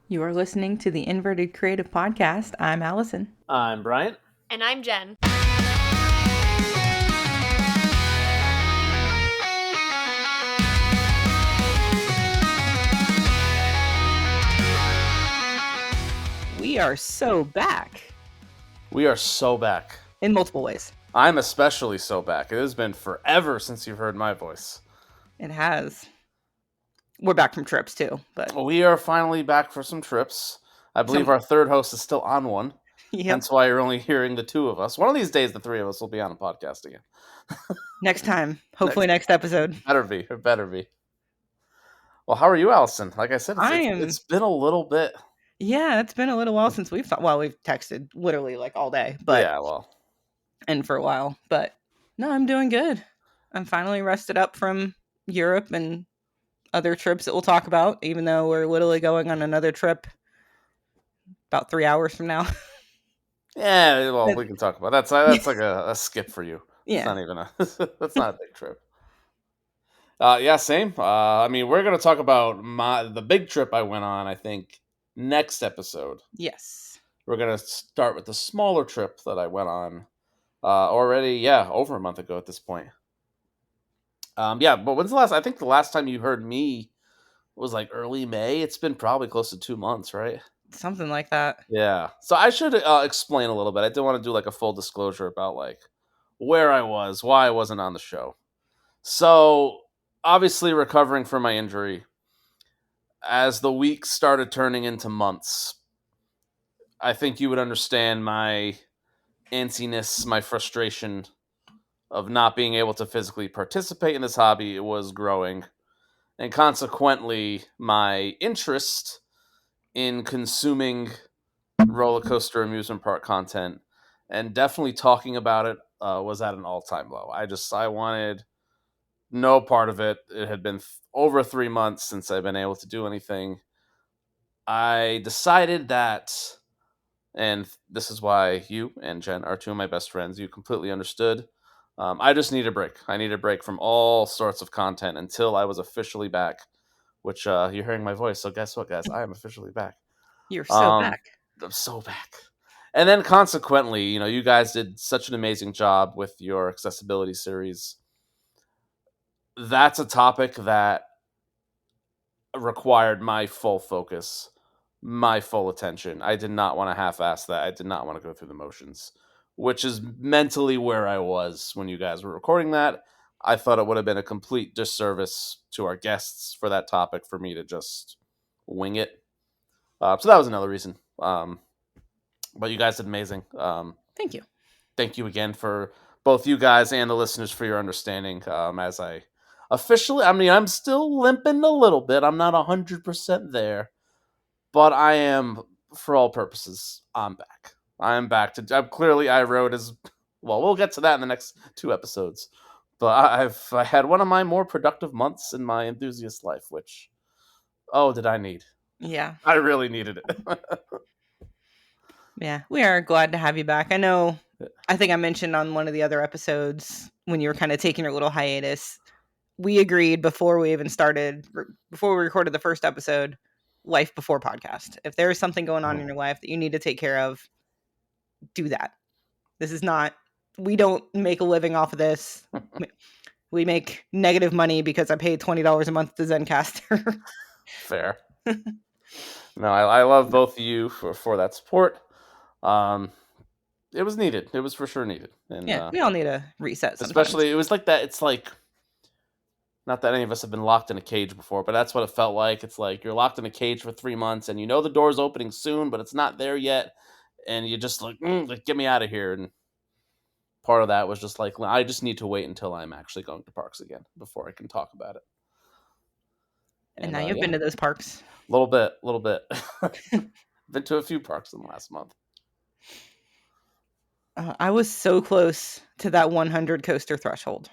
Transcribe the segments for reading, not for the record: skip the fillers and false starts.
You are listening to the Inverted Creative Podcast. I'm Allison. I'm Bryant. And I'm Jenn. We are so back. We are so back. In multiple ways. I'm especially so back. It has been forever since you've heard my voice. It has. We're back from trips too, but We are finally back for some trips. I believe our third host is still on one. Yep. Hence why you're only hearing the two of us. One of these days, the three of us will be on a podcast again. Next time. Hopefully next episode. It better be. Well, how are you, Allison? Like I said, it's been a little bit. Yeah, it's been a little while since we've texted literally like all day, but yeah, well, and for a while. But no, I'm doing good. I'm finally rested up from Europe and other trips that we'll talk about, even though we're literally going on another trip about 3 hours from now. Yeah, well, we can talk about that. That's like a skip for you. Yeah. It's not even that's not a big trip. Yeah, same. I mean, we're going to talk about the big trip I went on, I think, next episode. Yes. We're going to start with the smaller trip that I went on already, over a month ago at this point. But when's I think the last time you heard me was like early May. It's been probably close to 2 months, right? Something like that. Yeah. So I should explain a little bit. I did want to do like a full disclosure about like where I was, why I wasn't on the show. So obviously recovering from my injury. As the weeks started turning into months, I think you would understand my antsiness, my frustration of not being able to physically participate in this hobby was growing. And consequently, my interest in consuming roller coaster amusement park content and definitely talking about it was at an all-time low. I wanted no part of it. It had been over 3 months since I've been able to do anything. I decided that, and this is why you and Jenn are two of my best friends, you completely understood. I just need a break. I need a break from all sorts of content until I was officially back, which you're hearing my voice. So guess what, guys? I am officially back. You're so back. I'm so back. And then consequently, you guys did such an amazing job with your accessibility series. That's a topic that required my full focus, my full attention. I did not want to half-ass that. I did not want to go through the motions, which is mentally where I was when you guys were recording that. I thought it would have been a complete disservice to our guests for that topic for me to just wing it. So that was another reason. But you guys did amazing. Thank you. Thank you again for both you guys and the listeners for your understanding. As I officially, I'm still limping a little bit. I'm not 100% there, but I am, for all purposes, I'm back. I'm back to. I wrote as well. We'll get to that in the next 2 episodes. But I had one of my more productive months in my enthusiast life, which, did I need? Yeah, I really needed it. Yeah, we are glad to have you back. I think I mentioned on one of the other episodes when you were kind of taking your little hiatus, we agreed before we even started, before we recorded the first episode, life before podcast. If there is something going on in your life that you need to take care of, do that. This is not, we don't make a living off of this. We make negative money because I paid $20 a month to Zencaster. Fair. No, I love both of you for that support. It was needed. It was for sure needed. And yeah, we all need a reset sometimes. Especially, it was like that. It's like, not that any of us have been locked in a cage before, but that's what it felt like. It's like you're locked in a cage for 3 months and the door's opening soon, but it's not there yet. And you just like get me out of here. And part of that was just like, I just need to wait until I'm actually going to parks again before I can talk about it. And now you've been to those parks. A little bit. Been to a few parks in the last month. I was so close to that 100 coaster threshold.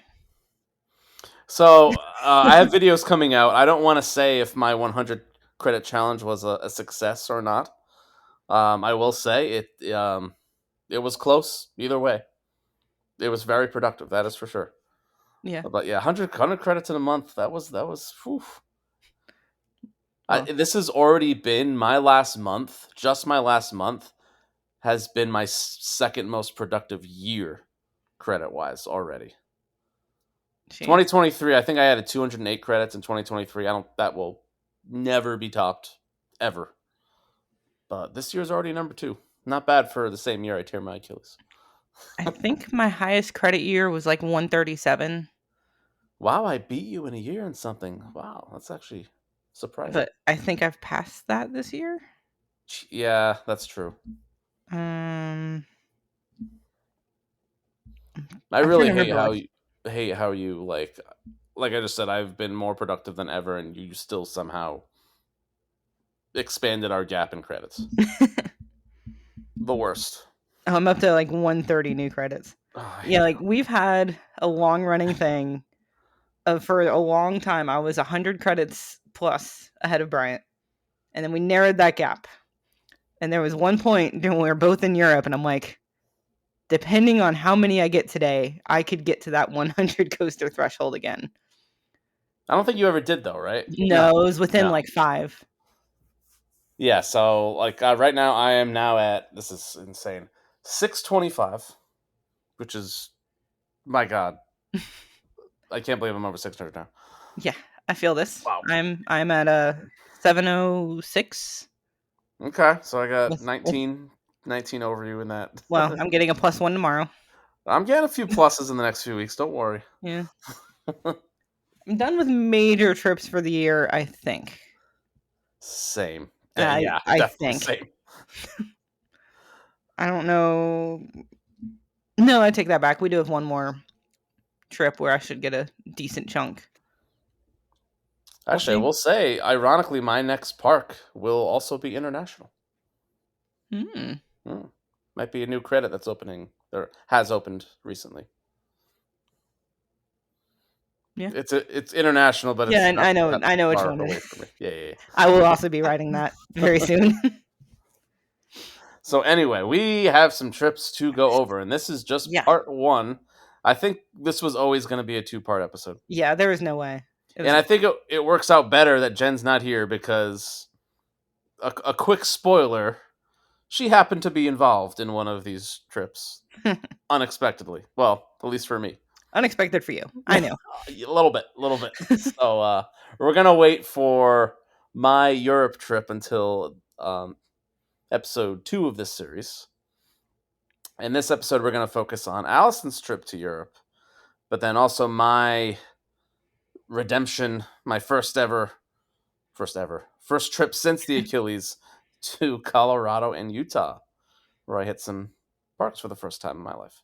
So I have videos coming out. I don't want to say if my 100 credit challenge was a success or not. I will say it was close either way. It was very productive. That is for sure. Yeah. But yeah, 100 credits in a month. That was. Whew. Well, This has already been my last month. Just my last month has been my second most productive year, credit wise, already. jeez. 2023, I think I added 208 credits in 2023. I don't. That will never be topped ever. But this year's already number 2. Not bad for the same year I tear my Achilles. I think my highest credit year was like 137, Wow, I beat you in a year and something. Wow, that's actually surprising. but I think I've passed that this year. Yeah, that's true. Um, I I'm trying really to remember. Like, hate how you I just said, I've been more productive than ever, and you still somehow expanded our gap in credits. The worst. I'm up to like 130 new credits. Oh, I Yeah, hate like we've had a long running thing of for a long time. I was 100 credits plus ahead of Bryant, and then we narrowed that gap. And there was one point when we were both in Europe, and I'm like, depending on how many I get today, I could get to that 100 coaster threshold again. I don't think you ever did though, right? No, No, it was within no. like 5. Yeah, so right now I am now at, this is insane, 625, which is, my God, I can't believe I'm over 600 now. Yeah, I feel this. Wow. I'm at a 706. Okay, so I got With 19 over you in that. well, I'm getting a +1 tomorrow. I'm getting a few pluses in the next few weeks. Don't worry. Yeah. I'm done with major trips for the year, I think. Same. I Yeah, I definitely think. same. I don't know. No, I take that back. We do have one more trip where I should get a decent chunk. We'll Actually, I see. will say, ironically, my next park will also be international. Hmm. Hmm. Might be a new credit that's opening, or has opened recently. Yeah. It's international, but Yeah, it's and I know not I know which far one it away is. from me. Yeah, yeah, yeah. I will also be writing that very soon. So anyway, we have some trips to go over, and this is just Yeah. part 1. I think this was always going to be a 2-part episode. Yeah, there was no way. It And was I think it works out better that Jen's not here because a quick spoiler, she happened to be involved in one of these trips unexpectedly. Well, at least for me. unexpected for you. I know. A little bit. So we're going to wait for my Europe trip until episode 2 of this series. In this episode, we're going to focus on Allison's trip to Europe, but then also my redemption, my first trip since the Achilles to Colorado and Utah, where I hit some parks for the first time in my life.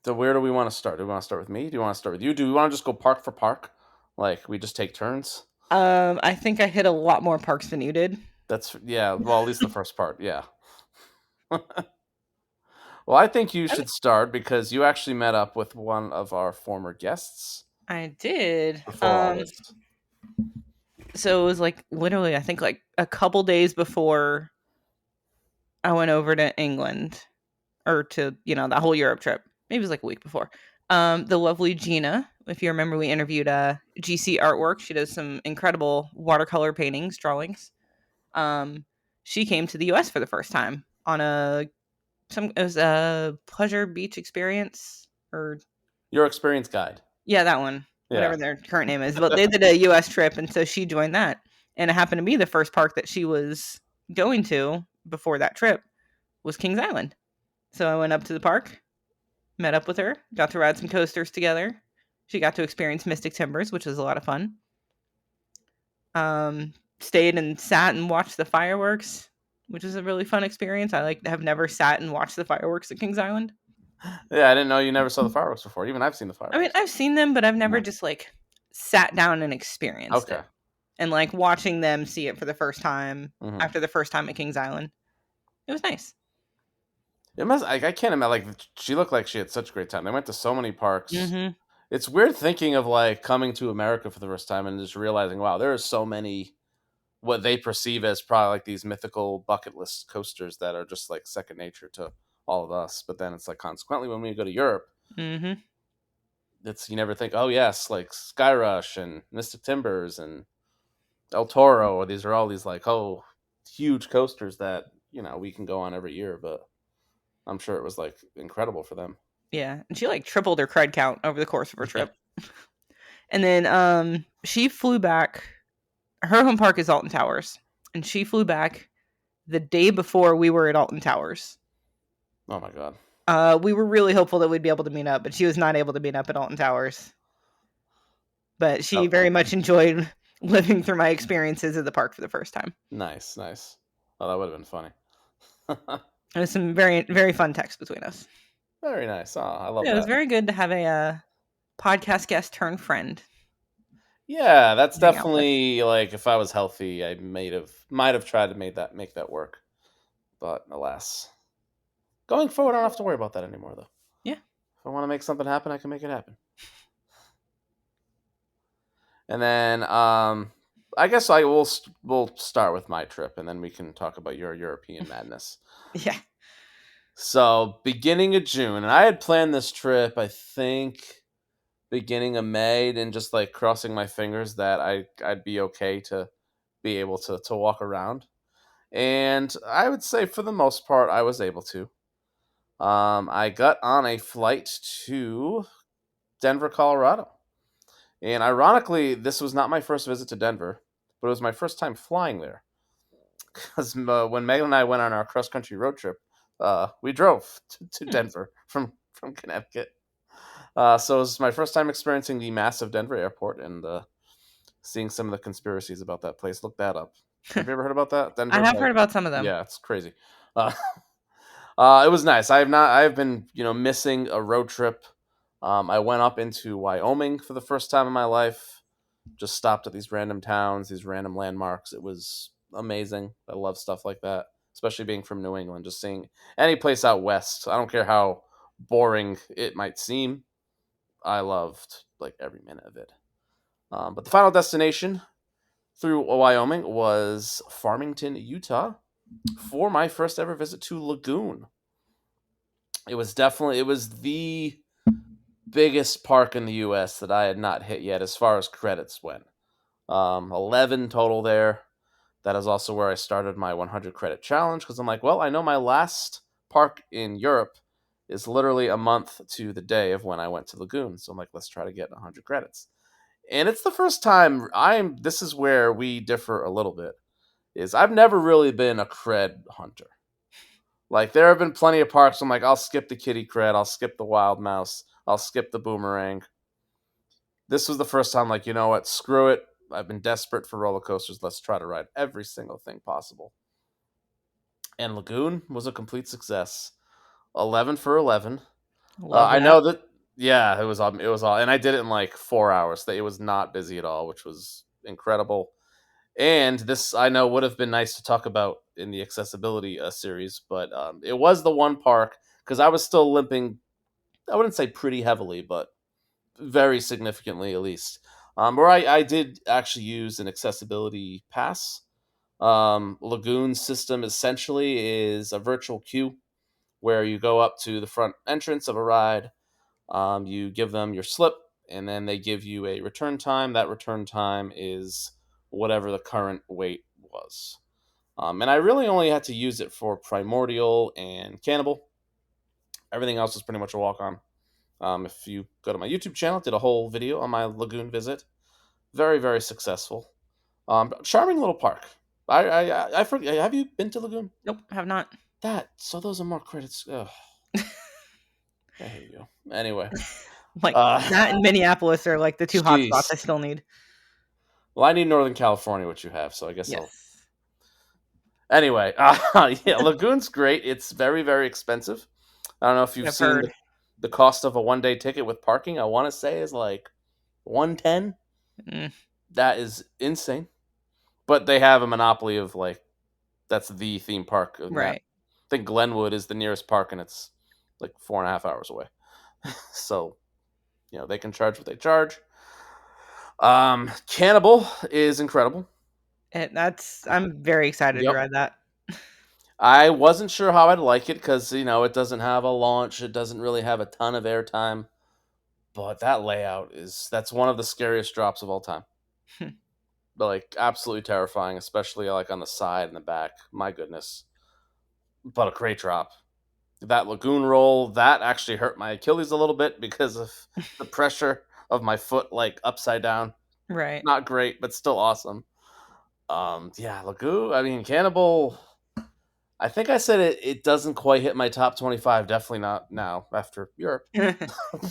So where do we want to start? Do we want to start with me? Do you want to start with you? Do we want to just go park for park? Like we just take turns? I think I hit a lot more parks than you did. That's, yeah, well, at least the first part, yeah. Well, I think you I mean, should start because you actually met up with one of our former guests I did. before all this. So it was like literally, I think like a couple days before I went over to England or to, that whole Europe trip. Maybe it was like a week before. The lovely Gina, if you remember, we interviewed GC Artwork. She does some incredible watercolor paintings, drawings. Um, she came to the US for the first time on it was a pleasure beach experience or Your experience guide. yeah, that one, Yeah. whatever their current name is. But they did a US trip, and so she joined that. And it happened to be the first park that she was going to before that trip was Kings Island. So I went up to the park, met up with her, got to ride some coasters together. She got to experience Mystic Timbers, which was a lot of fun. Stayed and sat and watched the fireworks, which is a really fun experience. I have never sat and watched the fireworks at Kings Island. Yeah, I didn't know you never saw the fireworks before. Even I've seen the I mean, fireworks. I've seen them, but I've never No. just like sat down and experienced Okay. it. And like watching them see it for the first time Mm-hmm. after the first time at Kings Island, it was nice. It must. I can't imagine. Like she looked like she had such a great time. They went to so many parks. Mm-hmm. It's weird thinking of like coming to America for the first time and just realizing, wow, there are so many what they perceive as probably like these mythical bucket list coasters that are just like second nature to all of us. But then it's like consequently when we go to Europe, Mm-hmm. it's you never think, oh yes, like Sky Rush and Mystic Timbers and El Toro. These are all these like huge coasters that we can go on every year. But I'm sure it was like incredible for them. Yeah, and she like tripled her cred count over the course of her Yeah. trip. And then she flew back. Her home park is Alton Towers, and she flew back the day before we were at Alton Towers. Oh my god. We were really hopeful that we'd be able to meet up, but she was not able to meet up at Alton Towers. But she Oh, very much enjoyed living through my experiences at the park for the first time. nice, nice. Oh, that would have been funny. It was some very, very fun text between us. Very nice. Oh, I love Yeah, it was that. very good to have a podcast guest turn friend. Yeah, that's Hang out with. definitely like if I was healthy, I might have tried to make that work, but alas, going forward, I don't have to worry about that anymore. Though, Yeah. if I want to make something happen, I can make it happen. And then, I guess we'll start with my trip, and then we can talk about your European madness. Yeah. So, beginning of June, and I had planned this trip, I think, beginning of May, and just like crossing my fingers that I'd be okay to be able to walk around. And I would say for the most part, I was able to. I got on a flight to Denver, Colorado. And ironically, this was not my first visit to Denver, but it was my first time flying there. Because when Megan and I went on our cross country road trip, we drove to Denver from Connecticut. So it was my first time experiencing the massive Denver airport and seeing some of the conspiracies about that place. Look that up. Have you ever heard about that? I Denver's have like, heard about some of them. yeah, it's crazy. Uh, it was nice. I've been missing a road trip. I went up into Wyoming for the first time in my life. Just stopped at these random towns, these random landmarks. It was amazing. I love stuff like that, especially being from New England. Just seeing any place out west. I don't care how boring it might seem. I loved like every minute of it. But the final destination through Wyoming was Farmington, Utah, for my first ever visit to Lagoon. It was the biggest park in the U.S. that I had not hit yet as far as credits went. 11 total there. That is also where I started my 100 credit challenge because I'm like, well, I know my last park in Europe is literally a month to the day of when I went to Lagoon. So I'm like, let's try to get 100 credits. And it's the first time this is where we differ a little bit. Is I've never really been a cred hunter. Like there have been plenty of parks. I'm like, I'll skip the kitty cred, I'll skip the wild mouse, I'll skip the boomerang. This was the first time, like, you know what, screw it. I've been desperate for roller coasters. Let's try to ride every single thing possible. And Lagoon was a complete success. 11 for 11. Love I that. know that, yeah, it was all, and I did it in like 4 hours. It was not busy at all, which was incredible. And this I know would have been nice to talk about in the accessibility series, but it was the one park because I was still limping. I wouldn't say pretty heavily, but very significantly at least. Where I did actually use an accessibility pass. Lagoon system essentially is a virtual queue where you go up to the front entrance of a ride. You give them your slip, and then they give you a return time. That return time is whatever the current wait was. And I really only had to use it for Primordial and Cannibal. Everything else is pretty much a walk on. If you go to my YouTube channel, did a whole video on my Lagoon visit. Very, very successful. Charming little park. I forget. Have you been to Lagoon? Nope, have not. So those are more credits. Ugh, I hate you. Anyway, Like uh, that and Minneapolis are like the two hot spots I jeez. still need. Well, I need Northern California, which you have, so I guess I'll. Yes. Anyway, yeah, Lagoon's great. It's very, very expensive. I don't know if you've I've seen heard. the cost of a 1 day ticket with parking. I want to say is like 110. Mm, That is insane. But they have a monopoly of like that's the theme park in that. right. I think Glenwood is the nearest park, and it's like 4.5 hours away. So they can charge what they charge. Cannibal is incredible. I'm very excited to Yep. ride that. I wasn't sure how I'd like it because it doesn't have a launch. It doesn't really have a ton of airtime. But that layout that's one of the scariest drops of all time. But like absolutely terrifying, especially like on the side and the back. My goodness. But a great drop. That lagoon roll, that actually hurt my Achilles a little bit because of the pressure of my foot like upside down. Right. Not great, but still awesome. Yeah, lagoon. I mean, Cannibal. I think I said it doesn't quite hit my top 25. Definitely not now after Europe,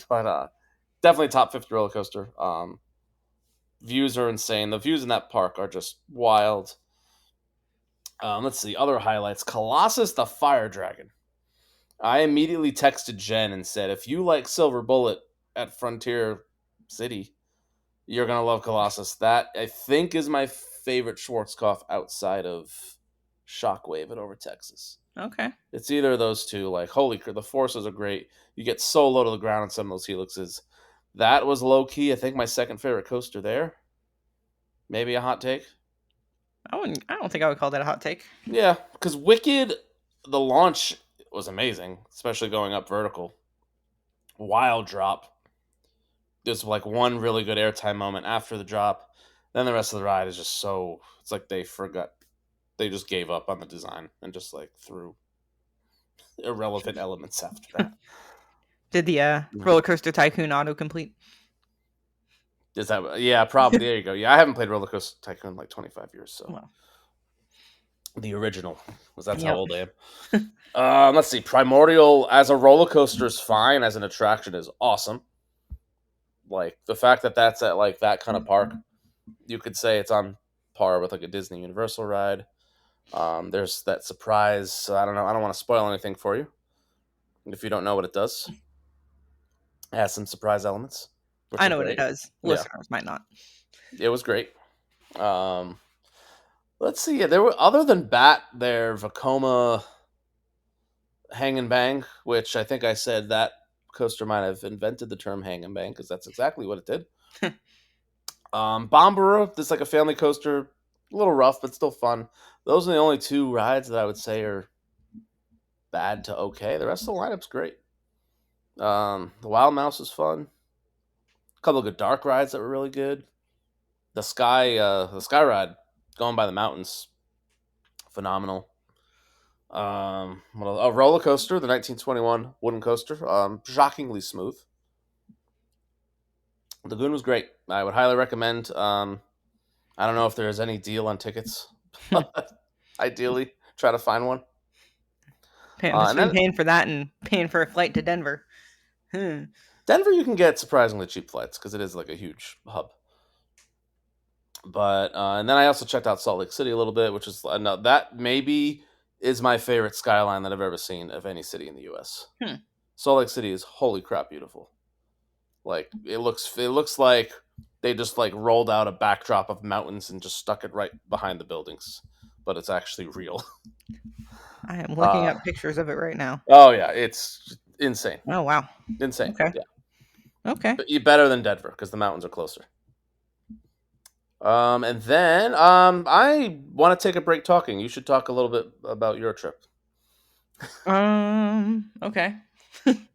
but definitely top 50 roller coaster. Views are insane. The views in that park are just wild. Let's see other highlights. Colossus the Fire Dragon. I immediately texted Jen and said, if you like Silver Bullet at Frontier City, you're gonna love Colossus. That I think is my favorite Schwarzkopf outside of Shockwave at Over Texas. Okay. It's either of those two. Like, holy crap, the forces are great. You get so low to the ground on some of those helixes. That was low key. I think my second favorite coaster there. Maybe a hot take. I don't think I would call that a hot take. Yeah, because Wicked, the launch was amazing, especially going up vertical. Wild drop. There's like one really good airtime moment after the drop. Then the rest of the ride is just so. It's like they forgot. They just gave up on the design and just like threw irrelevant elements after that. Did the Roller Coaster Tycoon autocomplete? Is that yeah? Probably. There you go. Yeah, I haven't played Roller Coaster Tycoon in like 25 years. So Well, the original was that's how yep. old I am. Let's see. Primordial as a roller coaster is fine. As an attraction is awesome. Like the fact that that's at like that kind of park, you could say it's on par with like a Disney Universal ride. There's that surprise. So I don't know. I don't want to spoil anything for you. If you don't know what it does, it has some surprise elements. Which I are know what it great. does. Yeah, Listeners might not. it was great. Um, let's see. Yeah, there were other than Bat, there Vekoma Hang and Bang, which I think I said that coaster might have invented the term hang and bang because that's exactly what it did. Bombara, this is like a family coaster, a little rough but still fun. Those are the only two rides that I would say are bad to okay. The rest of the lineup's great. The Wild Mouse was fun. A couple of good dark rides that were really good. The sky ride, going by the mountains, phenomenal. A roller coaster, the 1921 wooden coaster, shockingly smooth. Lagoon was great. I would highly recommend. I don't know if there's any deal on tickets. Ideally, try to find one. And Between then paying for that and paying for a flight to Denver. Denver, you can get surprisingly cheap flights because it is like a huge hub. But and then I also checked out Salt Lake City a little bit, which is that maybe is my favorite skyline that I've ever seen of any city in the U.S. Salt Lake City is holy crap beautiful. Like it looks like they just like rolled out a backdrop of mountains and just stuck it right behind the buildings, but it's actually real. I am looking up pictures of it right now. Oh yeah, it's insane. Oh wow. Insane. Okay. Yeah. Okay. But better than Denver because the mountains are closer. And then I want to take a break talking. You should talk a little bit about your trip. Okay.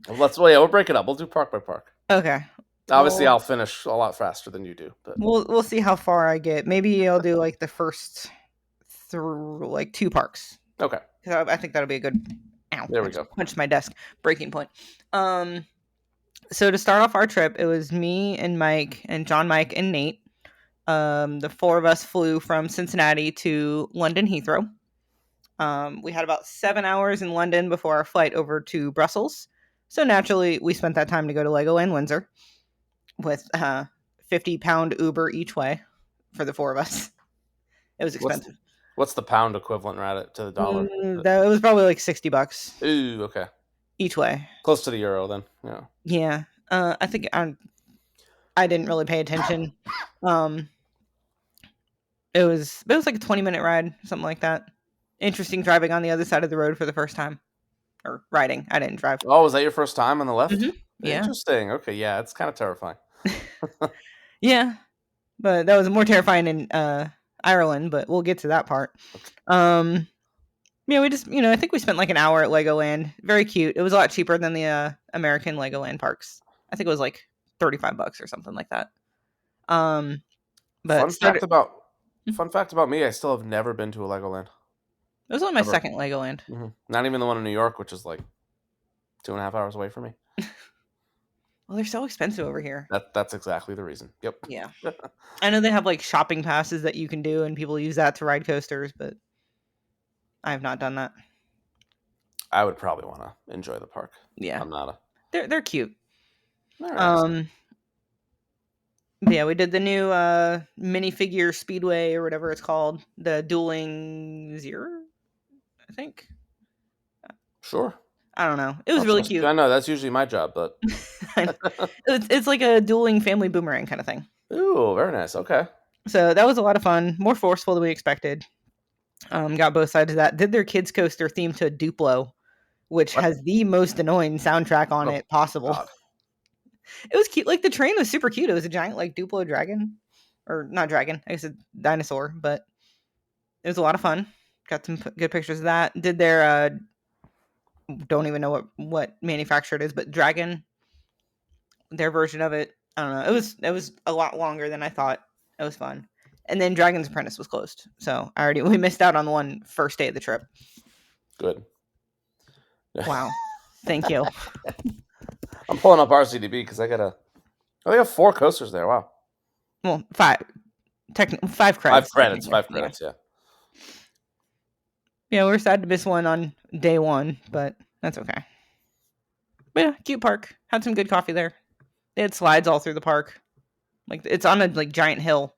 We'll break it up. We'll do park by park. Okay. Obviously, Well, I'll finish a lot faster than you do, but we'll see how far I get. Maybe I'll do like the first through like 2 parks. okay. Because I think that'll be a good. Ow! There I we just go. punched my desk. Breaking point. So to start off our trip, it was me and Mike and John, Mike and Nate. The 4 of us flew from Cincinnati to London Heathrow. We had about 7 hours in London before our flight over to Brussels. So naturally, we spent that time to go to Legoland Windsor with £50 Uber each way for the 4 of us. It was expensive. What's the pound equivalent right to the dollar? That was probably like $60 Ooh, okay. each way. Close to the euro then. Yeah. Yeah. I think I didn't really pay attention. It was like a 20-minute ride, something like that. Interesting driving on the other side of the road for the first time. Or riding. I didn't drive. Oh, was that your first time on the left? Mm-hmm. Yeah. Interesting. Okay, yeah, it's kind of terrifying. Yeah. But that was more terrifying in Ireland, but we'll get to that part. Yeah, we just, I think we spent like an hour at Legoland. Very cute. It was a lot cheaper than the American Legoland parks. I think it was like $35 or something like that. But Fun fact started. about It fun fact about me: I still have never been to a Legoland was only my ever. second Legoland. Not even the one in New York, which is like 2.5 hours away from me. Well, they're so expensive over here. That's exactly the reason. Yep. Yeah. I know they have like shopping passes that you can do, and people use that to ride coasters, but I have not done that. I would probably want to enjoy the park. Yeah, I'm not a. they're cute. All right. Um, but yeah, we did the new minifigure speedway or whatever it's called, the dueling zero, I think. Sure. I don't know. It was really cute. I know that's usually my job, but. It's like a dueling family boomerang kind of thing. Ooh, very nice. Okay. So that was a lot of fun. More forceful than we expected. Got both sides of that. Did their kids coaster themed to Duplo, which What? has the most annoying soundtrack on Oh it possible. God. It was cute. Like the train was super cute. It was a giant like Duplo dragon, or not dragon. I guess a dinosaur, but it was a lot of fun. Got some good pictures of that. Did their don't even know what manufacturer it is, but Dragon, their version of it. I don't know. It was a lot longer than I thought. It was fun. And then Dragon's Apprentice was closed, so we missed out on the one first day of the trip. Good. Wow, thank you. I'm pulling up RCDB because I gotta. Oh, they have 4 coasters there. Wow. Well, 5 5 credits. 5 credits. Technically. 5 credits. Yeah. Yeah, we were sad to miss one on day 1, but that's okay. But yeah, cute park. Had some good coffee there. They had slides all through the park. Like it's on a like giant hill.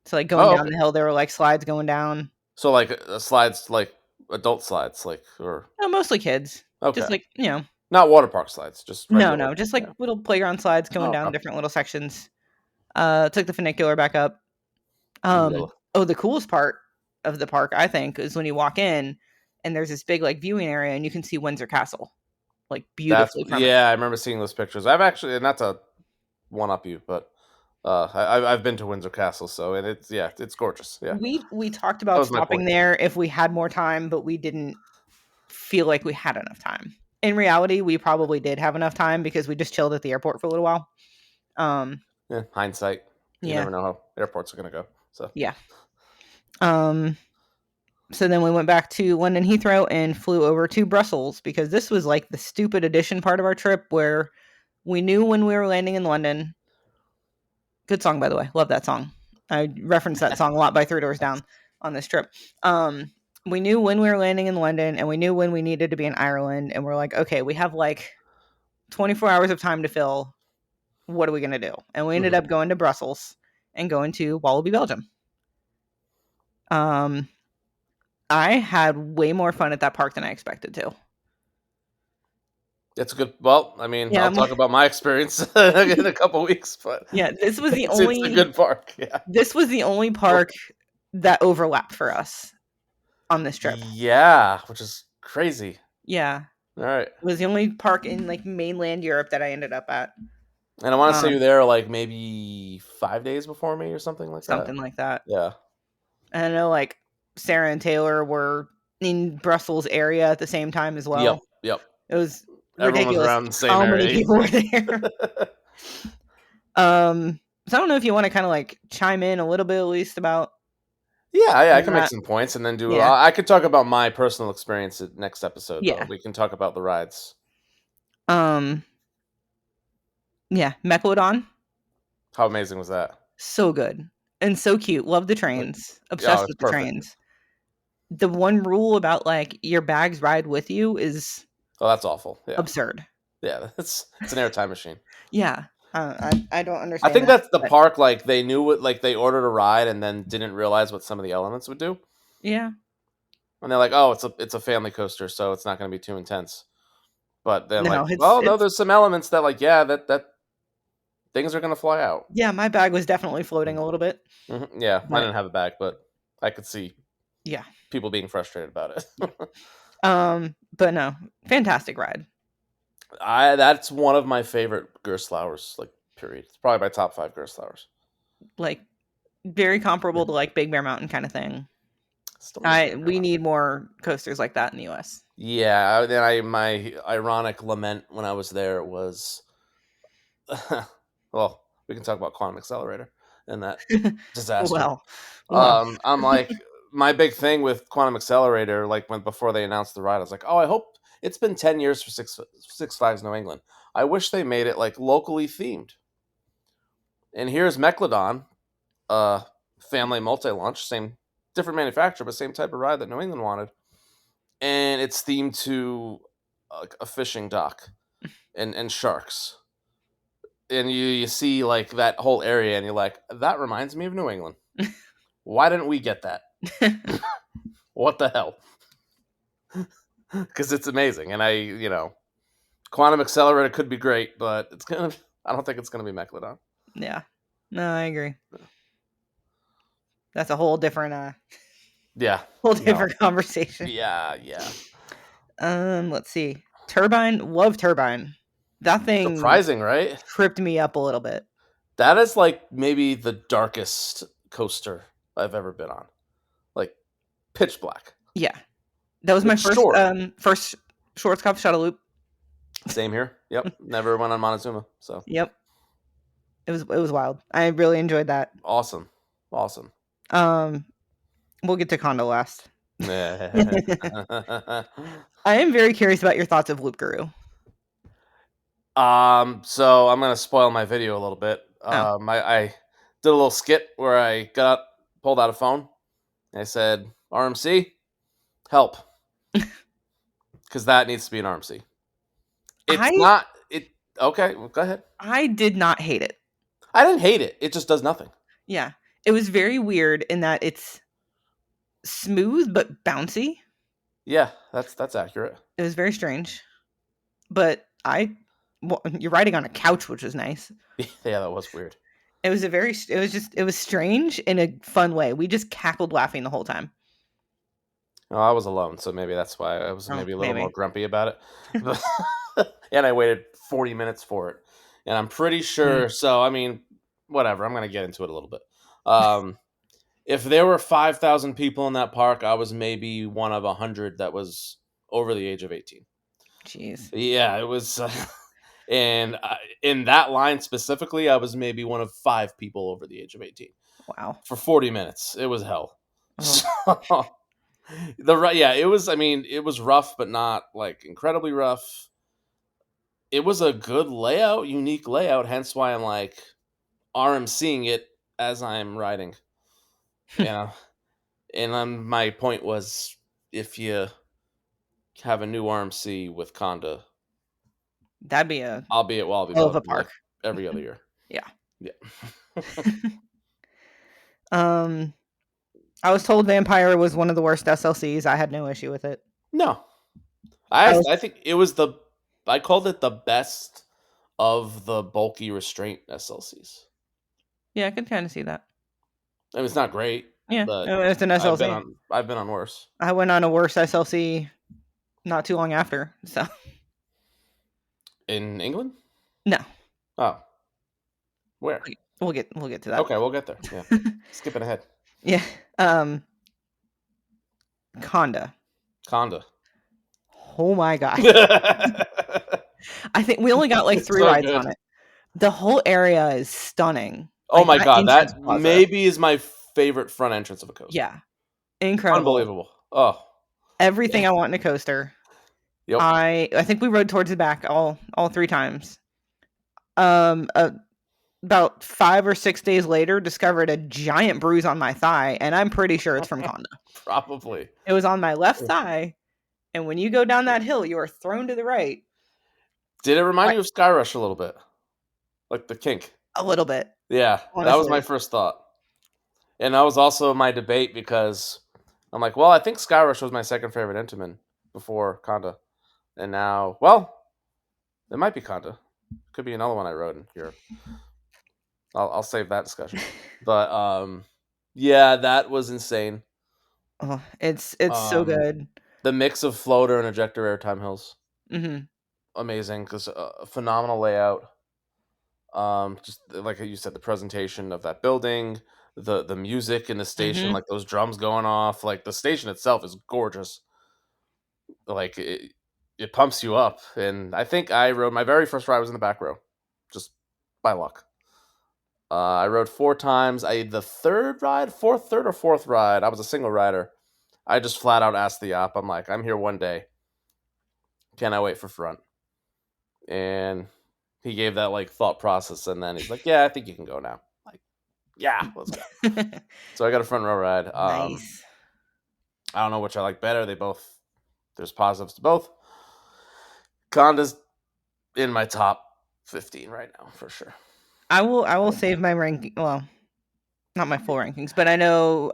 So like going down Okay. the hill, there were like slides going down. So like slides, like adult slides, like or No, mostly kids. okay, Just like not water park slides, just regular. no, just like Yeah. little playground slides going Oh, down okay. different little sections. Took the funicular back up. Yeah. Oh, the coolest part of the park, I think, is when you walk in and there's this big like viewing area and you can see Windsor Castle like beautifully from it. Yeah. I remember seeing those pictures. I've actually not to one up you, but I've been to Windsor Castle, so it's gorgeous. Yeah, We talked that about was my stopping point. there if we had more time, but we didn't feel like we had enough time. In reality, we probably did have enough time because we just chilled at the airport for a little while. Yeah, hindsight, you Yeah, never know how airports are gonna go. So yeah. So then we went back to London Heathrow and flew over to Brussels because this was like the stupid addition part of our trip where we knew when we were landing in London. Good song, by the way. Love that song. I referenced that song a lot by Three Doors Down on this trip. We knew when we were landing in London and we knew when we needed to be in Ireland. And we're like, okay, we have like 24 hours of time to fill. What are we going to do? And we ended up going to Brussels and going to Wallaby, Belgium. I had way more fun at that park than I expected to. it's a good. Well, I mean, Yeah, I'll talk about my experience in a couple weeks, but yeah. it's a good park. Yeah, This was the only park that overlapped for us on this trip. yeah, which is crazy. Yeah, All right, it was the only park in like mainland Europe that I ended up at. and I want to say you're there like maybe 5 days before me or something like that. Something like that. Yeah. And I know like Sarah and Taylor were in Brussels area at the same time as Yep. well. Yep. It was Everyone was ridiculous around the same how many area. people were there. So I don't know if you want to kind of like chime in a little bit at least about Yeah, I can make that. some points and then do. Yeah, I could talk about my personal experience at next episode, yeah, but we can talk about the rides. um, yeah. Megalodon, How amazing was that? so good and so cute. Love the trains. Yeah, Obsessed it's with the perfect. trains. The one rule about like your bags ride with you is Oh, that's awful. Yeah, absurd. yeah, it's an airtime machine. Yeah, I don't I understand think that. that's the park. Like they knew what, like they ordered a ride and then didn't realize what some of the elements would do, Yeah, and they're like, "Oh, it's a family coaster, so it's not going to be too intense." But then like, no, it's well, no, it's there's some elements that like, yeah, that things are going to fly out. yeah. My bag was definitely floating a little bit, Yeah, I but didn't have a bag, but I could see yeah. people being frustrated about it. But no, fantastic ride. That's one of my favorite Gerstlauers, like period. It's probably my top 5 Gerstlauers. Like very comparable to like Big Bear Mountain kind of thing. Still love Big Bear We Mountain. need more coasters like that in the US. Yeah, then my ironic lament when I was there was Well, we can talk about Quantum Accelerator and that disaster. Well, well. I'm like, my big thing with Quantum Accelerator, like before they announced the ride, I was like, oh, I hope it's been 10 years for Six Flags New England. I wish they made it like locally themed. And here's Megalodon, family multi-launch, same different manufacturer, but same type of ride that New England wanted, and it's themed to a fishing dock and sharks. And you see like that whole area, and you're like, that reminds me of New England. Why didn't we get that? What the hell? Because it's amazing, and Quantum Accelerator could be great, but I don't think it's gonna be Megalodon. Yeah. No, I agree. That's a whole different Yeah. whole No. different conversation. Yeah. Let's see. Turbine, love Turbine. That thing Surprising, right? tripped me up a little bit. That is like maybe the darkest coaster I've ever been on. Like pitch black. Yeah. That was my It's first short. first Schwarzkopf shuttle loop. Same here. Yep. Never went on Montezuma. So Yep. It was wild. I really enjoyed that. awesome. We'll get to Condo last. I I am very curious about your thoughts of Loop Guru. So I'm gonna spoil my video a little bit. Oh. I did a little skit where I got up, pulled out a phone, and I said, RMC, help. Because that needs to be an RMC. It's not it okay, well, go ahead. I did not hate it. I didn't hate it. It just does nothing. Yeah. It was very weird in that it's smooth but bouncy. Yeah, that's accurate. It was very strange. But you're riding on a couch, which was nice. Yeah, that was weird. It was strange in a fun way. We just cackled laughing the whole time. Oh, I was alone, so maybe that's why I was maybe a little maybe. more grumpy about it. And I waited 40 minutes for it. And I'm pretty sure, so I mean, whatever, I'm going to get into it a little bit. If there were 5,000 people in that park, I was maybe one of 100 that was over the age of 18. Jeez. Yeah, it was. And in that line specifically, I was maybe one of 5 people over the age of 18. Wow. For 40 minutes. It was hell. Oh. It was, I mean, it was rough, but not like incredibly rough. It was a good layout, unique layout, hence why I'm like RMCing it as I'm riding. And my point was, if you have a new RMC with Conda, that'd be a I'll be at Wallaby hell of a park. Like every other year. Yeah. Yeah. I was told Vampire was one of the worst SLCs. I had no issue with it. No. I think it was I called it the best of the bulky restraint SLCs. Yeah, I could kind of see that. I mean, it's not great. Yeah, but it's an SLC. I've been on worse. I went on a worse SLC not too long after. So in England? No. Oh, where? We'll get to that. Okay, we'll get there. Yeah, skipping ahead. Yeah. Conda. Oh my god. I think we only got like 3 rides on it. The whole area is stunning. Oh my god, that maybe is my favorite front entrance of a coaster. Yeah. Incredible. Unbelievable. Oh. Everything I want in a coaster. Yep. I think we rode towards the back all 3 times. About 5 or 6 days later, discovered a giant bruise on my thigh, and I'm pretty sure it's from Conda. Probably. It was on my left thigh, and when you go down that hill, you are thrown to the right. Did it remind you of Skyrush a little bit? Like the kink? A little bit. Yeah, honestly. That was my first thought. And that was also my debate because I'm like, well, I think Skyrush was my second favorite Intamin before Conda. And now, well, it might be Conda. Could be another one I rode in Europe. I'll save that discussion. But yeah, that was insane. Oh, it's so good. The mix of floater and ejector airtime hills. Mm-hmm. Amazing, because phenomenal layout. Just like you said, the presentation of that building, the music in the station, like those drums going off. Like the station itself is gorgeous. Like it pumps you up. And I think I rode my very first ride was in the back row, just by luck. I rode 4 times. The third or fourth ride, I was a single rider. I just flat out asked the op. I'm like, I'm here one day. Can I wait for front? And he gave that like thought process, and then he's like, "Yeah, I think you can go now." Like, yeah, let's go. So I got a front row ride. Nice. I don't know which I like better. There's positives to both. Conda's in my top 15 right now for sure. I will save my ranking. Well, not my full rankings, but I know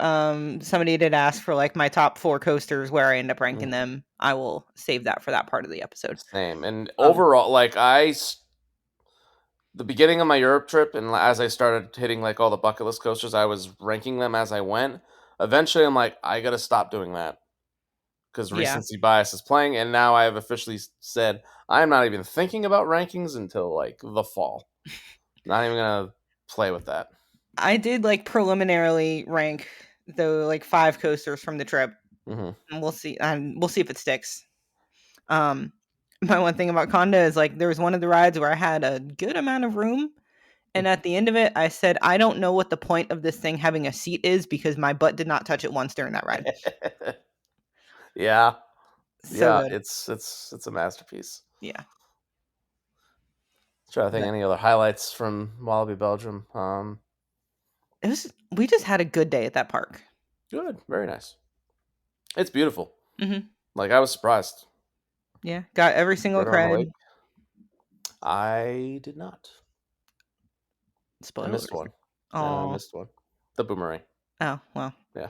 somebody did ask for like my top 4 coasters where I end up ranking them. I will save that for that part of the episode. Same. And Um, overall, like the beginning of my Europe trip, and as I started hitting like all the bucket list coasters, I was ranking them as I went. Eventually, I'm like, I gotta stop doing that because yeah. recency bias is playing, and now I have officially said I'm not even thinking about rankings until like the fall. Not even gonna play with that. I did like preliminarily rank the like 5 coasters from the trip. Mm-hmm. And we'll see if it sticks. Um my one thing about Conda is like there was one of the rides where I had a good amount of room, and at the end of it I said I don't know what the point of this thing having a seat is because my butt did not touch it once during that ride. Yeah, So yeah, good. it's a masterpiece. Yeah. Trying to think But any other highlights from Wallaby Belgium. we just had a good day at that park. Good, very nice. It's beautiful. Mhm. Like I was surprised. Yeah, got every single Right around the cred. lake. I did not. I missed Spoilers. one. I know I Oh. missed one. The boomerang. Oh, well. Yeah.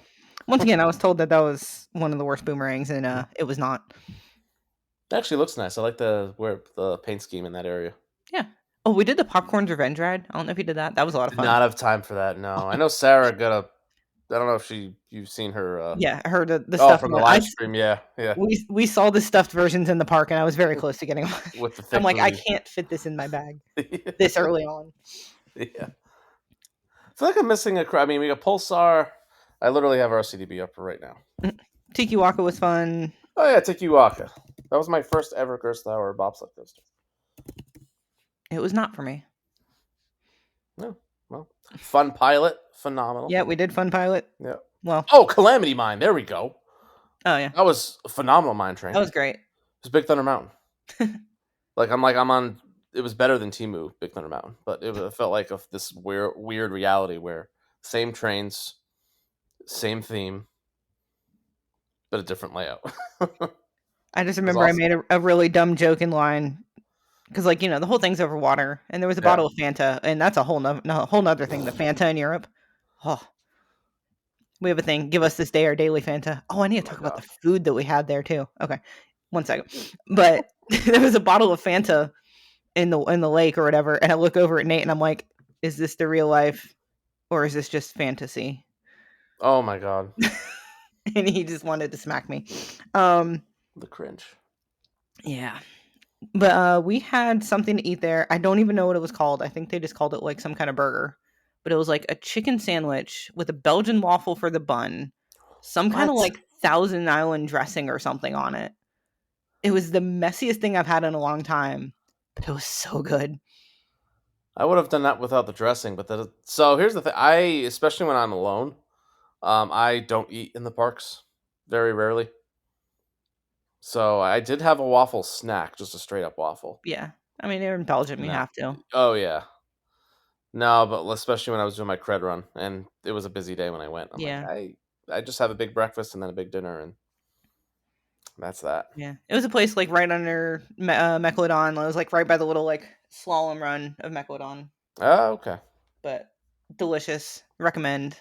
Once again, I was told that was one of the worst boomerangs, and it was not. It actually looks nice. I like the paint scheme in that area. Yeah. Oh, we did the Popcorn's Revenge ride. I don't know if you did that. That was a lot of Did fun. not have time for that. No, I know Sarah got a. I don't know if you've seen her. Yeah, I heard the Oh, stuffed from the one. live stream. Yeah, yeah. We saw the stuffed versions in the park, and I was very close to getting one. With the I'm thick like, I booty. can't fit this in my bag this early on. Yeah. I feel like I'm missing a. I mean, we got Pulsar. I literally have our CDB up right now. Tikiwaka was fun. Oh yeah, Tikiwaka. That was my first ever Gerstauer bobsled coaster. It was not for me. No, well, Fun Pilot, phenomenal. Yeah, we did Fun Pilot. Yeah. Well, Oh, Calamity Mine. There we go. oh yeah, That was a phenomenal mine train. that was great. It was Big Thunder Mountain. I'm on. It was better than Timu Big Thunder Mountain, but it felt like this weird reality where same trains, same theme, but a different layout. I just It was remember I awesome. made a really dumb joke in line because, like, the whole thing's over water, and there was a Yeah. bottle of Fanta, and that's a whole nother thing. The Fanta in Europe. Oh, we have a thing. Give us this day our daily Fanta. Oh, I need to Oh my talk about god. the food that we had there too. Okay, one second. But there was a bottle of Fanta in the lake or whatever, and I look over at Nate and I'm like, "Is this the real life, or is this just fantasy?" Oh my god. And he just wanted to smack me. Um, The cringe. yeah. But we had something to eat there. I don't even know what it was called. I think they just called it like some kind of burger. But it was like a chicken sandwich with a Belgian waffle for the bun, some kind of What? like Thousand Island dressing or something on it. It was the messiest thing I've had in a long time, but it was so good. I would have done that without the dressing, but so here's the thing. I especially when I'm alone, I don't eat in the parks very rarely. So I did have a waffle snack, just a straight up waffle. Yeah. I mean, they're in Belgium, you No. have to. Oh yeah. No, but especially when I was doing my cred run, and it was a busy day when I went. I'm like, Yeah. I just have a big breakfast and then a big dinner, and that's that. Yeah. It was a place like right under Megalodon. It was like right by the little like slalom run of Megalodon, Oh, okay. but delicious. Recommend.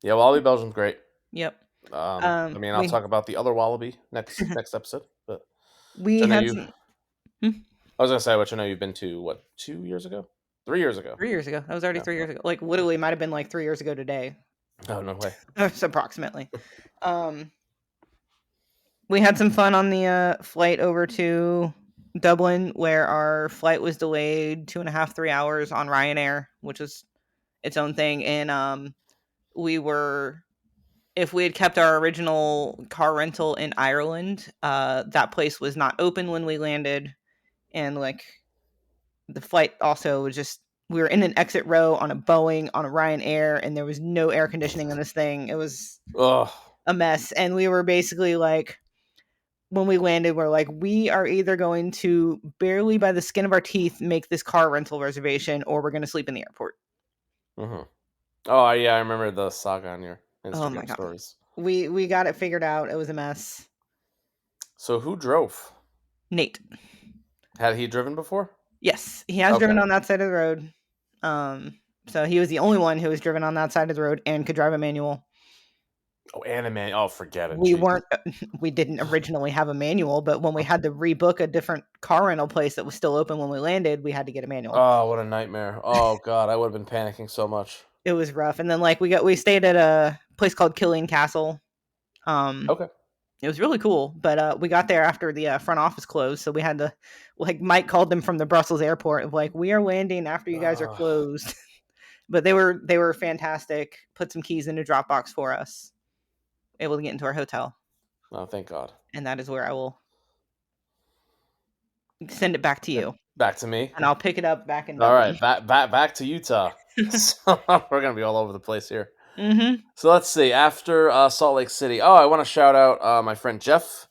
Yeah, Wallaby Belgium's great. Yep. I mean, I'll talk about the other Wallaby next episode, but we I know had you. some. Hmm? I was gonna say, which I know you've been to. What, 2 years ago? 3 years ago? 3 years ago. That was already No. 3 years ago. Like literally, might have been like 3 years ago today. Oh no way. Approximately. Um, we had some fun on the flight over to Dublin, where our flight was delayed 2.5, 3 hours on Ryanair, which was its own thing. And we were, if we had kept our original car rental in Ireland, that place was not open when we landed, and like the flight also was just, we were in an exit row on a Boeing on a Ryanair, and there was no air conditioning in this thing. It was Ugh. a mess, and we were basically like, when we landed, we're like, we are either going to barely by the skin of our teeth make this car rental reservation, or we're going to sleep in the airport. Mm-hmm. Oh yeah, I remember the saga on your Oh my Instagram god, stories. we got it figured out. It was a mess. So who drove? Nate. Had he driven before? Yes, he has driven Okay. on that side of the road. Um, so he was the only one who was driven on that side of the road and could drive a manual. Oh, anime. Oh, forget it. We Jeez. weren't we didn't originally have a manual, but when we had to rebook a different car rental place that was still open when we landed, we had to get a manual. Oh, what a nightmare. Oh god, I would have been panicking so much. It was rough. And then like we stayed at a place called Killeen Castle. Um, Okay. it was really cool, but we got there after the front office closed, so we had to, like, Mike called them from the Brussels airport of like, we are landing after you guys are closed. But they were fantastic. Put some keys in a Dropbox for us. Able to get into our hotel, Oh, thank God. and that is where I will send it back to And you, back to me. and I'll pick it up back in All Dublin. right, back to Utah. So we're gonna be all over the place here. Mm-hmm. So let's see. After Salt Lake City, oh, I want to shout out my friend Jeff.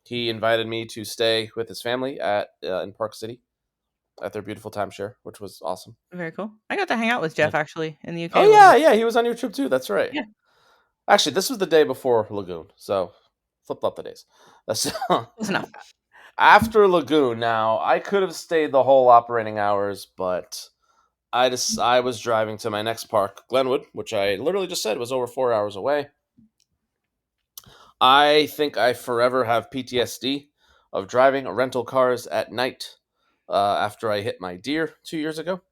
He invited me to stay with his family at in Park City at their beautiful timeshare, which was awesome. Very cool. I got to hang out with Yeah. Jeff actually in the UK Oh a little yeah, bit. yeah, he was on your trip too. That's right. Yeah, Actually, this was the day before Lagoon, so flip flop the days. That's close enough. after Lagoon. Now I could have stayed the whole operating hours, but I was driving to my next park, Glenwood, which I literally just said was over 4 hours away. I think I forever have PTSD of driving rental cars at night after I hit my deer 2 years ago.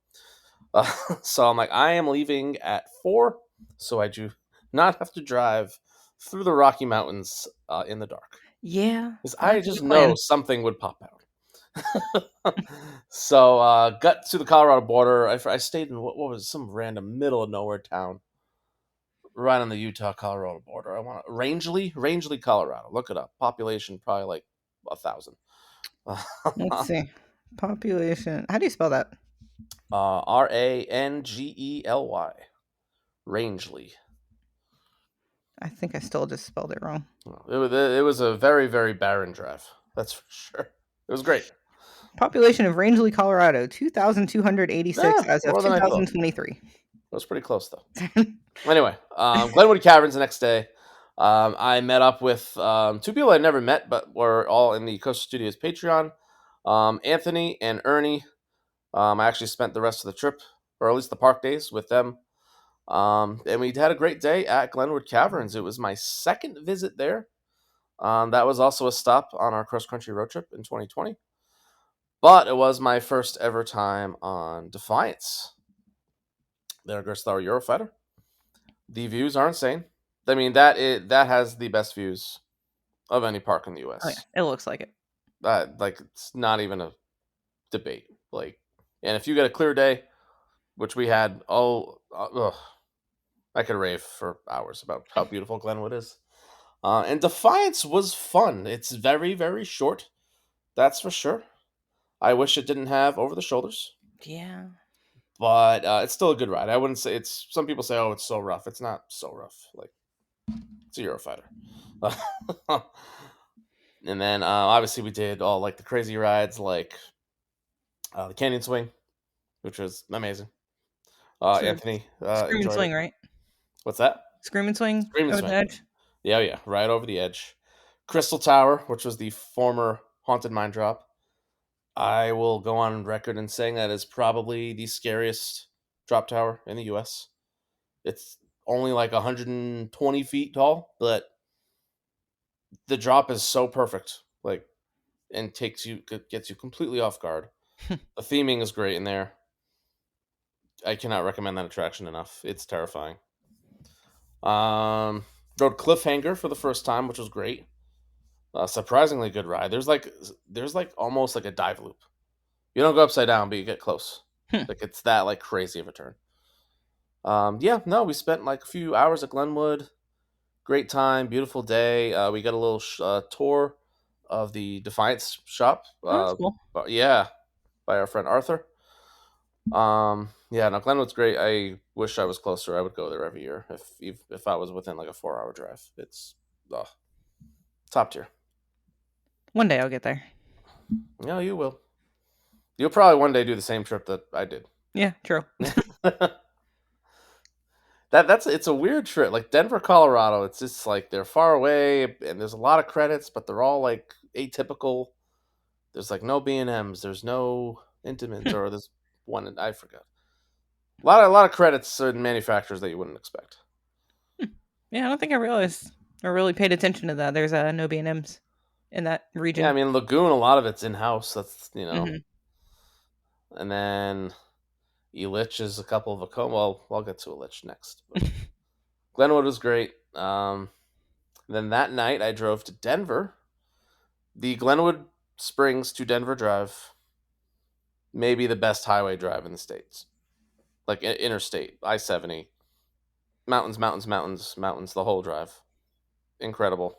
Uh, so I'm like, I am leaving at 4, so I do not have to drive through the Rocky Mountains in the dark. Yeah, Because I that's a just good plan. know something would pop out. So got to the Colorado border. I stayed in what was it, some random middle of nowhere town right on the Utah Colorado border. I want Rangeley, Colorado. Look it up. Population probably like 1,000. Let's see. Population. How do you spell that? Rangely. Rangeley. I think I still just spelled it wrong. It was a very, very barren drive. That's for sure. It was great. Population of Rangeley, Colorado, 2,286 as of More than I thought. 2023. It was pretty close though. Anyway, Glenwood Caverns the next day. I met up with two people I'd never met, but were all in the Coastal Studios Patreon. Anthony and Ernie. I actually spent the rest of the trip, or at least the park days, with them. And we had a great day at Glenwood Caverns. It was my second visit there. That was also a stop on our cross country road trip in 2020. But it was my first ever time on Defiance. Their Gerstlauer Eurofighter. The views are insane. I mean, that has the best views of any park in the Oh yeah, U.S. it looks like it. Like it's not even a debate. Like, and if you get a clear day, which we had, I could rave for hours about how beautiful Glenwood is. And Defiance was fun. It's very, very short. That's for sure. I wish it didn't have over the shoulders, Yeah. but it's still a good ride. I wouldn't say it's. Some people say, "Oh, it's so rough." It's not so rough. Like it's a Eurofighter. And then obviously we did all like the crazy rides, like the Canyon Swing, which was amazing. So Anthony scream and enjoyed it. swing, right? What's that? Scream and swing Scream and over the Swing. edge. Yeah, yeah, right over the edge. Crystal Tower, which was the former Haunted Mine Drop. I will go on record in saying that is probably the scariest drop tower in the U.S. It's only like 120 feet tall, but the drop is so perfect, like, and gets you completely off guard. The theming is great in there. I cannot recommend that attraction enough. It's terrifying. Um, Rode Cliffhanger for the first time, which was great. Surprisingly good ride. There's like almost like a dive loop. You don't go upside down, but you get close. Hmm. Like it's that like crazy of a turn. Yeah, no, we spent like a few hours at Glenwood. Great time, beautiful day. We got a little tour of the Defiance shop. Oh, that's cool. But yeah, by our friend Arthur. Yeah, no, Glenwood's great. I wish I was closer. I would go there every year if I was within like a 4 hour drive. It's oh, top tier. One day I'll get there. No, you will. You'll probably one day do the same trip that I did. Yeah, true. That's it's a weird trip. Like Denver, Colorado, it's just like they're far away and there's a lot of credits, but they're all like atypical. There's like no B&Ms, there's no Intimate, or there's one I forgot. A lot of credits and manufacturers that you wouldn't expect. Yeah, I don't think I realized or really paid attention to that. There's no B&Ms in that Yeah, I region. mean Lagoon, a lot of it's in house. That's Hmm. and then Elich is a couple of Well, I'll get to Elich next. But Glenwood was great. Then that night I drove to Denver. The Glenwood Springs to Denver drive may be the best highway drive in the states. Like interstate, I-70, mountains, mountains, mountains, mountains, the whole drive. Incredible.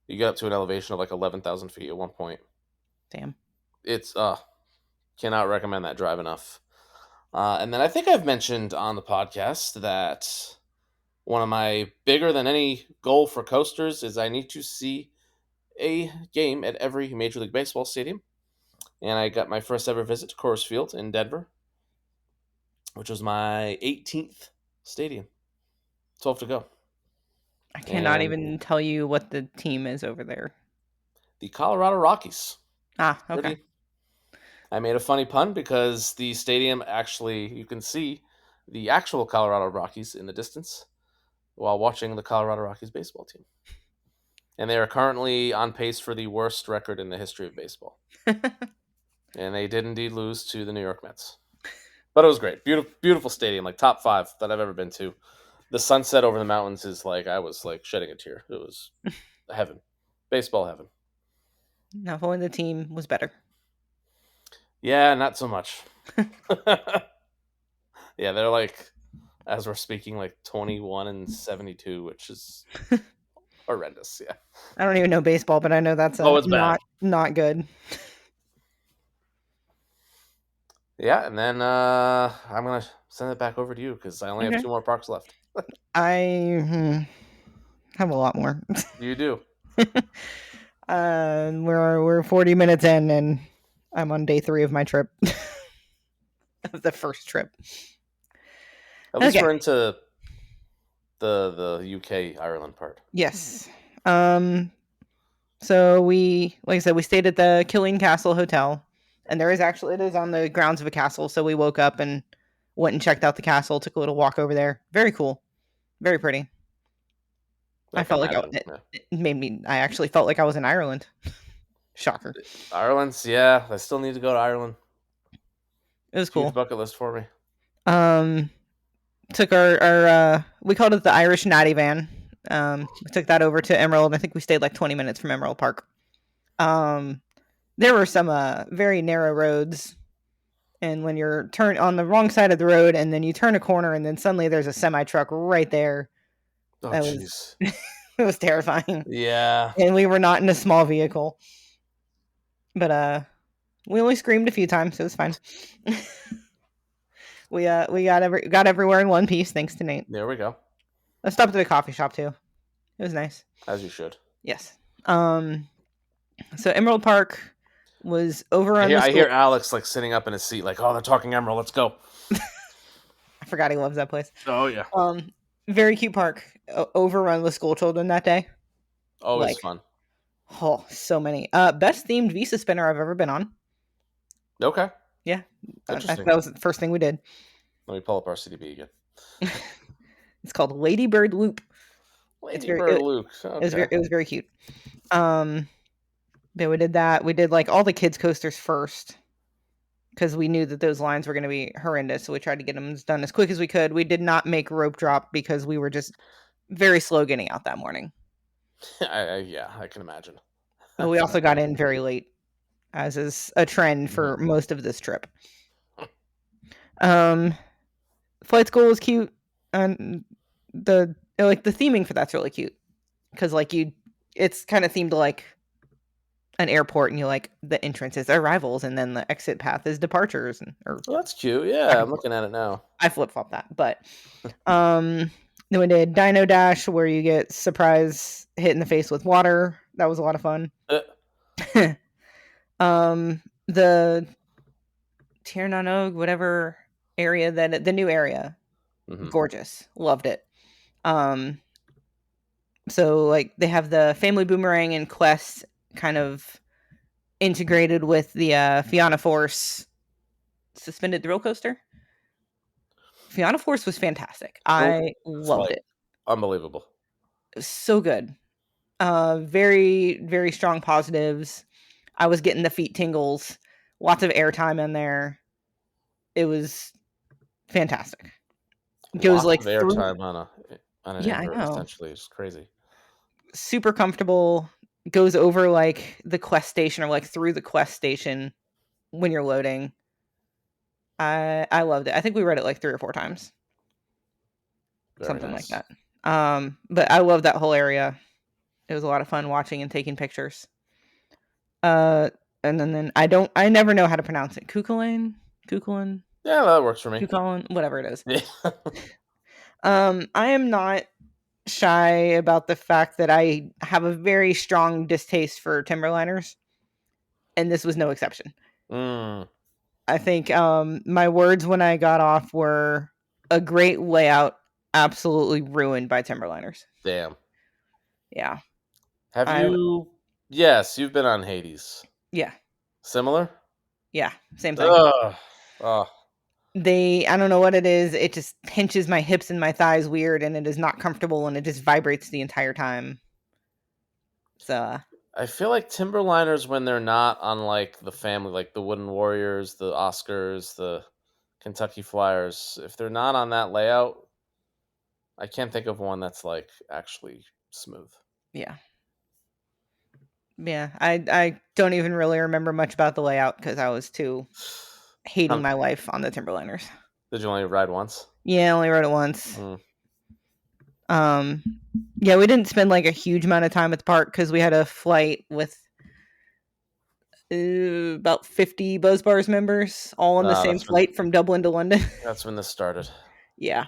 You get up to an elevation of like 11,000 feet at one point. Damn. It's cannot recommend that drive enough. And then I think I've mentioned on the podcast that one of my bigger than any goal for coasters is I need to see a game at every Major League Baseball stadium. And I got my first ever visit to Coors Field in Denver, which was my 18th stadium. 12 to go. I cannot And even tell you what the team is over there. the Colorado Rockies. Ah, okay. Pretty. I made a funny pun because the stadium actually, you can see the actual Colorado Rockies in the distance while watching the Colorado Rockies baseball team. And they are currently on pace for the worst record in the history of baseball. And they did indeed lose to the New York Mets. But it was great. Beautiful, beautiful stadium, like top 5 that I've ever been to. The sunset over the mountains is like, I was like shedding a tear. It was heaven. Baseball heaven. Now, if only the team was better. Yeah, not so much. Yeah, they're like, as we're speaking, like 21-72, which is horrendous. Yeah. I don't even know baseball, but I know that's Oh, it's bad. not good. Yeah, and then I'm gonna send it back over to you because I only have Okay. 2 more parks left. I have a lot more. You do. We're 40 minutes in, and I'm on day 3 of my trip. Of the first trip. At least Okay. we're into the UK Ireland part. Yes. So we, like I said, we stayed at the Killeen Castle Hotel, and it is on the grounds of a castle. So we woke up and went and checked out the castle, took a little walk over there. Very cool, very pretty. I I can felt like imagine. it made me. I actually felt like I was in Ireland. Shocker. Ireland's, yeah. I still need to go to Ireland. It was Huge cool. bucket list for me. Took our we called it the Irish Natty van. We took that over to Emerald. I think we stayed like 20 minutes from Emerald Park. There were some very narrow roads, and when you're turn on the wrong side of the road, and then you turn a corner, and then suddenly there's a semi truck right there. Oh, That jeez. was it was terrifying, Yeah. and we were not in a small vehicle. But we only screamed a few times, so it was fine. We got everywhere in one piece, thanks to Nate. There we go. I stopped at a coffee shop too. It was nice. As you should. Yes. So Emerald Park was overrun with I school. hear Alex like sitting up in his seat, like, oh, they're talking Emerald. Let's go. I forgot he loves that place. Oh yeah. Very cute park. Overrun with school children that day. Always Like, fun. oh, so many. Best themed Visa spinner I've ever been on. Okay. Yeah. Interesting. That was the first thing we did. Let me pull up our CDB again. It's called Ladybird Loop. Ladybird Luke. Okay. It was very cute. But we did that. We did like all the kids coasters first because we knew that those lines were going to be horrendous. So we tried to get them done as quick as we could. We did not make rope drop because we were just very slow getting out that morning. Yeah, I can imagine. But we also got in very late, as is a trend for most of this trip. Flight School was cute, and the theming for that's really cute because it's kind of themed like an airport and you like the entrance is arrivals and then the exit path is departures or Well, that's cute. back Yeah, and I'm forth. looking at it now. I flip flop that, but then we did Dino Dash where you get surprise hit in the face with water. That was a lot of fun. Uh, The Tirnanog, whatever area that the new area, mhm. gorgeous, loved it. Um, so like they have the Family Boomerang and Quest kind of integrated with the Fianna Force suspended thrill coaster. Fianna Force was fantastic. Cool. I It's loved like it. unbelievable. It was so good. Very, very strong positives. I was getting the feet tingles. Lots of airtime in there. It was fantastic. Goes Lots like of through. airtime on an Yeah, I invert, know. essentially. It's crazy. Super comfortable. Goes over like the quest station or like through the quest station when you're loading. I loved it. I think we read it like 3 or 4 times. Very Something like nice. that. But I love that whole area. It was a lot of fun watching and taking pictures. Uh, and then I never know how to pronounce it. Kukulin, Yeah, that works for me. Kukulin, whatever it is. Yeah. I am not shy about the fact that I have a very strong distaste for Timberliners, and this was no exception. Mm, I think my words when I got off were a great layout, absolutely ruined by Timberliners. damn. Yeah, Have I you? Yes, you've been on Hades. yeah Similar? yeah same thing. Ugh. Oh, I don't know what it is. It just pinches my hips and my thighs weird, and it is not comfortable, and it just vibrates the entire time. So I feel like Timberliners when they're not on like the family, like the Wooden Warriors, the Oscars, the Kentucky Flyers. If they're not on that layout, I can't think of one that's like actually smooth. yeah, yeah. I don't even really remember much about the layout because I was too hating Um, my life on the Timberliners. did you only ride once? Yeah, I only rode it once. Mm. Um, yeah, we didn't spend like a huge amount of time at the park because we had a flight with about 50 Buzz Bars members, all on the Ah, same flight from Dublin to London. that's when this started. Yeah,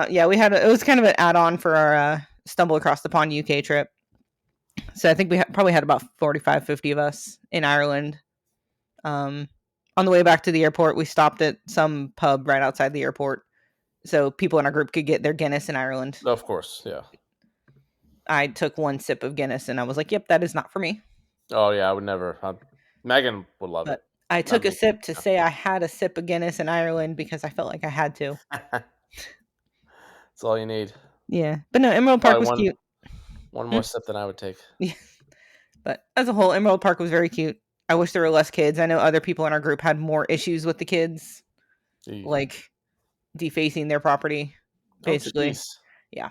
yeah, we had it was kind of an add-on for our Stumble Across the Pond UK trip. So I think we probably had about 45, 50 of us in Ireland. Um, on the way back to the airport, we stopped at some pub right outside the airport so people in our group could get their Guinness in Ireland. Of course, yeah. I took one sip of Guinness and I was like, "Yep, that is not for me." Oh yeah, I would never. Megan would love it. But I Not took a me. sip to say I had a sip of Guinness in Ireland because I felt like I had to. That's all you need. Yeah, but no, Emerald Park Probably was cute. one Mm, more sip than I would take. yeah, but as a whole, Emerald Park was very cute. I wish there were less kids. I know other people in our group had more issues with the kids, Eek. like defacing their property, Oh basically. jeez. Yeah.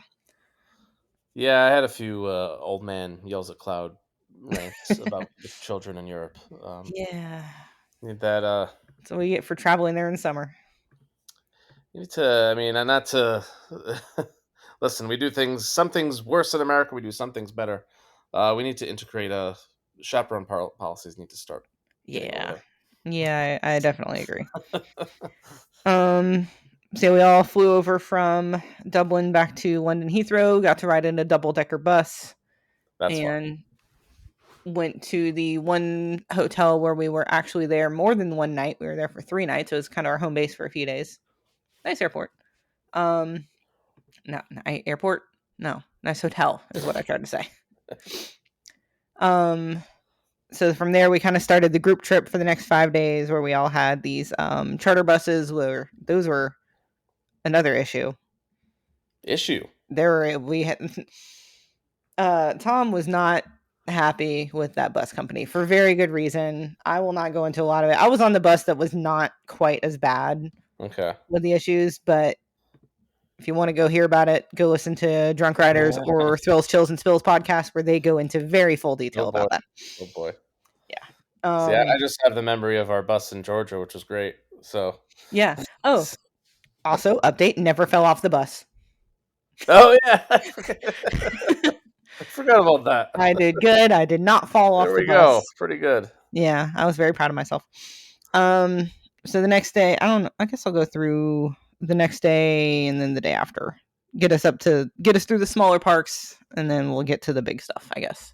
Yeah, I had a few old man yells at cloud rants about the children in Europe. Yeah. Need that. That's what we get for traveling there in summer. You need to. I mean, and not to. Listen, we do things. Some things worse in America. We do some things better. We need to integrate. Chaperone policies need to start getting over Yeah. there. Yeah, I definitely agree. Um, so we all flew over from Dublin back to London Heathrow, got to ride in a double decker bus, That's fun. and went to the one hotel where we were actually there more than one night. We were there for 3 nights. So it was kind of our home base for a few days. Nice airport. No, airport. No, nice hotel is what I tried to say. Um, so from there we kind of started the group trip for the next 5 days where we all had these charter buses where those were another issue. There were we had Tom was not happy with that bus company for very good reason. I will not go into a lot of it. I was on the bus that was not quite as bad Okay. with the issues, but if you want to go hear about it, go listen to Drunk Riders or Thrills, Chills, and Spills podcast where they go into very full detail Oh boy. about that. Oh boy. Yeah. See, I just have the memory of our bus in Georgia, which was great. So. Yeah. Oh, also update: never fell off the bus. Oh yeah. I forgot forgot about that. I did good. I did not fall There off the we go. bus. Pretty good. Yeah, I was very proud of myself. So the next day, I don't know. I guess I'll go through the next day and then the day after. Get us through the smaller parks, and then we'll get to the big stuff. I guess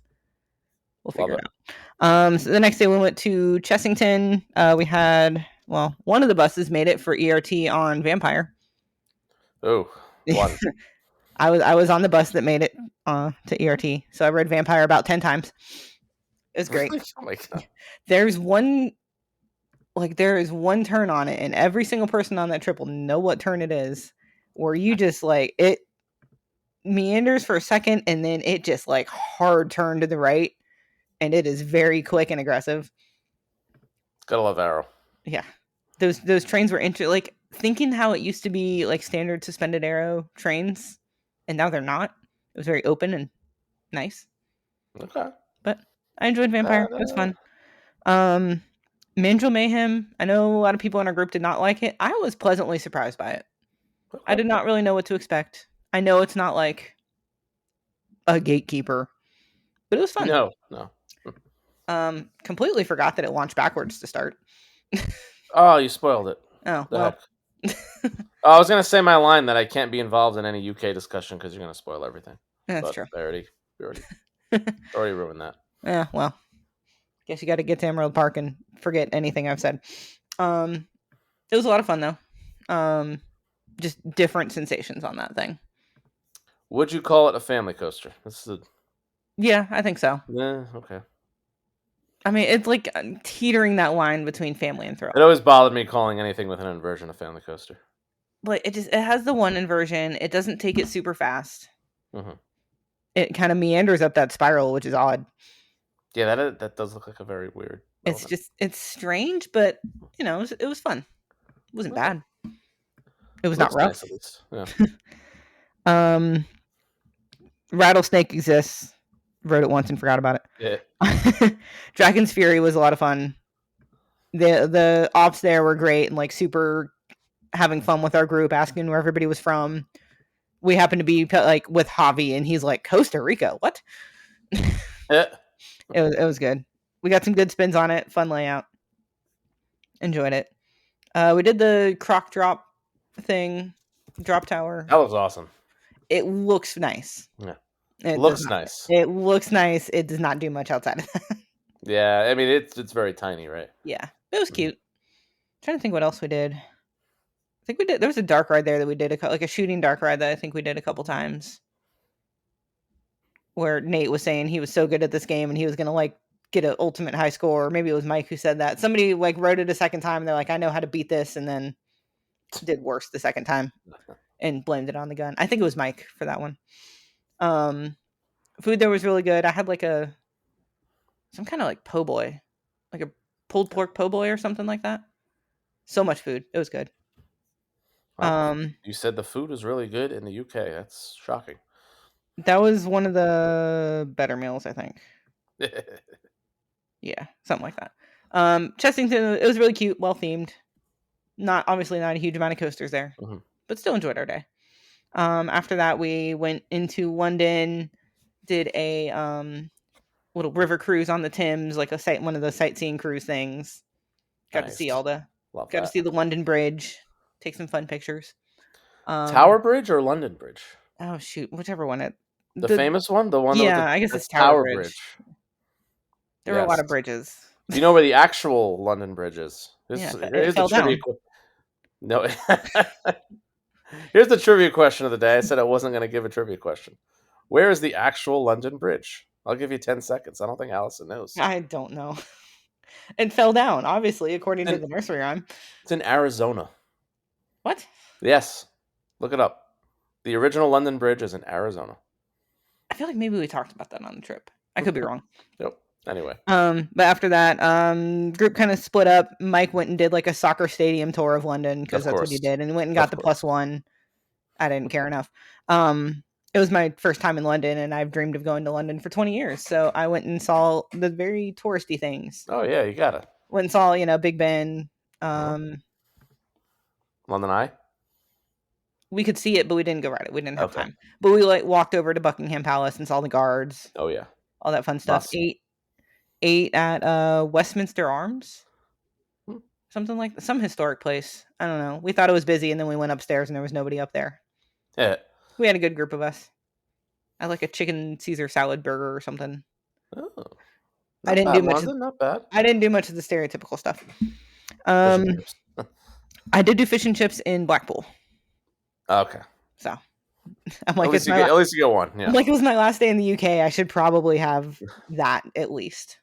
we'll Love figure it it. out. So the next day we went to Chessington. We had one of the buses made it for ERT on Vampire. Oh, one. I was on the bus that made it to ERT, so I read Vampire about 10 times. It was great. Oh my god. There's one there is one turn on it, and every single person on that trip will know what turn it is, where you just it meanders for a second and then it just hard turn to the right, and it is very quick and aggressive. Gotta love Arrow. Yeah, those trains were thinking how it used to be standard suspended arrow trains, and now they're not. It was very open and nice. Okay. But I enjoyed Vampire. It was fun. Mandrill Mayhem. I know a lot of people in our group did not like it. I was pleasantly surprised by it. Okay. I did not really know what to expect. I know it's not like a gatekeeper, but it was fun. No. Completely forgot that it launched backwards to start. Oh, you spoiled it. Oh, The well. heck? I was gonna say my line that I can't be involved in any UK discussion because you're gonna spoil everything. That's But true. we already ruined that. Yeah, well. Guess you got to get to Emerald Park and forget anything I've said. It was a lot of fun though. Just different sensations on that thing. Would you call it a family coaster? Yeah, I think so. Yeah, okay. I mean, it's teetering that line between family and thrill. It always bothered me calling anything with an inversion a family coaster. It has the one inversion. It doesn't take it super fast. Mm-hmm. It kind of meanders up that spiral, which is odd. Yeah, that does look like a very weird element. It's strange, but it was fun. It wasn't bad. It was Looks not rough. nice, at least. Yeah. Rattlesnake exists. Wrote it once and forgot about it. Yeah. Dragon's Fury was a lot of fun. The ops there were great and super having fun with our group, asking where everybody was from. We happened to be with Javi, and he's like, Costa Rica, what? Yeah. It was good. We got some good spins on it. Fun layout. Enjoyed it. We did the croc drop thing, drop tower. That was awesome. It looks nice. Yeah. It looks nice. It looks nice. It does not do much outside of that. Yeah, I mean it's very tiny, right? Yeah, it was cute. Trying to think what else we did. I think we did. There was a dark ride there that we did a shooting dark ride that I think we did a couple times. Where Nate was saying he was so good at this game and he was gonna get an ultimate high score. Or maybe it was Mike who said that. Somebody wrote it a second time. And they're like, I know how to beat this, and then did worse the second time and blamed it on the gun. I think it was Mike for that one. Food there was really good. I had some kind of po' boy, like a pulled pork po' boy or something like that. So much food. It was good. Wow. You said the food was really good in the UK. That's shocking. That was one of the better meals, I think. Yeah, something like that. Chessington, it was really cute, well themed. Obviously not a huge amount of coasters there, but still enjoyed our day. After that, we went into London, did a little river cruise on the Thames, one of the sightseeing cruise things. Got to see to see the London Bridge, take some fun pictures. Tower Bridge or London Bridge? Oh shoot, whichever one. The famous one, the one. Yeah, I guess it's Tower Bridge. There were a lot of bridges. Do you know where the actual London Bridge is? Here's the trivia. No. Here's the trivia question of the day. I said I wasn't going to give a trivia question. Where is the actual London Bridge? I'll give you 10 seconds. I don't think Allison knows. I don't know. It fell down, obviously, according to the nursery rhyme. It's in Arizona. What? Yes. Look it up. The original London Bridge is in Arizona. I feel like maybe we talked about that on the trip. I could be wrong. Nope. Anyway. But after that, group kind of split up. Mike went and did a soccer stadium tour of London because that's what he did, and he went and got the +1. I didn't care enough. It was my first time in London, and I've dreamed of going to London for 20 years. So I went and saw the very touristy things. Oh yeah, you gotta. Went and saw, Big Ben. London Eye. We could see it, but we didn't go ride it. We didn't have Okay. time. But we like walked over to Buckingham Palace and saw the guards, Oh yeah. all that fun stuff. Must. Ate at Westminster Arms, Hmm. something like some historic place. I don't know. We thought it was busy, and then we went upstairs, and there was nobody up there. Yeah. We had a good group of us. I like a chicken Caesar salad burger or something. Oh, I not didn't bad, do much. London. Not bad. I didn't do much of the stereotypical stuff. Fish and chips. I did do fish and chips in Blackpool. Okay. So I'm like, At least you get one. Yeah. I'm like, it was my last day in the UK. I should probably have that at least.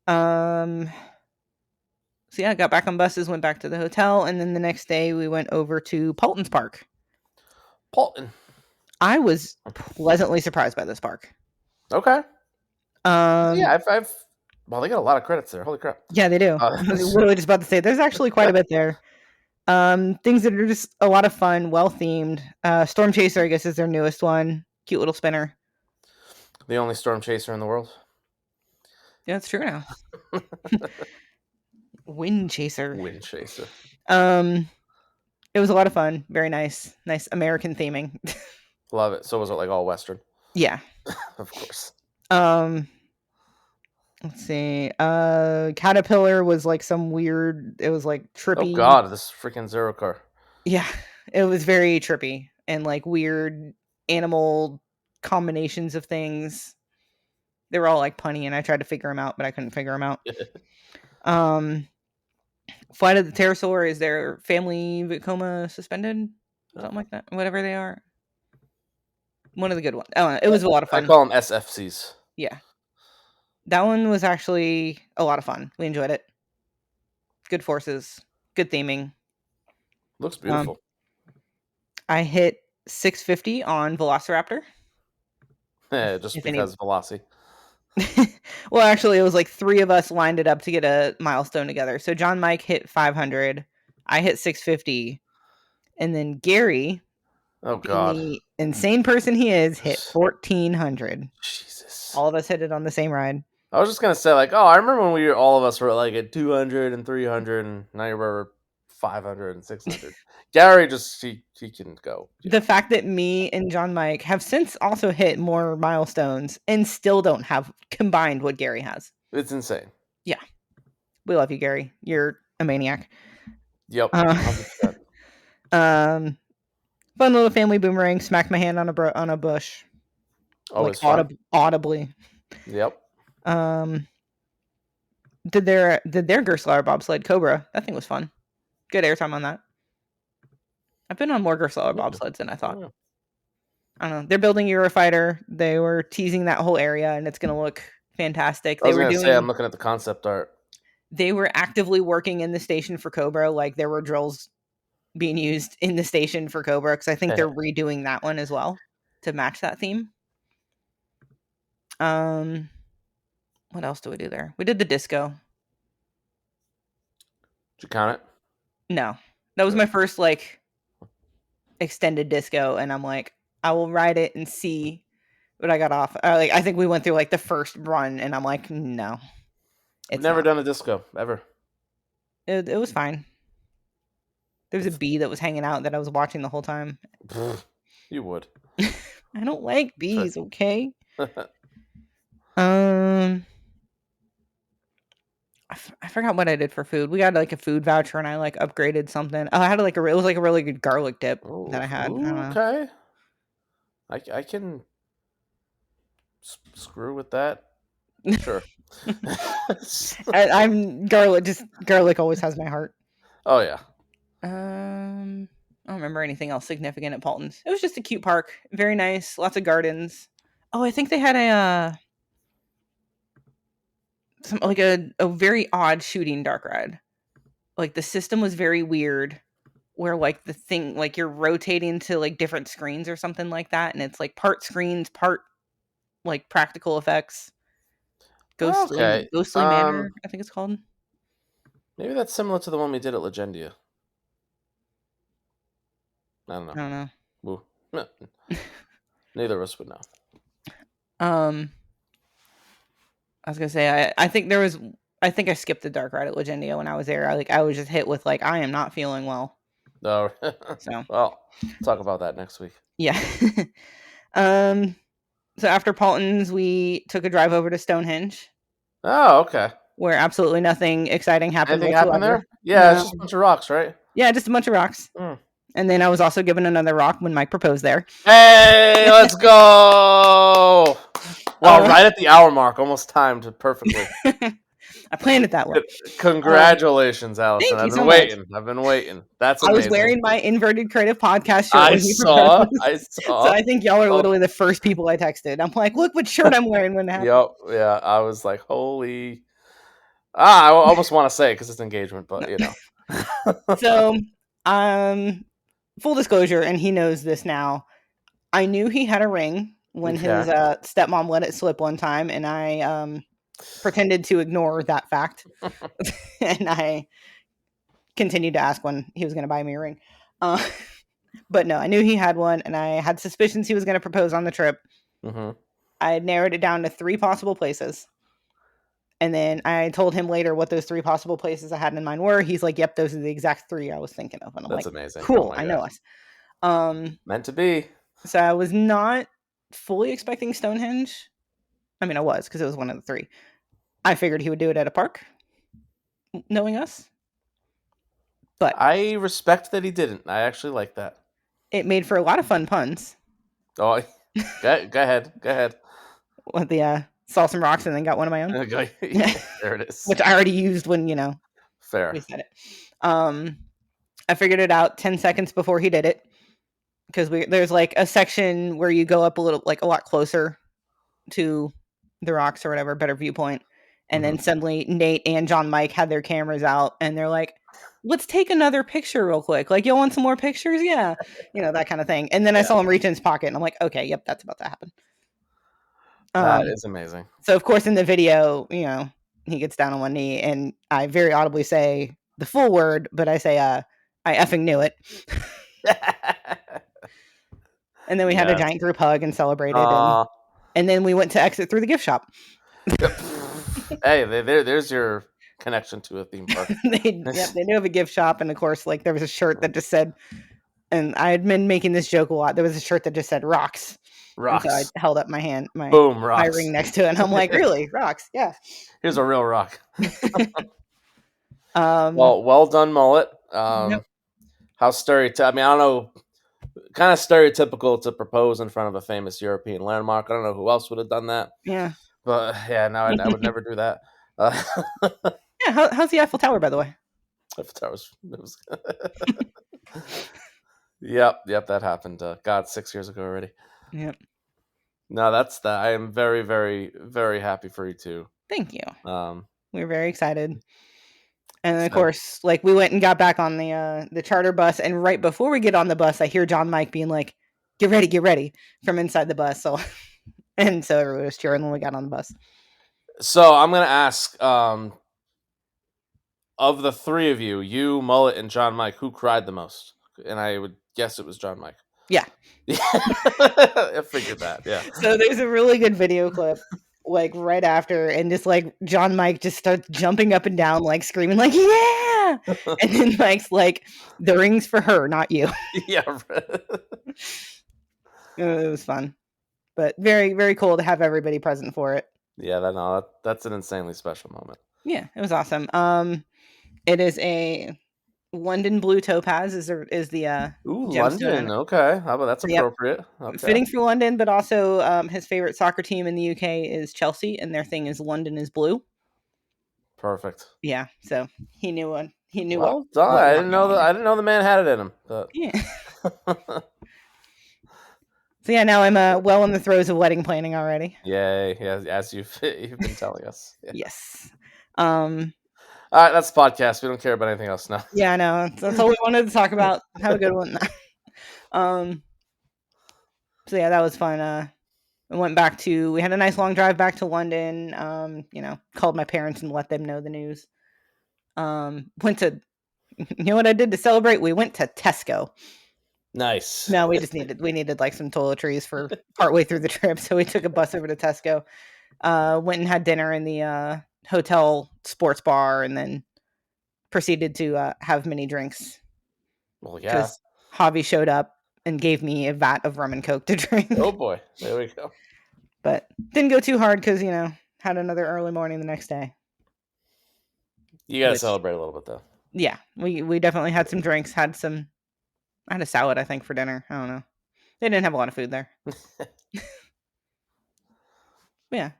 So yeah, I got back on buses, went back to the hotel, and then the next day we went over to Paulton's Park. Paulton. I was pleasantly surprised by this park. Okay. Yeah, I've. Well, they got a lot of credits there. Holy crap. Yeah, they do. I was literally just about to say, there's actually quite a bit there. Things that are just a lot of fun, well themed. Storm Chaser, I guess, is their newest one. Cute little spinner. The only storm chaser in the world. Yeah, that's true now. Wind Chaser. Wind chaser. It was a lot of fun. Very nice. Nice American theming. Love it. So was it like all Western? Yeah. Of course. Let's see. Caterpillar was like some weird, it was like trippy. Oh god, this freaking Zero car. Yeah. It was very trippy and like weird animal combinations of things. They were all like punny, and I tried to figure them out, but I couldn't figure them out. Flight of the Pterosaur is their family Vekoma suspended, something like that, whatever they are. One of the good ones. Oh, it was a lot of fun. I call them SFCs. Yeah, that one was actually a lot of fun. We enjoyed it. Good forces, good theming. Looks beautiful. I hit 650 on Velociraptor. Yeah, just because Velocity. Well, actually, it was like 3 of us lined it up to get a milestone together. So John Mike hit 500, I hit 650, and then Gary, oh god, the insane person he is, hit 1400. Jesus! All of us hit it on the same ride. I was just gonna say, like, oh, I remember when all of us were like at 200 and 300, and now you're 500 and 600. Gary just he can go. Yeah. The fact that me and John Mike have since also hit more milestones and still don't have combined what Gary has. It's insane. Yeah. We love you, Gary. You're a maniac. Yep. Fun little family boomerang. Smacked my hand on a bush. Always like audibly. Yep. Did their Gerstlauer bobsled Cobra. That thing was fun. Good airtime on that. I've been on more Gerstlauer bobsleds than I thought. Yeah. I don't know. They're building Eurofighter. They were teasing that whole area, and it's going to look fantastic. I'm looking at the concept art. They were actively working in the station for Cobra. Like, there were drills being used in the station for Cobra, because I think they're redoing that one as well to match that theme. What else do we do there? We did the disco. Did you count it? No. That was my first, like, extended disco, and I'm like, I will ride it and see what I got off. I think we went through, like, the first run, and I'm like, no. I've never done a disco, ever. It was fine. There was a bee that was hanging out that I was watching the whole time. You would. I don't like bees, okay? I forgot what I did for food. We got like a food voucher, and I like upgraded something. Oh, I had like it was like a really good garlic dip that I had. Okay. I can screw with that. Sure. I'm garlic. Just garlic always has my heart. Oh yeah. I don't remember anything else significant at Paulton's. It was just a cute park, very nice, lots of gardens. Oh, I think they had a very odd shooting dark ride. Like, the system was very weird, where like the thing, like, you're rotating to like different screens or something like that, and it's like part screens, part like practical effects. Ghostly Manor, I think it's called. Maybe that's similar to the one we did at Legendia. I don't know. Neither of us would know. I was gonna say, I think I skipped the dark ride at Legendia when I was there. I was just hit with like, I am not feeling well. No. So Well, talk about that next week. yeah. um. So after Paulton's, we took a drive over to Stonehenge, Oh, okay. where absolutely nothing exciting happened Anything happened whatsoever. there? Yeah, it's No. just a bunch of rocks, right? Yeah, just a bunch of rocks. Mm. And then I was also given another rock when Mike proposed there. Hey, let's go! Wow, Uh, right at the hour mark, almost timed perfectly. I planned it that way. Congratulations, Allison. Thank you I've so been much. waiting. I've been waiting. That's I was amazing. wearing my inverted creative podcast shirt I when he proposed. saw. I So saw. I think y'all are Oh, literally the first people I texted. I'm like, look what shirt I'm wearing when it happened. yep. Yeah, I was like, holy. I almost want to say because it's engagement, but you know. So, full disclosure, and he knows this now. I knew he had a ring when his Okay. stepmom let it slip one time, and I pretended to ignore that fact, and I continued to ask when he was going to buy me a ring. Uh, but no, I knew he had one, and I had suspicions he was going to propose on the trip. Mm-hmm. I had narrowed it down to 3 possible places. And then I told him later what those 3 possible places I had in mind were. He's like, "Yep, those are the exact 3 I was thinking of." And I'm That's like, amazing. Oh "Cool, my I know god. us." Um, Meant to be. so I was not fully expecting Stonehenge. I mean, I was because it was one of the 3. I figured he would do it at a park, knowing us, but I respect that he didn't. I actually like that. it made for a lot of fun puns. Oh, go ahead. Go ahead. With the saw some rocks and then got one of my own, There it is. which I already used when Fair. we said it. I figured it out 10 seconds before he did it because there's like a section where you go up a little, like a lot closer to the rocks or whatever, better viewpoint. And then Mm-hmm. suddenly Nate and John Mike had their cameras out and they're like, let's take another picture real quick. Like, you want some more pictures? Yeah. That kind of thing. And then I Yeah, saw him reach in his pocket and I'm like, okay, yep, that's about to happen. that is amazing. So of course in the video, he gets down on one knee and I very audibly say the full word, but I say, I effing knew it. And then we had a Yes. giant group hug and celebrated, and then we went to exit through the gift shop. Hey, there's your connection to a theme park. They do have a gift shop, and of course, like there was a shirt that just said, and I had been making this joke a lot. There was a shirt that just said "rocks," and so I Rocks. held up my hand, my Boom, my rocks. ring next to it, and I'm like, "Really, rocks? Yeah." Here's a real rock. Um, Well done, mullet. yep. How stereotypical. I mean, I don't know. Kind of stereotypical to propose in front of a famous European landmark. I don't know who else would have done that. Yeah. But yeah, no, I would never do that. Yeah. How's the Eiffel Tower, by the way? It was Yep, that happened. God, 6 years ago already. Yep. No, that's that. I am very, very, very happy for you too. Thank you. Um, We were very excited. And then, of so- course, like we went and got back on the charter bus, and right before we get on the bus, I hear John Mike being like, get ready," from inside the bus. So, and so everybody was cheering when we got on the bus. So I'm gonna ask, of the 3 of you, Mullet, and John Mike, who cried the most? And I would guess it was John Mike. Yeah. I figured that. Yeah. So there's a really good video clip, like right after, and just like John Mike just starts jumping up and down, like screaming, like yeah, and then Mike's like, "The ring's for her, not you." Yeah. It was fun, but very, very cool to have everybody present for it. Yeah, that's an insanely special moment. Yeah, it was awesome. It is a London blue topaz is the Ooh, gemstone. London. Okay, how about that's Yep, appropriate? Okay. fitting for London, but also his favorite soccer team in the UK is Chelsea, and their thing is London is blue. Perfect. Yeah, so he knew what Well done. what we I had didn't know going that. on. I didn't know the man had it in him. But Yeah. So yeah, now I'm well in the throes of wedding planning already. yay! Yeah, as you've been telling us. Yeah. Yes. All right, that's the podcast. We don't care about anything else now. Yeah, I know. That's all we wanted to talk about. Have a good one. So yeah, that was fun. We had a nice long drive back to London. Called my parents and let them know the news. Went to, you know what I did to celebrate? We went to Tesco. Nice. No, we needed like some toiletries for partway through the trip. So we took a bus over to Tesco, went and had dinner in the hotel sports bar, and then proceeded to have mini drinks Well, yeah. because Javi showed up and gave me a vat of rum and coke to Oh drink. boy, there we go. But didn't go too hard because, had another early morning the next day. You got to Which, celebrate a little bit though. yeah, we definitely had some drinks, I had a salad, I think, for dinner. I don't know. They didn't have a lot of food there. But yeah,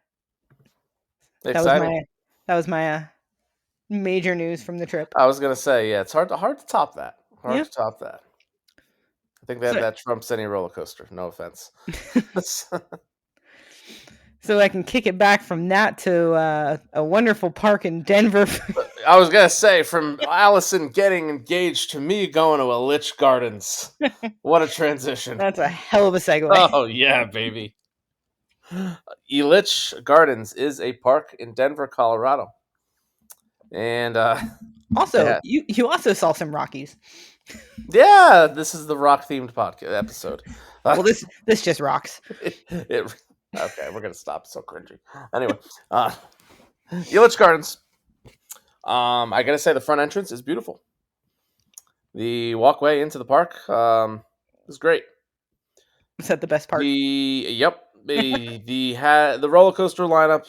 that was Exciting. my that was my major news from the trip. I was gonna say, yeah, it's hard to top that. Hard Yep. to top that. I think So that trumps any roller coaster. No offense. so I can kick it back from that to a wonderful park in Denver. I was gonna say, from Allison getting engaged to me going to a Lich Gardens. What a transition! That's a hell of a segue. Oh yeah, baby. Elich Gardens is a park in Denver, Colorado, and Also, yeah, you also saw some Rockies. yeah, this is the rock themed podcast episode. Well, this just rocks. Okay, we're gonna stop. It's so cringy. Anyway, Elich Gardens. I gotta say the front entrance is beautiful. The walkway into the park is great. Is that the best part? The roller coaster lineup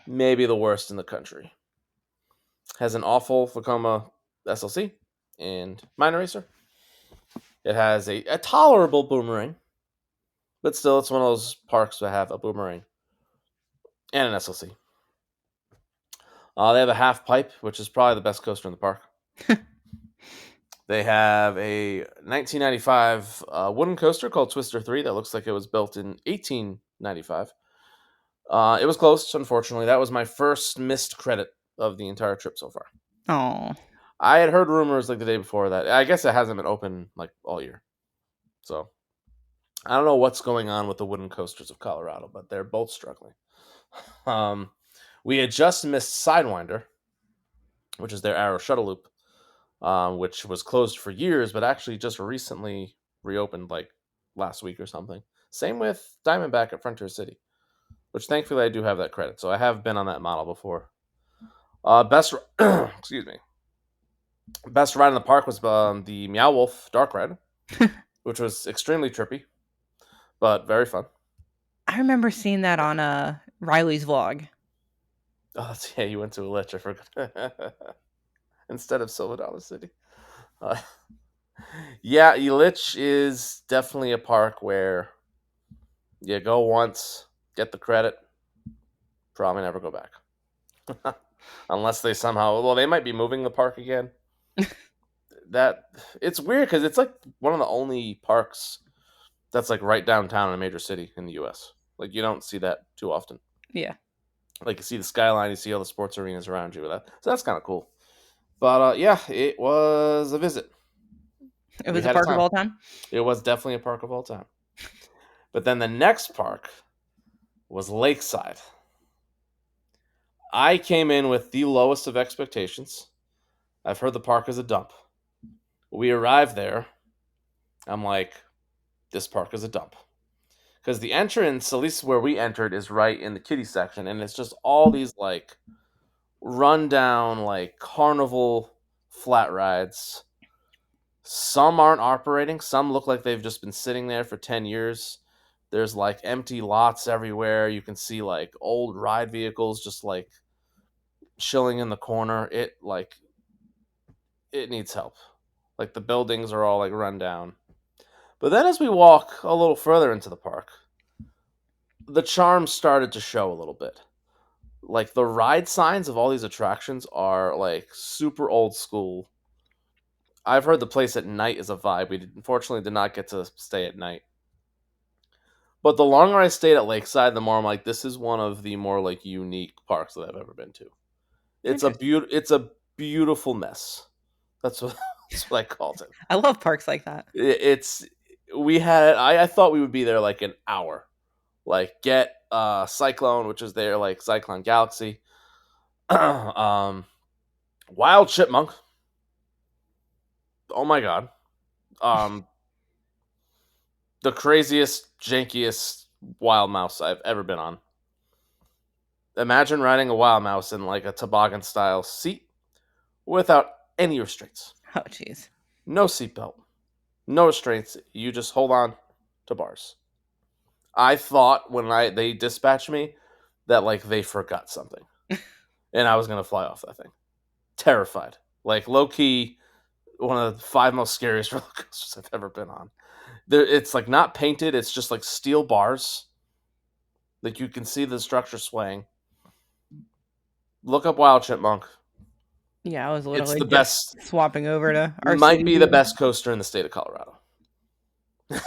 maybe the worst in the country. Has an awful Vekoma SLC and Mine Racer. It has a tolerable boomerang, but still, it's one of those parks that have a boomerang and an SLC. They have a half pipe, which is probably the best coaster in the park. They have a 1995 wooden coaster called Twister 3 that looks like it was built in 1895. It was closed, unfortunately. That was my first missed credit of the entire trip so far. Oh, I had heard rumors like the day before that. I guess it hasn't been open like all year. So I don't know what's going on with the wooden coasters of Colorado, but they're both struggling. We had just missed Sidewinder, which is their Arrow Shuttle Loop, which was closed for years, but actually just recently reopened like last week or something. Same with Diamondback at Frontier City, which thankfully I do have that credit. So I have been on that model before. Best, excuse me. Best ride in the park was the Meow Wolf Dark Ride, which was extremely trippy, but very fun. I remember seeing that on Riley's vlog. Oh, yeah, you went to a lich. I forgot. Instead of Silver Dollar City. Uh, yeah, Lich is definitely a park where you go once, get the credit, probably never go back. Unless they somehow, well, they might be moving the park again. That it's weird because it's like one of the only parks that's like right downtown in a major city in the U.S. Like you don't see that too often. Yeah, Like you see the skyline, you see all the sports arenas around you with that. So that's kind of cool. But yeah, it was a visit. it We was a had a park of time. all time. It was definitely a park of all time. But then the next park was Lakeside. I came in with the lowest of expectations. I've heard the park is a dump. We arrived there. I'm like, this park is a dump. Because the entrance, at least where we entered, is right in the kiddie section, and it's just all these like rundown, like carnival flat rides. Some aren't operating, some look like they've just been sitting there for 10 years. There's like empty lots everywhere. You can see like old ride vehicles just like chilling in the corner. It needs help. Like the buildings are all like run down. But then as we walk a little further into the park, the charm started to show a little bit. Like the ride signs of all these attractions are like super old school. I've heard the place at night is a vibe. Unfortunately did not get to stay at night. But the longer I stayed at Lakeside, the more I'm like, this is one of the more like unique parks that I've ever been to. Interesting. It's a beautiful mess. That's what that's what I called it. I love parks like that. It's we had I thought we would be there like an hour. Like get Cyclone, which is their like Cyclone Galaxy. um Wild Chipmunk. Oh my god. Um the craziest, jankiest wild mouse I've ever been on. Imagine riding a wild mouse in like a toboggan style seat without any restraints. Oh, jeez. no seatbelt, no restraints. You just hold on to bars. I thought when they dispatched me that like they forgot something and I was gonna fly off that thing. Terrified, like low key, one of the 5 most scariest roller coasters I've ever been on. It's like not painted; it's just like steel bars. Like you can see the structure swaying. Look up Wild Chipmunk. Yeah, I was It's literally the just best. swapping over to our Might city be the view. best coaster in the state of Colorado. Is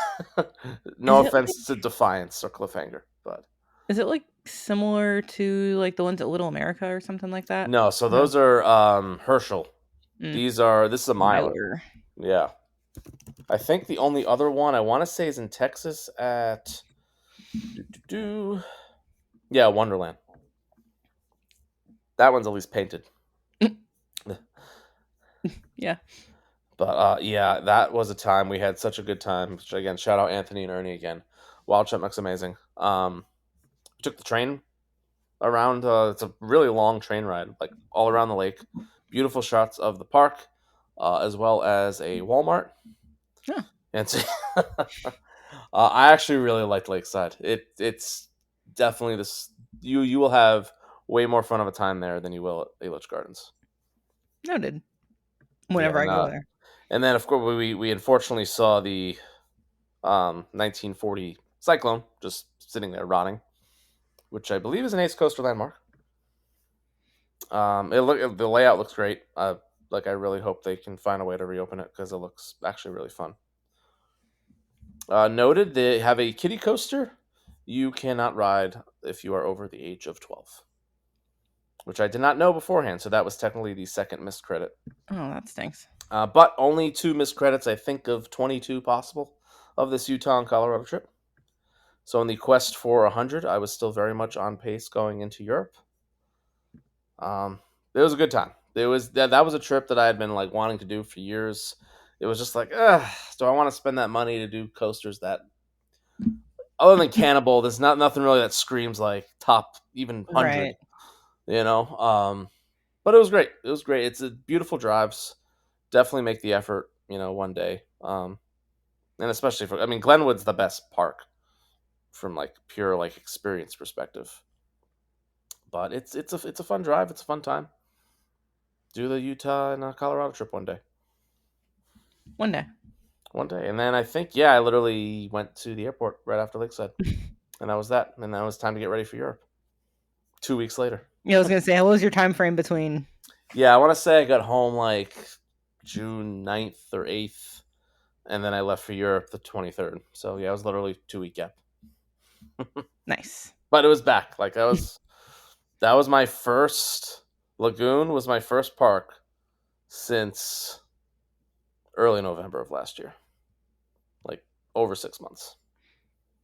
No it like offense to Defiance or Cliffhanger, but is it like similar to like the ones at Little America or something like that? no. So No. those are Herschel. Mm, This is a miler. Myler. Yeah, I think the only other one I want to say is in Texas at yeah, Wonderland. That one's at least painted. Yeah. But yeah, that was a time we had such a good time. Again, shout out Anthony and Ernie again. Wild Chipmunk's amazing. We took the train around. It's a really long train ride, like all around the lake. Beautiful shots of the park, as well as a Walmart. Yeah. And so, I actually really liked Lakeside. It's definitely this. You will have way more fun of a time there than you will at Alish Gardens. Noted. Yeah, Whenever I go there. and then of course we unfortunately saw the 1940 cyclone just sitting there rotting, which I believe is an Ace Coaster landmark. The layout looks great. Like I really hope they can find a way to reopen it because it looks actually really fun. Noted they have a kiddie coaster. You cannot ride if you are over the age of 12, which I did not know beforehand. So that was technically the second missed credit. Oh, that stinks. But only 2 missed credits, I think, of 22 possible of this Utah and Colorado trip. So in the quest for 100, I was still very much on pace going into Europe. It was a good time. It was that was a trip that I had been like wanting to do for years. It was just like, do I want to spend that money to do coasters that, other than Cannibal, there's nothing really that screams like top even 100, Right. you know. But it was great. It was great. It's a beautiful drives. Definitely make the effort, one day. And especially for, I mean, Glenwood's the best park from like pure like experience perspective. But it's a fun drive. It's a fun time. Do the Utah and Colorado trip one day. One day. One day, and then I think I literally went to the airport right after Lakeside, and that was that. And that was time to get ready for Europe. 2 weeks later. Yeah, I was gonna say, what was your time frame between? Yeah, I want to say I got home like June 9th or 8th, and then I left for Europe the 23rd. So yeah, it was literally 2 week gap. Nice. But it was back. Like that was my first Lagoon was my first park since early November of last year. Like over 6 months.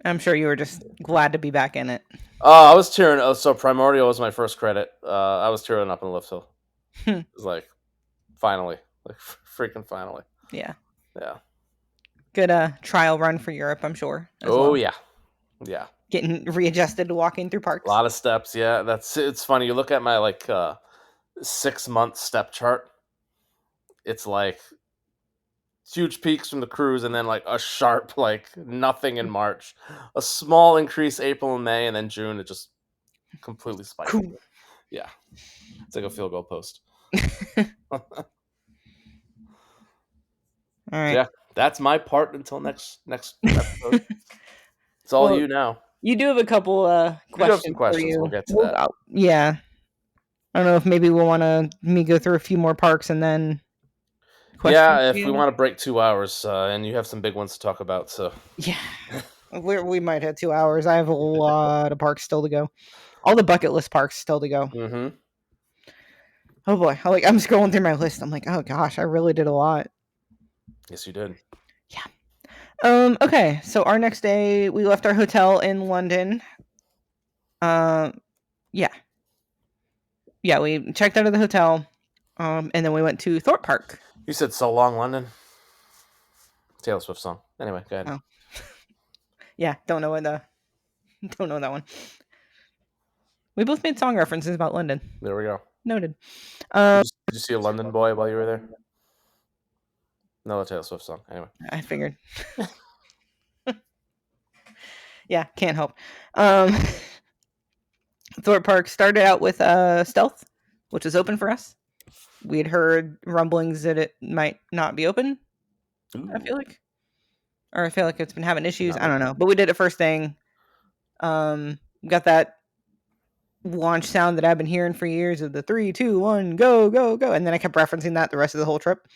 I'm sure you were just glad to be back in it. Oh, I was tearing. Oh, so Primordial was my first credit. I was tearing up in the lift hill. It was like, finally, like freaking finally. Yeah. Yeah. Good trial run for Europe, I'm sure, as Oh well. yeah, yeah. Getting readjusted to walking through A parks. lot of steps. Yeah, it's funny. You look at my like 6 month step chart. It's like huge peaks from the cruise, and then like a sharp like nothing in March, a small increase April and May, and then June it just completely spiked. Cool. Yeah, it's like a field goal post. All So right. yeah, that's my part until next episode. It's all Well, you now. you do have a couple We do have some questions for questions. you. We'll get to that. Yeah. I don't know if maybe we'll want to me go through a few more parks and then questions Yeah, for if we you. want to break 2 hours, and you have some big ones to talk about, so Yeah. We might have 2 hours. I have a lot of parks still to go. All the bucket list parks still to go. mm-hmm. Oh boy. I'm scrolling through my list. I'm like, oh gosh, I really did a lot. Yes, you did. Yeah. Okay, so our next day we left our hotel in London. Yeah. Yeah, we checked out of the hotel. And then we went to Thorpe Park. You said "So Long, London." Taylor Swift song. Anyway, go ahead. Oh. Yeah, don't know that one. We both made song references about London. There we go. Noted. Did you see a London boy while you were there? Another Taylor Swift song. Anyway. I figured. Yeah, can't help. Um, Thorpe Park started out with Stealth, which was open for us. We had heard rumblings that it might not be open. I Ooh, feel like, or I feel like it's been having issues. not I don't open. know, but we did it first thing. Got that launch sound that I've been hearing for years of the 3, 2, 1, go, go, go, and then I kept referencing that the rest of the whole trip.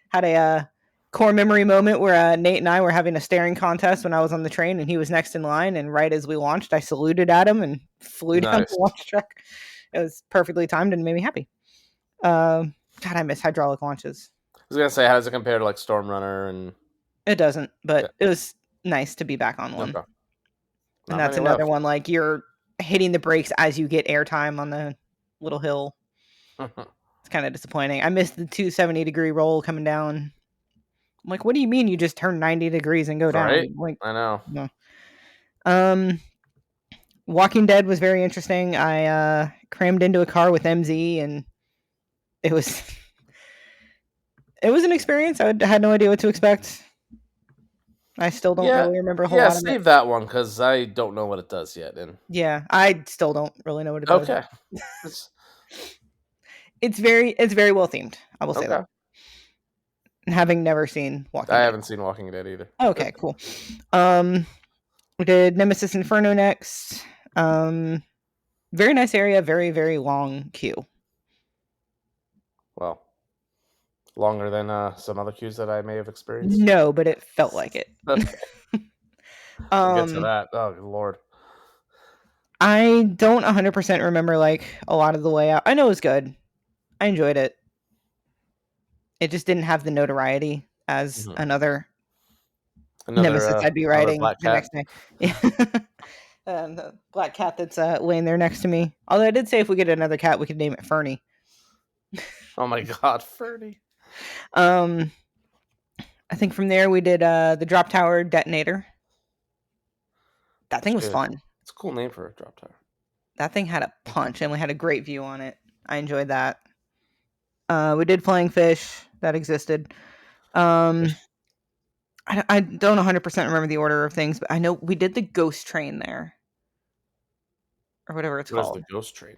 Had a core memory moment where Nate and I were having a staring contest when I was on the train and he was next in line, and right as we launched, I saluted at him and flew down Nice. the launch track. It was perfectly timed and made me happy. God, I miss hydraulic launches. I was gonna say, how does it compare to like Storm Runner and? It doesn't, Yeah, but it was nice to be back on one. okay. And Not that's many another left. one like you're hitting the brakes as you get airtime on the little hill. It's kind of disappointing. I missed the 270-degree roll coming down. I'm like, what do you mean you just turn 90 degrees and go down? Right? I'm like, I know. no. Um, Walking Dead was very interesting. I crammed into a car with MZ, and it was it was an experience. I had no idea what to expect. I still don't Yeah, really remember a whole yeah. lot of it. Save that one because I don't know what it does yet. And Yeah, I still don't really know what it does. okay, it's, It's very well themed. I will say okay. that. Having never seen Walking I Dead. haven't seen Walking Dead either. Okay, cool. Um, we did Nemesis Inferno next. Very nice area. Very very long queue. Well, longer than some other queues that I may have experienced. No, but it felt like it. Okay, we'll get to um, that. Oh, good lord. I don't 100% remember like a lot of the layout. I know it was good. I enjoyed it. It just didn't have the notoriety as Mhm. another Another Nemesis I'd be another riding black the cat. next day. Yeah. The black cat that's laying there next to me. Although I did say if we get another cat, we could name it Fernie. Oh my god, Ferdy. Um, I think from there we did the drop tower detonator. That thing was Shit, fun. it's a cool name for a drop tower. That thing had a punch, and we had a great view on it. I enjoyed that. We did flying fish that existed. Um, I don't 100% remember the order of things, but I know we did the ghost train there, or whatever it's What is called. the ghost train?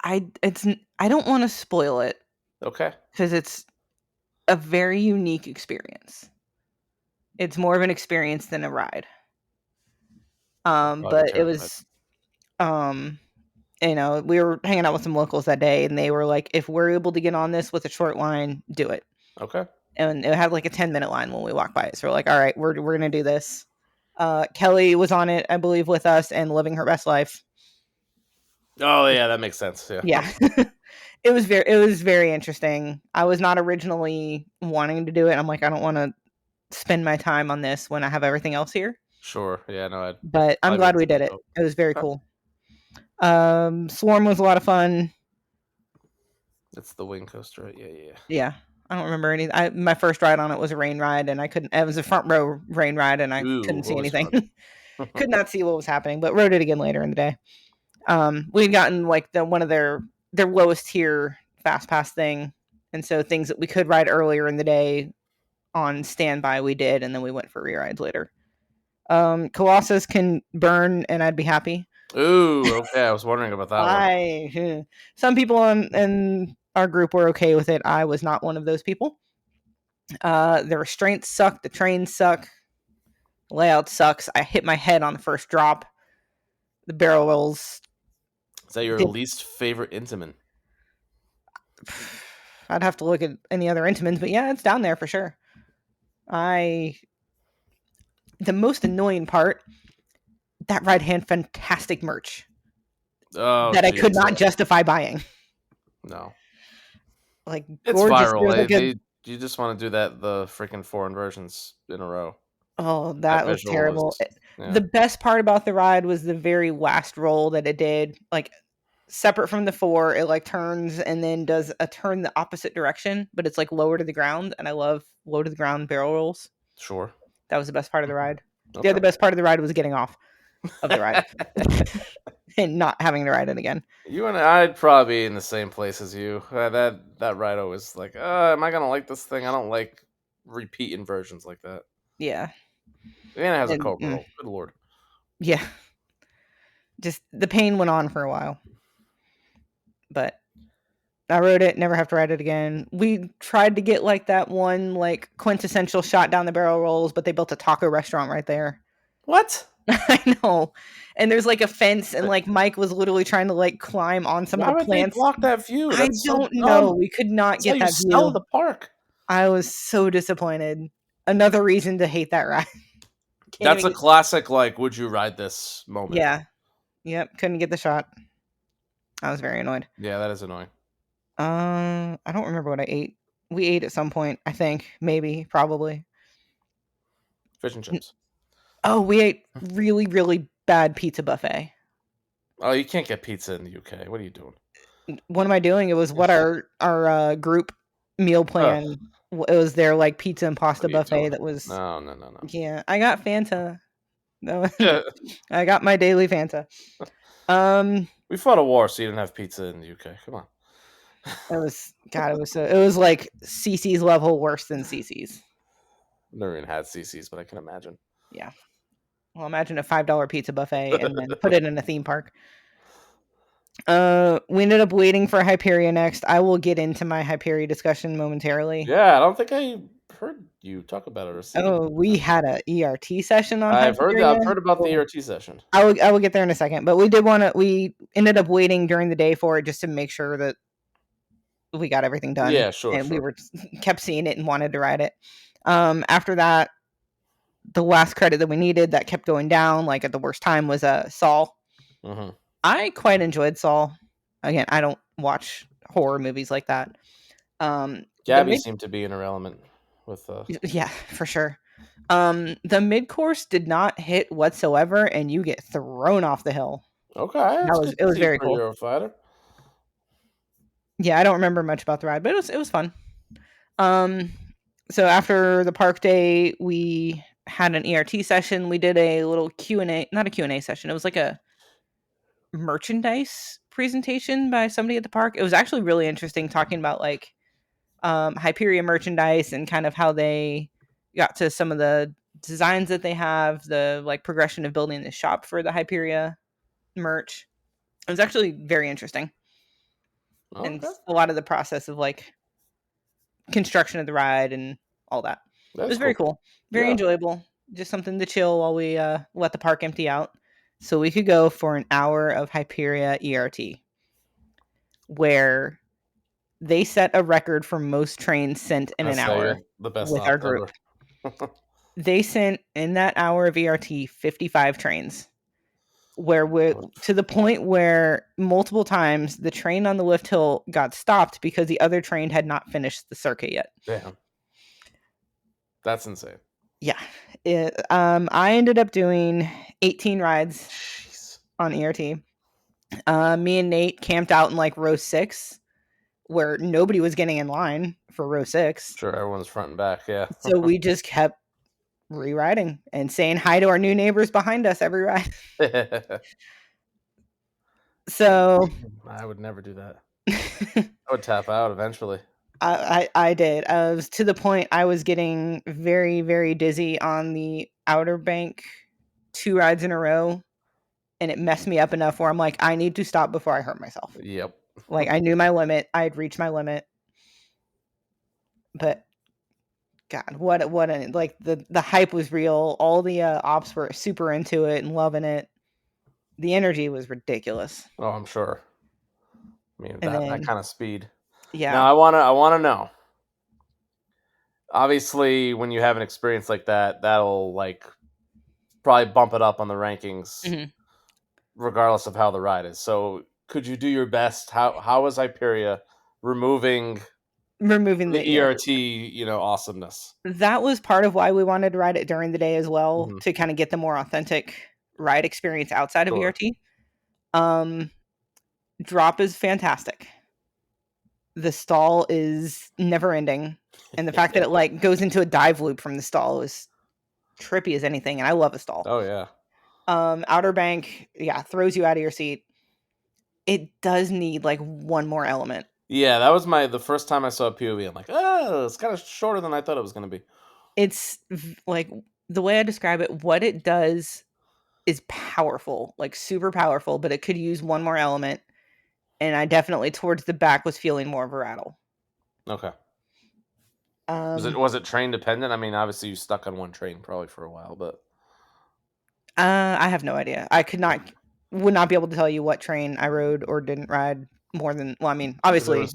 I don't want to spoil it Okay. because it's a very unique experience. It's more of an experience than a ride. I'll be But it terrified. was we were hanging out with some locals that day, and they were like, if we're able to get on this with a short line, do it. Okay. And it had like a 10-minute line when we walked by it. So we're like, all right, we're gonna do this. Kelly was on it, I believe, with us and living her best life. Oh yeah, that makes sense. Yeah. Yeah. It was very interesting. I was not originally wanting to do it. I'm like, I don't want to spend my time on this when I have everything else here. Sure. Yeah. No, I'd But I'm probably be in glad the we did same it. boat. It was very Okay. cool. Swarm was a lot of fun. It's the wing coaster, right? Yeah, yeah. Yeah. I don't remember any. My first ride on it was a rain ride, and I couldn't. It was a front row rain ride, and I Ooh, couldn't see always anything. fun. Could not see what was happening, but rode it again later in the day. We had gotten like one of their lowest tier fast pass thing, and so things that we could ride earlier in the day on standby we did, and then we went for re-rides later. Colossus can burn, and I'd be happy. Ooh, okay. I was wondering about that one. Some people in our group were okay with it. I was not one of those people. The restraints suck. The trains suck. The layout sucks. I hit my head on the first drop. The barrel rolls. Is that your Did, least favorite Intamin? I'd have to look at any other Intamins, but yeah, it's down there for sure. The most annoying part, that ride had fantastic merch Oh, that I could jeez. not justify buying. No. Like It's gorgeous. There viral. was like a You just want to do that the freaking foreign versions in a row. oh, That that was visual is terrible. yeah, The best part about the ride was the very last roll that it did. Like separate from the four, it like turns and then does a turn the opposite direction, but it's like lower to the ground. And I love low to the ground barrel rolls. sure. That was the best part of the ride. The Okay. other best part of the ride was getting off of the ride. and not having to ride it again. You and I'd probably be in the same place as you. That ride always like, am I gonna like this thing? I don't like repeating versions like that. Yeah. And it has a And Cobra roll. Good lord. yeah, just the pain went on for a while. But I rode it, never have to ride it again. We tried to get like that one like quintessential shot down the barrel rolls, but they built a taco restaurant right there. What? I know. And there's like a fence, and like Mike was literally trying to like climb on some of Why the would they plants. block that view? I That's so don't know. dumb. We could not That's how get you that sell view. the park. I was so disappointed. Another reason to hate that ride. That's a classic, like, would you ride this moment. Yeah. Yep. Couldn't get the shot. I was very annoyed. Yeah, that is annoying. I don't remember what I ate. We ate at some point, I think. Maybe, probably. Fish and chips. Oh, we ate really, really bad pizza buffet. Oh, you can't get pizza in the UK. What are you doing? What am I doing? It was what our group meal plan. It was their like pizza and pasta What are you buffet doing? that was. No. Yeah, I got Fanta. No, Yeah. I got my daily Fanta. We fought a war, so you didn't have pizza in the UK. Come on. It was God. It was like CC's level worse than CC's. Never even had CC's, but I can imagine. Yeah. Well, imagine a $5 pizza buffet and then put it in a theme park. We ended up waiting for Hyperia next. I will get into my Hyperia discussion momentarily. Yeah, I don't think I heard you talk about it or see it. Oh, we had a ERT session on I've Hyperia. heard about the ERT session. I will get there in a second, but we ended up waiting during the day for it just to make sure that we got everything done. Yeah, sure. And we kept seeing it and wanted to ride it. After that, the last credit that we needed that kept going down, like at the worst time, was Saul. Mm-hmm. I quite enjoyed Saul. Again, I don't watch horror movies like that. Gabby seemed to be in her element with. Yeah, for sure. The mid course did not hit whatsoever, and you get thrown off the hill. Okay, It was very cool. Eurofighter. Yeah, I don't remember much about the ride, but it was fun. So after the park day, we had an ERT session. We did a little Q&A, not a Q&A session. It was like a merchandise presentation by somebody at the park. It was actually really interesting talking about like Hyperia merchandise and kind of how they got to some of the designs that they have, the like progression of building the shop for the Hyperia merch. It was actually very interesting. Okay. And a lot of the process of like construction of the ride and all that. It was very cool. Very enjoyable. Just something to chill while we let the park empty out. So we could go for an hour of Hyperia ERT, where they set a record for most trains sent in an hour with our group. They sent in that hour of ERT 55 trains, where we're to the point where multiple times the train on the lift hill got stopped because the other train had not finished the circuit yet. Damn. That's insane. Yeah. I ended up doing 18 rides on ERT. Me and Nate camped out in like row 6, where nobody was getting in line for row 6. Sure, everyone's front and back, yeah. So we just kept re-riding and saying hi to our new neighbors behind us every ride. So I would never do that. I would tap out eventually. I did. I was to the point I was getting very, very dizzy on the Outer Bank 2 rides in a row, and it messed me up enough where I'm like, I need to stop before I hurt myself. Yep. Like I knew my limit. I had reached my limit. But God, what like the hype was real. All the ops were super into it and loving it. The energy was ridiculous. Oh, I'm sure. I mean, that kind of speed. Yeah. Now I wanna know. Obviously, when you have an experience like that, that'll like probably bump it up on the rankings, regardless of how the ride is. So, could you do your best? How was Hyperia removing the ERT, awesomeness? That was part of why we wanted to ride it during the day as well, to kind of get the more authentic ride experience outside of ERT. Drop is fantastic. The stall is never ending, and the fact that it like goes into a dive loop from the stall is trippy as anything, and I love a stall. Oh yeah. Outer Bank, yeah, throws you out of your seat. It does need like one more element. Yeah, that was the first time I saw a POV. I'm like, oh, it's kind of shorter than I thought it was going to be. It's like the way I describe it, what it does is powerful, like super powerful, but it could use one more element. And I definitely towards the back was feeling more of a rattle. Okay. Um, Was it train dependent? I mean, obviously you stuck on one train probably for a while, but I have no idea. Would not be able to tell you what train I rode or didn't ride more than. Well, I mean, there obviously was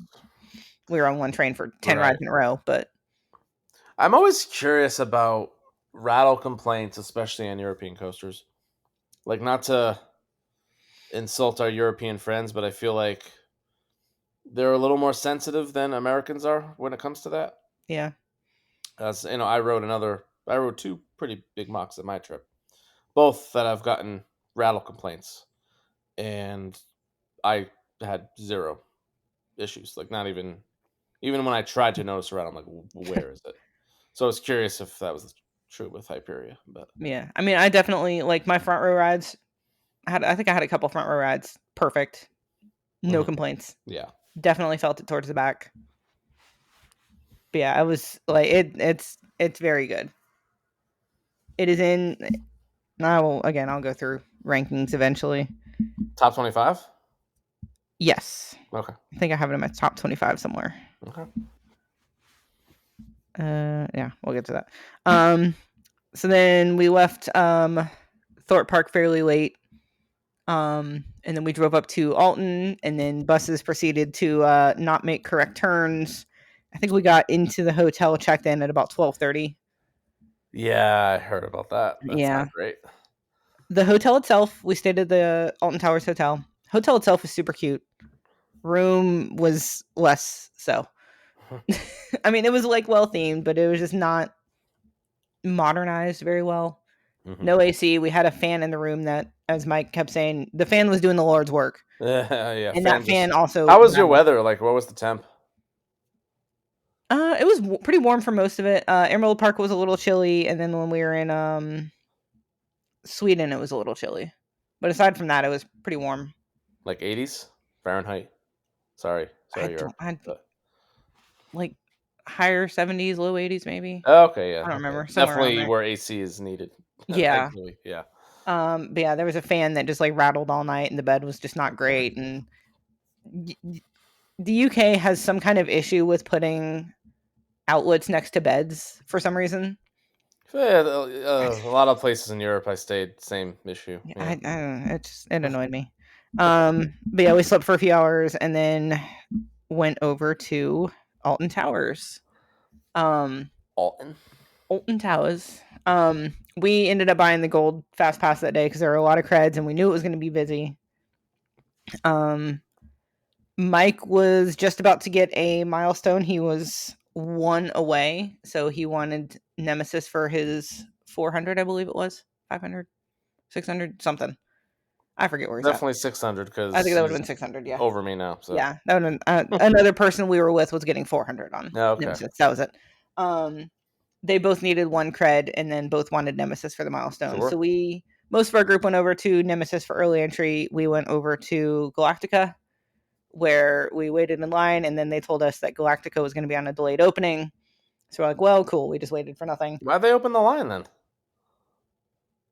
we were on one train for 10 right. rides in a row, but I'm always curious about rattle complaints, especially on European coasters. Like, not to insult our European friends, but I feel like they're a little more sensitive than Americans are when it comes to that. yeah, As you know, I rode two pretty big mocks at my trip, both that I've gotten rattle complaints, and I had zero issues. Like, not even when I tried to notice a rattle, I'm like, where is it? So I was curious if that was true with Hyperia, but yeah. I mean, I definitely like my front row rides. I think I had a couple front row rides. Perfect. No mhm, complaints. yeah, Definitely felt it towards the back. But yeah, I was like it's very good. It is in I'll go through rankings eventually. top 25. Yes. Okay, I think I have it in my top 25 somewhere. okay. Yeah, we'll get to that. So then we left Thorpe Park fairly late. And then we drove up to Alton, and then buses proceeded to not make correct turns. I think we got into the hotel, checked in at about 12:30. Yeah, I heard about that. That's Yeah, not great. the hotel itself, we stayed at the Alton Towers Hotel. Hotel itself is super cute. Room was less so. I mean, it was like well themed, but it was just not modernized very well. Hmm. No AC. We had a fan in the room that, as Mike kept saying, the fan was doing the Lord's work. Yeah, And that fan fan just. also How was your rattled. weather? Like, what was the temp? It was pretty warm for most of it. Emerald Park was a little chilly, and then when we were in Sweden, it was a little chilly. But aside from that, it was pretty warm. Like 80s Fahrenheit. I Sorry, don't, Europe. I But like higher 70s, low 80s, maybe. okay, yeah, I don't okay. remember, somewhere around Definitely there. where AC is needed. Yeah. Ideally, yeah. But yeah, there was a fan that just like rattled all night, and the bed was just not great. And the UK has some kind of issue with putting outlets next to beds for some reason. Yeah, a lot of places in Europe I stayed, same issue. Yeah, Yeah. I don't know, it annoyed me. But yeah, we slept for a few hours and then went over to Alton Towers. Um, Alton. Alton Towers. We ended up buying the gold fast pass that day because there were a lot of creds and we knew it was going to be busy. Um, Mike was just about to get a milestone. He was one away, so he wanted Nemesis for his 400, I believe it was 500, 600, something. I forget where he's at. Definitely 600 I think because that would have he's been 600. Yeah. over me now. So Yeah, that would another person we were with was getting 400 on yeah, okay. Nemesis. That was it. Um, they both needed one cred, and then both wanted Nemesis for the milestone. So Sure. most of our group went over to Nemesis for early entry. We went over to Galactica, where we waited in line, and then they told us that Galactica was going to be on a delayed opening. So we're like, well, cool. We just waited for nothing. Why'd they open the line then?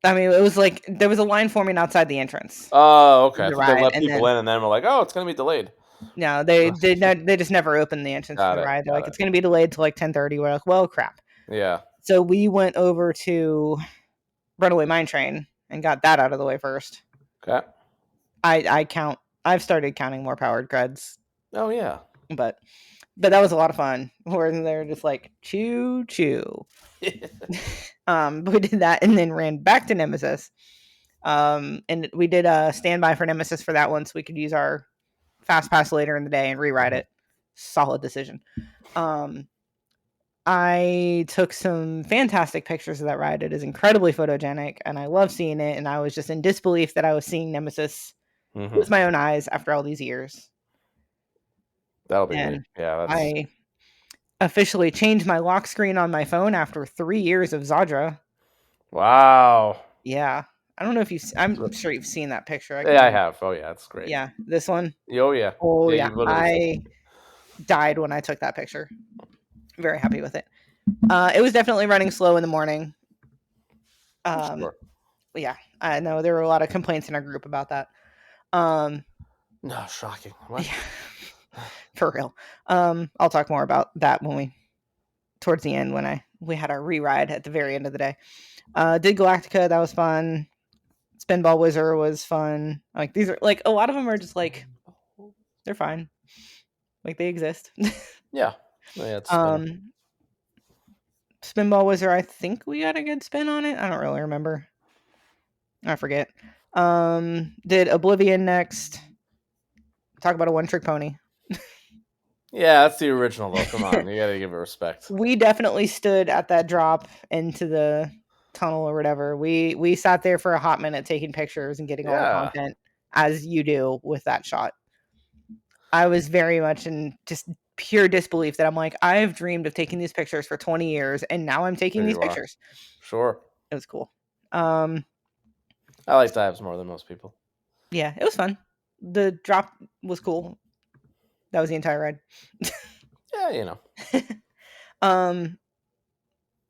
I mean, it was like there was a line forming outside the entrance Oh, of okay. I the thought they ride, let and people then in and then we're like, oh, it's gonna be delayed. no, they just never opened the entrance to Got the it. ride. They're Got like, it. it's going to be delayed to like 10:30. We're like, well, crap. Yeah. So we went over to Runaway Mine Train and got that out of the way first. Okay. I've started counting more powered creds, Oh yeah. but that was a lot of fun. Where they're just like choo choo. But we did that and then ran back to Nemesis. And we did a standby for Nemesis for that one, so we could use our fast pass later in the day and rewrite it. Solid decision. I took some fantastic pictures of that ride. It is incredibly photogenic, and I love seeing it. And I was just in disbelief that I was seeing Nemesis Hmm. with my own eyes after all these years. That'll be neat. And Yeah, that's I officially changed my lock screen on my phone after 3 years of Zadra. wow. Yeah. I don't know if I'm sure you've seen that picture. I Yeah, I can. have. Oh yeah, it's great. Yeah, this one. Oh yeah, Oh yeah. yeah, You've literally seen. I died when I took that picture. Very happy with it. It was definitely running slow in the morning. Sure. Yeah, I know there were a lot of complaints in our group about that. Um, No, shocking. What? yeah, for real. I'll talk more about that when we towards the end when we had our re-ride at the very end of the day. Did Galactica, that was fun. Spinball Wizard was fun. Like these are like a lot of them are just like they're fine. Like they exist. Yeah. Oh, yeah, it's spinning. um Spinball Wizard, I think we got a good spin on it. I don't really remember. I forget. Did Oblivion next. Talk about a one trick pony. Yeah, that's the original though. Come on, you gotta give it respect. We definitely stood at that drop into the tunnel or whatever. We sat there for a hot minute taking pictures and getting all the Yeah, content as you do with that shot. I was very much in just pure disbelief that I'm like, I've dreamed of taking these pictures for 20 years and now I'm taking there these you are. pictures. Sure. It was cool. Um, I like dives more than most people. yeah, it was fun. The drop was cool. That was the entire ride. Yeah, you know. um,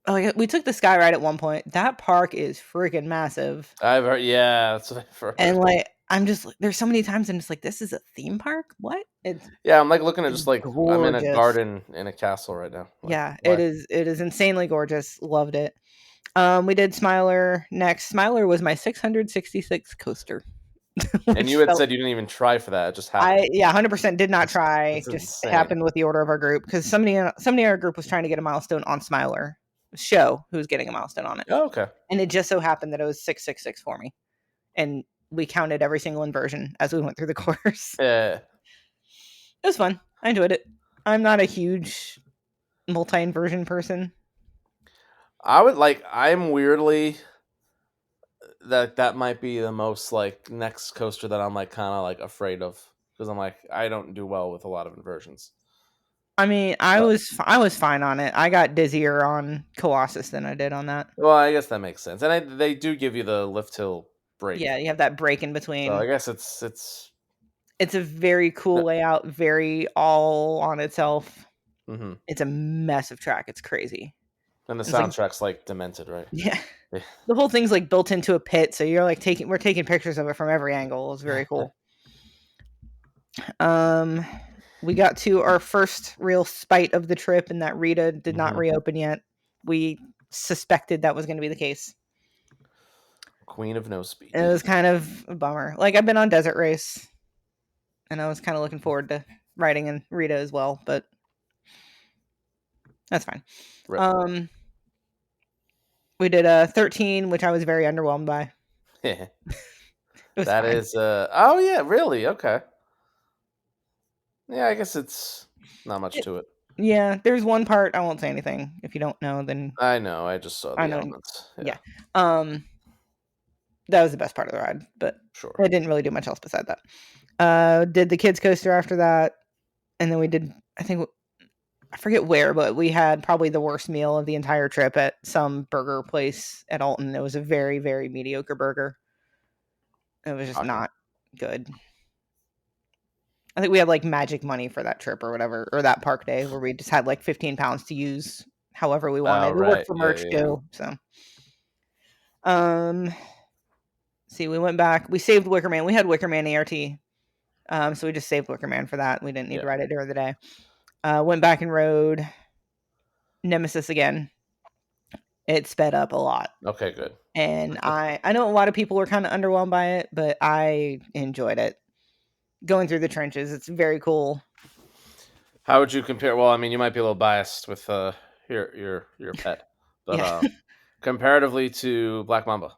oh, yeah, we took the sky ride at one point. That park is freaking massive. I've heard. Yeah, that's what I've heard. And like, I'm just there's so many times I'm just like, this is a theme park? What? Yeah, I'm like looking at It's just like I'm in a gorgeous. garden in a castle right now. Like, Yeah, why? it is insanely gorgeous. Loved it. We did Smiler next. Smiler was my 666 coaster, And which you had felt said you didn't even try for that; it just happened. 100% did not try. That's Just insane. happened with the order of our group because somebody in our group was trying to get a milestone on Smiler show who was getting a milestone on it, Oh, okay. and it just so happened that it was 666 for me, and we counted every single inversion as we went through the course. Yeah. It was fun. I enjoyed it. I'm not a huge multi-inversion person. I would like. I'm weirdly that might be the most like next coaster that I'm like kind of like afraid of because I'm like I don't do well with a lot of inversions. I mean, But I was fine on it. I got dizzier on Colossus than I did on that. well, I guess that makes sense, and they do give you the lift hill break, Yeah, you have that break in so I between. guess it's. It's a very cool layout, very all on itself. Mm-hmm. It's a massive track. It's crazy. And the It's like soundtrack's like demented, right? yeah, Yeah. the whole thing's like built into a pit, so you're like we're taking pictures of it from every angle. It's very cool. Um, we got to our first real spite of the trip, and that Rita did not Mm-hmm. reopen yet. We suspected that was going to be the case. Queen of No Speed. It was kind of a bummer. Like I've been on Desert Race, and I was kind of looking forward to riding in Rita as well, but that's fine. Rip. We did a 13, which I was very underwhelmed by. It was That fine. is oh yeah, really? Okay. Yeah, I guess it's not much to it. Yeah, there's one part I won't say anything. If you don't know, then I know, I just saw I the know. elements. Yeah. Yeah, That was the best part of the ride, but sure. it didn't really do much else beside that. Did the kids coaster after that, and then we did. I forget where, but we had probably the worst meal of the entire trip at some burger place at Alton. It was a very, very mediocre burger. It was just Shocking. not good. I think we had like magic money for that trip or whatever, or that park day where we just had like 15 pounds to use however we Oh wanted. It worked right. for Yeah, merch yeah. too. So, um, see, we went back. We saved Wicker Man. We had Wicker Man ERT. So we just saved Wicker Man for that. We didn't need Yeah. to ride it during the day. Went back and rode Nemesis again. It sped up a lot. Okay, good. And I know a lot of people were kind of underwhelmed by it, but I enjoyed it. Going through the trenches, it's very cool. How would you compare? Well, I mean, you might be a little biased with your pet, but Yeah. comparatively to Black Mamba.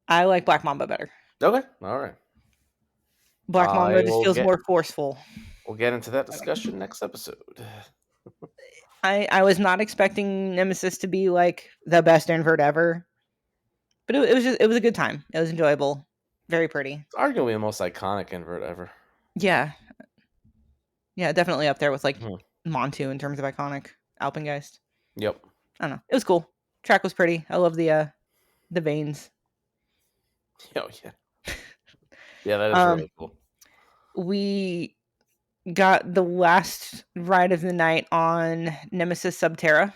I like Black Mamba better. Okay, all right. Black I Mamba just will feels more forceful. we'll get into that discussion next episode. I was not expecting Nemesis to be like the best invert ever, but it was a good time. It was enjoyable, very pretty. It's arguably the most iconic invert ever. Yeah, yeah, definitely up there with like Hmm. Montu in terms of iconic Alpengeist. Yep. I don't know. It was cool. Track was pretty. I love the veins. Oh yeah, yeah, that is Um, really cool. we got the last ride of the night on Nemesis Subterra.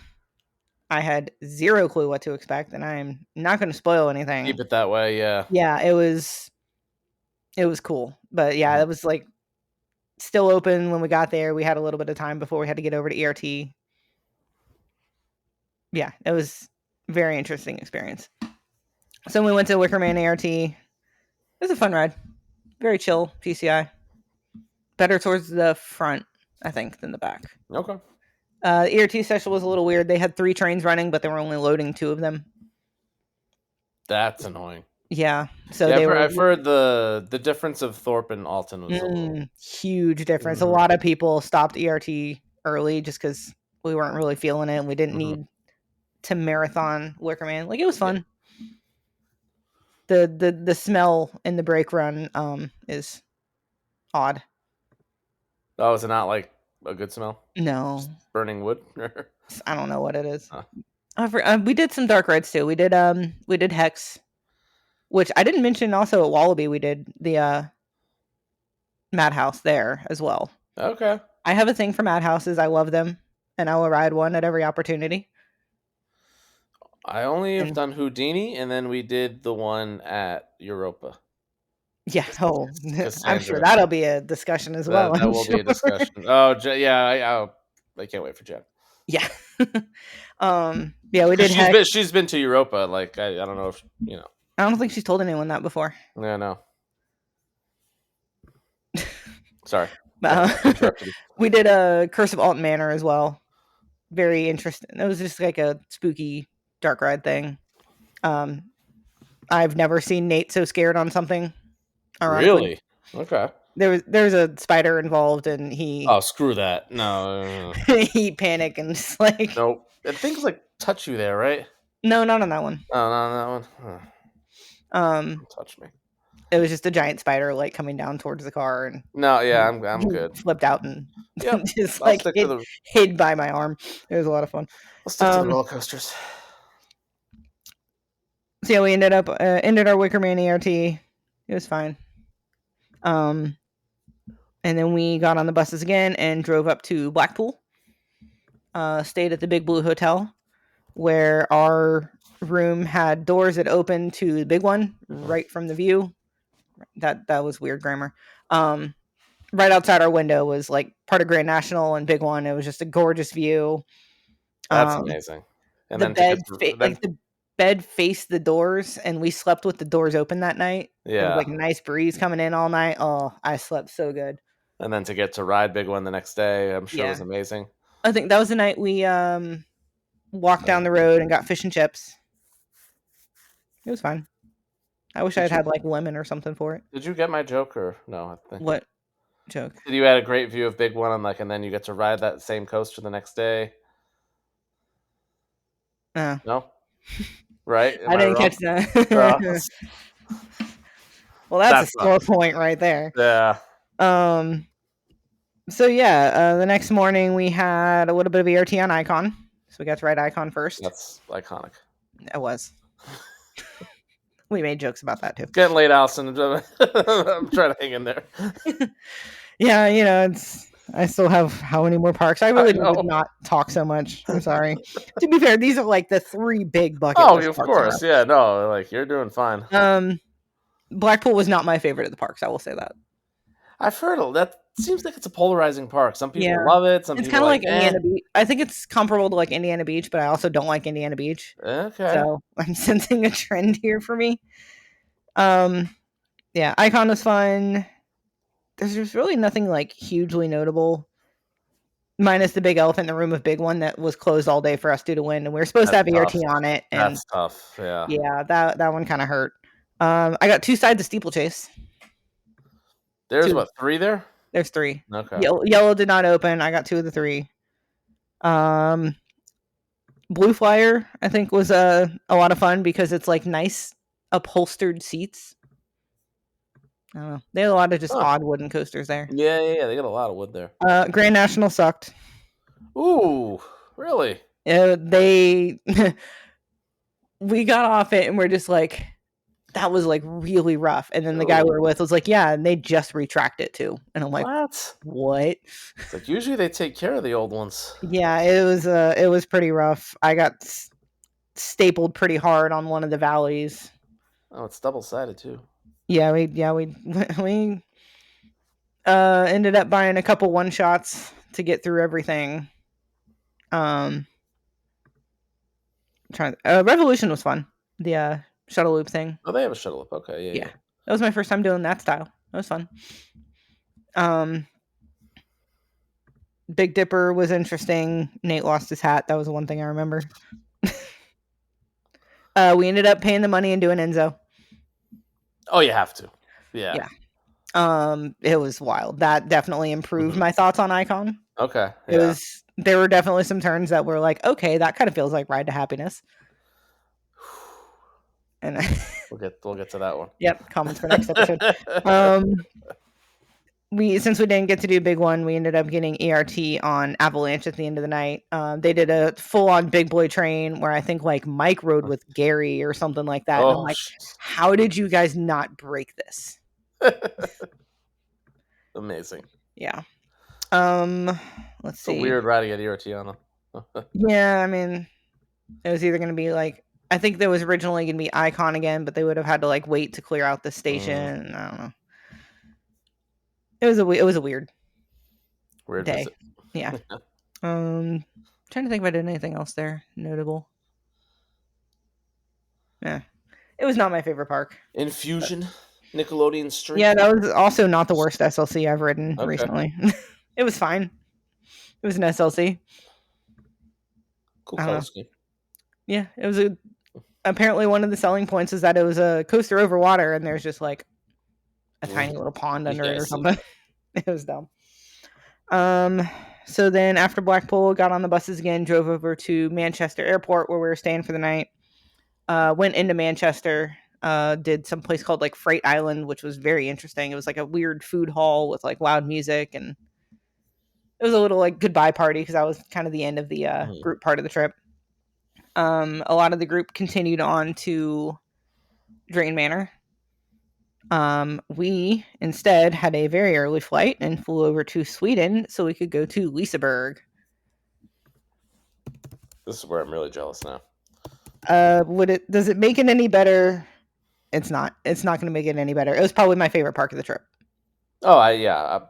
I had zero clue what to expect, and I'm not going to spoil anything. Keep it that way, yeah. Yeah, it was cool, but yeah, Mhm. it was like still open when we got there. We had a little bit of time before we had to get over to ERT. Yeah, it was a very interesting experience. So we went to Wicker Man ART. It was a fun ride. Very chill PCI. Better towards the front, I think, than the back. Okay, The ERT session was a little weird. They had 3 trains running, but they were only loading 2 of them. that's annoying. Yeah, so Yeah, they were I've heard the difference of Thorpe and Alton was a little. huge difference. A Mhm, lot of people stopped ERT early just because we weren't really feeling it and we didn't mhm. need to marathon Wicker Man. Like, it was Yeah. fun. The smell in the brake run is odd. Oh, is it not like a good smell? No, Just burning wood? I don't know what it is. Huh. We did some dark rides too. We did Hex, which I didn't mention. Also at Wallaby, we did the Madhouse there as well. Okay. I have a thing for Madhouses. I love them, and I will ride one at every opportunity. I only have And done Houdini, and then we did the one at Europa. yeah, oh, I'm sure Cassandra. that'll be a discussion as well. That I'm will be sure. a discussion. Oh, yeah, I can't wait for Jen. Yeah. Yeah, we did Because Hex. she's been to Europa. Like I don't know if you know. I don't think she's told anyone that before. Yeah, no. Sorry, I Uh, interrupted you. we did a Curse of Alton Manor as well. Very interesting. It was just like a spooky dark ride thing. Um, I've never seen Nate so scared on something. Ironically, Really? Okay. there's a spider involved, and Oh, screw that. No. he panicked and just like Nope. And things like touch you there, right? no, not on that one. Oh, no, that one. Um, Don't touch me. it was just a giant spider like coming down towards the car, and No, yeah, he, I'm he good. flipped out and Yep. just I'll like stick to the hid by my arm. It was a lot of fun. I'll stick to the roller coasters. So yeah, we ended our Wicker Man ERT. It was fine. And then we got on the buses again and drove up to Blackpool. Stayed at the Big Blue Hotel, where our room had doors that opened to the big one right from the view. That was weird grammar. Right outside our window was like part of Grand National and Big One. It was just a gorgeous view. That's Um, amazing. And the then to bed get to, then the bed faced the doors, and we slept with the doors open that night. It was yeah, like a nice breeze coming in all night. Oh, I slept so good. and then to get to ride Big One the next day, I'm sure was Yeah, amazing. I think that was the night we walked down the road and got fish and chips. It was fine. I wish I Did had you had like lemon or something for it. did you get my joke or no? I think What joke? you had a great view of Big One, and and then you get to ride that same coaster the next day. Oh, No, right? Am I I didn't wrong? catch that. Well, that's a That's not. score point right there. Yeah, Um. So yeah, the next morning we had a little bit of ERT on Icon, so we got to ride Icon first. that's iconic. It was. We made jokes about that too. It's getting late, Allison. I'm trying to hang in there. Yeah, it's. I still have how many more parks? I really I need to know. not talk so much. I'm sorry. To be fair, these are like the 3 big bucket Oh, list of parks. course. Yeah, no, like you're doing fine. Blackpool was not my favorite of the parks. I will say that. I've heard that seems like it's a polarizing park. Some people Yeah, love it. Some it's people kind of like, like eh. Indiana Beach. I think it's comparable to like Indiana Beach, but I also don't like Indiana Beach. Okay. So I'm sensing a trend here for me. Um, yeah, Icon was fun. There's just really nothing like hugely notable, minus the big elephant in the room of Big One that was closed all day for us due to wind, and we were supposed to That's have tough. ERT on it, and That's tough. Yeah. yeah, that one kind of hurt. I got 2 sides of steeplechase. There's 2. what, 3 there? There's 3. Okay. Yellow did not open. I got 2 of the 3. Blue Flyer, I think, was a lot of fun because it's like nice upholstered seats. I don't know. They had a lot of just Huh. odd wooden coasters there. Yeah. They got a lot of wood there. Grand National sucked. Ooh, really? They we got off it and we're just like, that was like really rough. And then the guy we were Oh, with was like, yeah, and they just retract it too. And I'm like, what? what? It's like usually they take care of the old ones. Yeah, it was pretty rough. I got stapled pretty hard on one of the valleys. Oh, it's double sided too. We we ended up buying a couple one shots to get through everything. Um, Revolution was fun. The shuttle loop thing. Oh, they have a shuttle up. Okay, yeah, Yeah, yeah. that was my first time doing that style. That was fun. Um, Big Dipper was interesting. Nate lost his hat. That was the one thing I remember. We ended up paying the money and doing Enzo. Oh, you have to. Yeah. Yeah. It was wild. That definitely improved Mhm. my thoughts on Icon. Okay. It Yeah. was there were definitely some turns that were like, okay, that kind of feels like Ride to Happiness. And We'll get to that one. yep, comments for next episode. Um, we since we didn't get to do big one, we ended up getting ERT on Avalanche at the end of the night. They did a full on big boy train where I think like Mike rode with Gary or something like that. And I'm Oh, like, how did you guys not break this? amazing. Yeah. Let's It's a see. weird ride to get ERT on them. Yeah, I mean, it was either going to be like I think there was originally going to be Icon again, but they would have had to like wait to clear out the station. I don't know. It was a weird day. Visit. Yeah. Trying to think if I did anything else there notable. Yeah. It was not my favorite park. Infusion, Nickelodeon Street. Yeah, that was also not the worst SLC I've ridden Okay. recently. It was fine. It was an SLC. Cool I don't color know. scheme. Yeah, it was apparently one of the selling points is that it was a coaster over water and there's just like a tiny little pond under it or something. It was dumb. So then after Blackpool, got on the buses again, drove over to Manchester Airport where we were staying for the night. Went into Manchester, did some place called like Freight Island, which was very interesting. It was like a weird food hall with like loud music, and it was a little like goodbye party because that was kind of the end of the group part of the trip. A lot of the group continued on to Drain Manor. We instead had a very early flight and flew over to Sweden so we could go to Liseberg. This is where I'm really jealous now. Does it make it any better? It's not. It's not going to make it any better. It was probably my favorite park of the trip. Oh, I'm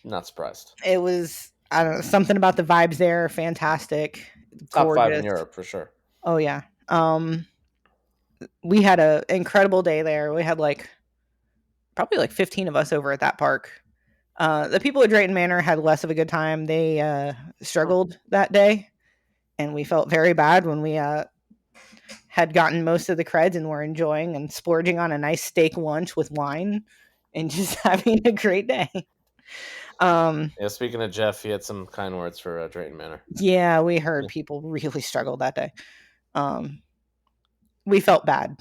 not surprised. It was, I don't know, something about the vibes there are fantastic. Top 5 Gorgeous. in Europe for sure. Oh yeah. We had an incredible day there. We had like probably like 15 of us over at that park. The people at Drayton Manor had less of a good time. They struggled that day, and we felt very bad when we had gotten most of the creds and were enjoying and splurging on a nice steak lunch with wine and just having a great day. Yeah, speaking of Jeff, he had some kind words for Drayton Manor. Yeah, we heard people really struggled that day. We felt bad.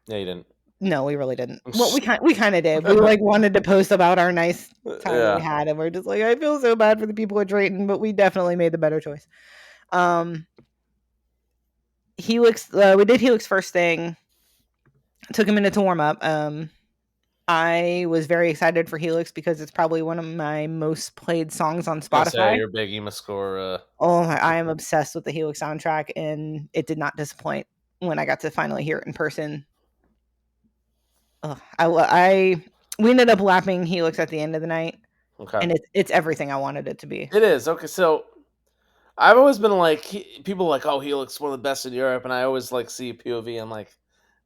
Yeah, you didn't. No, we really didn't. Well, we kind of did. We like wanted to post about our nice time that we had, and we're just like, I feel so bad for the people at Drayton, but we definitely made the better choice. Helix, we did Helix first thing. Took a minute to warm up. I was very excited for Helix because it's probably one of my most played songs on Spotify. Your big EMA score. I am obsessed with the Helix soundtrack, and it did not disappoint when I got to finally hear it in person. We ended up lapping Helix at the end of the night, and it's everything I wanted it to be. It is. Okay, so I've always been like, people are like, oh, Helix one of the best in Europe, and I always like see POV. I'm like,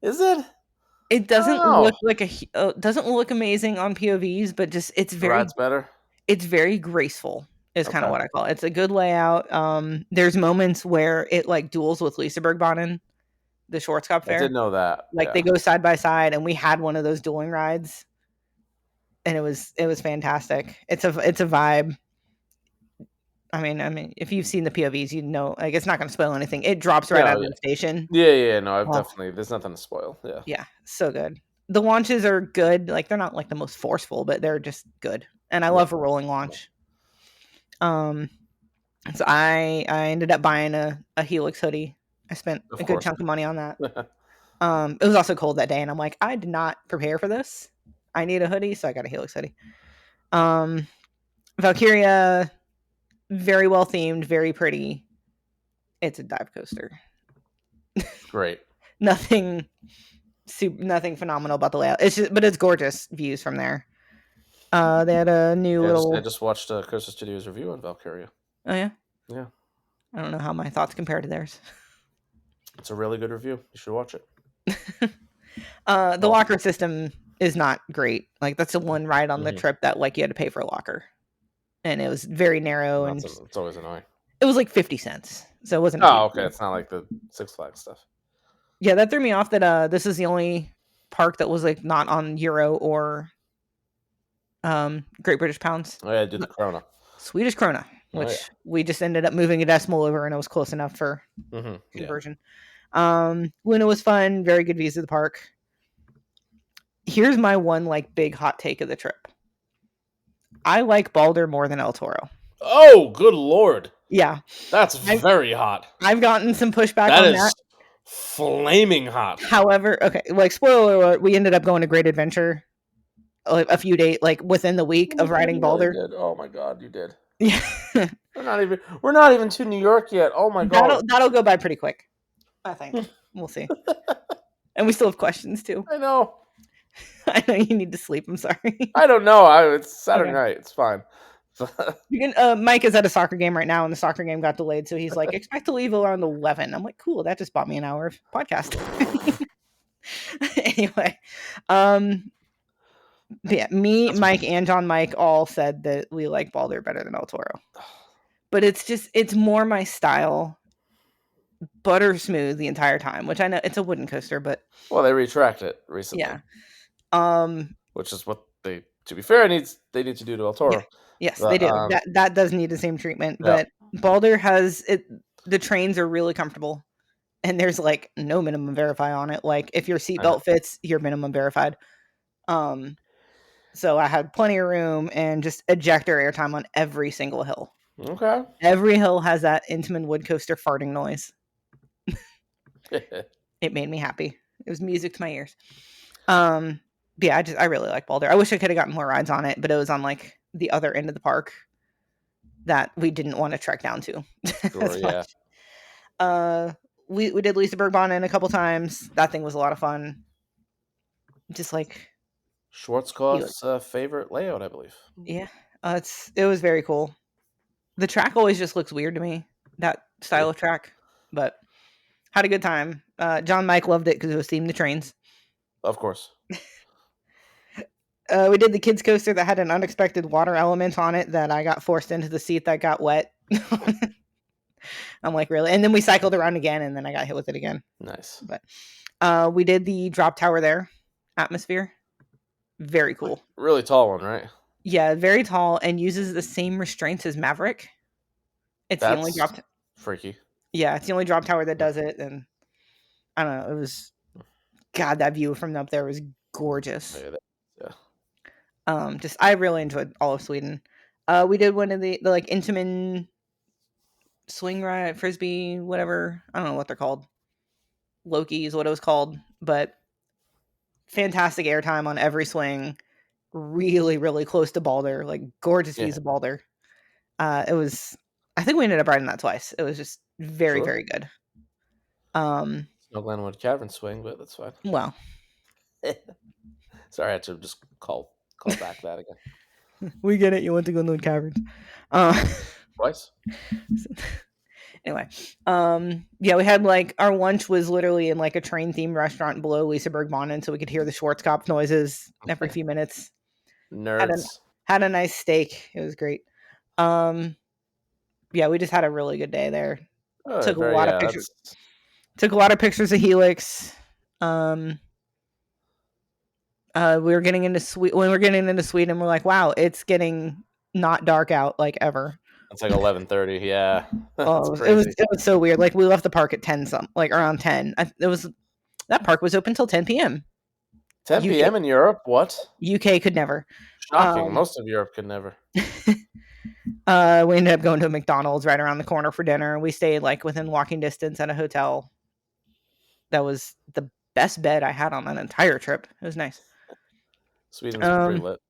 is it? It doesn't look like doesn't look amazing on POVs, but just it's better. It's very graceful. Is kind of what I call it. It's a good layout. There's moments where it like duels with Lisebergbanen, the Schwarzkopf fair. I did know that. Like they go side by side, and we had one of those dueling rides, and it was fantastic. It's a vibe. I mean, if you've seen the POVs, you know, like it's not going to spoil anything. It drops right out of the station. Yeah. No, I've definitely. There's nothing to spoil. Yeah. Yeah, so good. The launches are good. Like they're not like the most forceful, but they're just good. And I love a rolling launch. So I ended up buying a Helix hoodie. I spent a good chunk of money on that. It was also cold that day, and I'm like, I did not prepare for this. I need a hoodie, so I got a Helix hoodie. Valkyria, very well themed, very pretty. It's a dive coaster. Great. Nothing phenomenal about the layout. But it's gorgeous views from there. They had a new little. I just watched Coaster Studios review on Valkyria. Oh yeah. Yeah. I don't know how my thoughts compare to theirs. It's a really good review. You should watch it. The locker system is not great. Like that's the one ride on the trip that like you had to pay for a locker, and it was very narrow and it's always annoying. It was like 50 cents, so it wasn't. Oh, okay. It's not like the Six Flags stuff. Yeah, that threw me off. That this is the only park that was like not on Euro or Great British Pounds. Oh yeah, I did the Krona. Swedish krona, which we just ended up moving a decimal over, and it was close enough for conversion. Luna was fun. Very good views of the park. Here's my one like big hot take of the trip. I like Balder more than El Toro. Oh, good lord! Yeah, that's very hot. I've gotten some pushback on that. Flaming hot. However, okay, like spoiler alert, we ended up going to Great Adventure a few days, like within the week of riding Balder. Did. Oh my god, you did. Yeah, we're not even to New York yet. Oh my god, that'll go by pretty quick. I think we'll see. And we still have questions too. I know. I know you need to sleep. I'm sorry. I don't know. It's Saturday night. It's fine. You can. Mike is at a soccer game right now, and the soccer game got delayed, so he's like, expect to leave around 11. I'm like, cool. That just bought me an hour of podcast. Anyway, yeah, Mike, and John Mike all said that we like Balder better than El Toro, but it's more my style. Butter smooth the entire time, which I know it's a wooden coaster, but they retracted it recently. Yeah. Which is what they, to be fair, they need to do to El Toro. Yeah. Yes, they do. That does need the same treatment, but Balder has it. The trains are really comfortable, and there's like no minimum verify on it. Like if your seatbelt fits, you're minimum verified. So I had plenty of room and just ejector airtime on every single hill. Okay. Every hill has that Intamin wood coaster farting noise. It made me happy. It was music to my ears. Yeah, I really like Balder. I wish I could have gotten more rides on it, but it was on like the other end of the park that we didn't want to trek down to. Sure, yeah. We did Lisebergbahn a couple times. That thing was a lot of fun. Just like Schwarzkopf's favorite layout, I believe. Yeah, it was very cool. The track always just looks weird to me, that style of track, but had a good time. John Mike loved it because it was themed to trains. Of course. We did the kids coaster that had an unexpected water element on it that I got forced into the seat that got wet. I'm like, really? And then we cycled around again, and then I got hit with it again. Nice. But we did the drop tower there, Atmosphere. Very cool. Really tall one, right? Yeah, very tall and uses the same restraints as Maverick. It's the only drop. Freaky. Yeah, it's the only drop tower that does it, and I don't know. It was, God, that view from up there was gorgeous. Yeah. I really enjoyed all of Sweden. We did one of the like Intamin swing ride, frisbee, whatever. I don't know what they're called. Loki is what it was called, but fantastic airtime on every swing. Really, really close to Balder. Like gorgeous views of Balder. It was. I think we ended up riding that twice. It was just very, very good. No Glenwood Cavern swing, but that's fine. Well, sorry, I had to just call back that again. We get it. You went to Glenwood Caverns. Twice. Anyway, yeah, we had like our lunch was literally in like a train themed restaurant below Lisebergbahn, so we could hear the Schwarzkopf noises every few minutes. Nerds. Had a nice steak. It was great. Yeah, we just had a really good day there. Took a lot of pictures. Took a lot of pictures of Helix. We were getting into when we're getting into Sweden, we're like, wow, it's getting not dark out like ever. It's like 11:30. Yeah. It was so weird. Like we left the park at 10 like around 10. That park was open till 10 p.m. 10 p.m. in Europe? What? UK could never. Shocking. Most of Europe could never. We ended up going to a McDonald's right around the corner for dinner. We stayed like within walking distance at a hotel. That was the best bed I had on that entire trip. It was nice. Sweden's pretty Um, lit.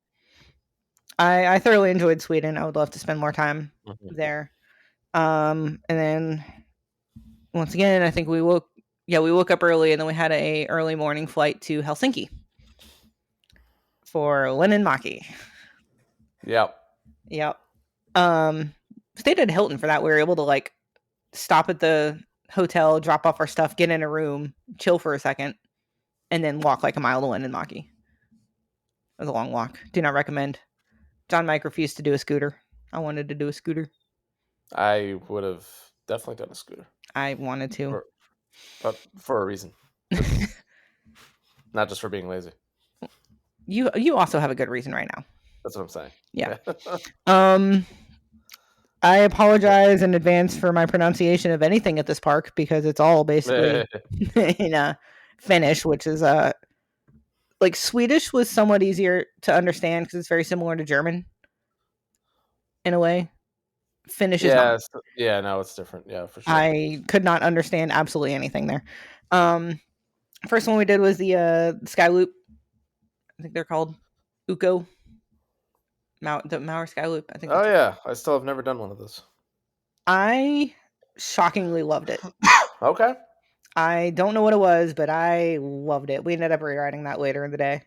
I thoroughly enjoyed Sweden. I would love to spend more time Mhm. there. And then once again, I think we woke up early, and then we had a early morning flight to Helsinki for Maki. Yep. Yep. Stayed at Hilton for that. We were able to like stop at the hotel, drop off our stuff, get in a room, chill for a second, and then walk like a mile to Maki. It was a long walk. Do not recommend. John Mike refused to do a scooter. I wanted to do a scooter. I would have definitely done a scooter, I wanted to. but for a reason, not just for being lazy. You also have a good reason right now. That's what I'm saying. Yeah. I apologize in advance for my pronunciation of anything at this park because it's all basically in Finnish, which is like Swedish was somewhat easier to understand because it's very similar to German in a way. Finnish is not. Yeah, no, it's different. Yeah, for sure. I could not understand absolutely anything there. First one we did was the Sky Loop. I think they're called Uko. The Mauer Sky Loop. I think. Oh yeah, I still have never done one of those. I shockingly loved it. Okay. I don't know what it was, but I loved it. We ended up rewriting that later in the day.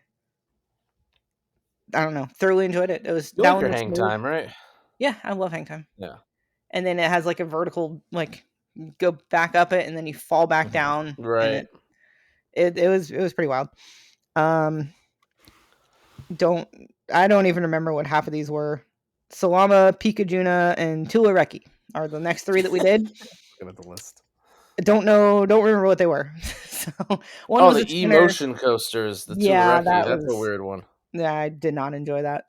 I don't know. Thoroughly enjoyed it. It was You that like one your was hang smooth. time, right? Yeah, I love hang time. Yeah. And then it has like a vertical, like you go back up it and then you fall back down. Right. And it was pretty wild. I don't even remember what half of these were. Salama, Pikajuna, and Tulareki are the next three that we did. Look at the list. Don't remember what they were. So one was the emotion coasters, the yeah, Tulareki. That's a weird one. Yeah, I did not enjoy that.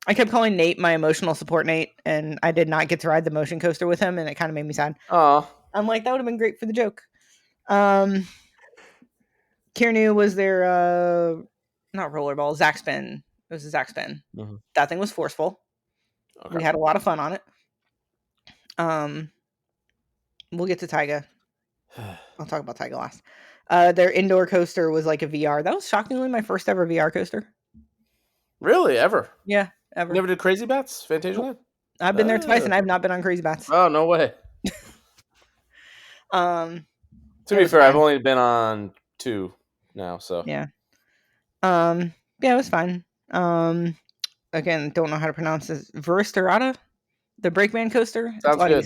I kept calling Nate my emotional support Nate, and I did not get to ride the motion coaster with him, and it kind of made me sad. Oh. I'm like, that would have been great for the joke. Kirnu was their not rollerball, Zack spin. It was a Zack spin. Mm-hmm. That thing was forceful. Okay. We had a lot of fun on it. We'll get to Taiga. I'll talk about Taiga last. Their indoor coaster was like a VR. That was shockingly my first ever VR coaster. Really? Ever? Yeah, ever. You never did Crazy Bats? Fantasyland? I've been there twice, and I've not been on Crazy Bats. Oh, no way. To be fair, I've only been on 2 now, so. Yeah. Yeah, it was fun. Again, don't know how to pronounce this. Verstarata? The Breakman coaster? Sounds good.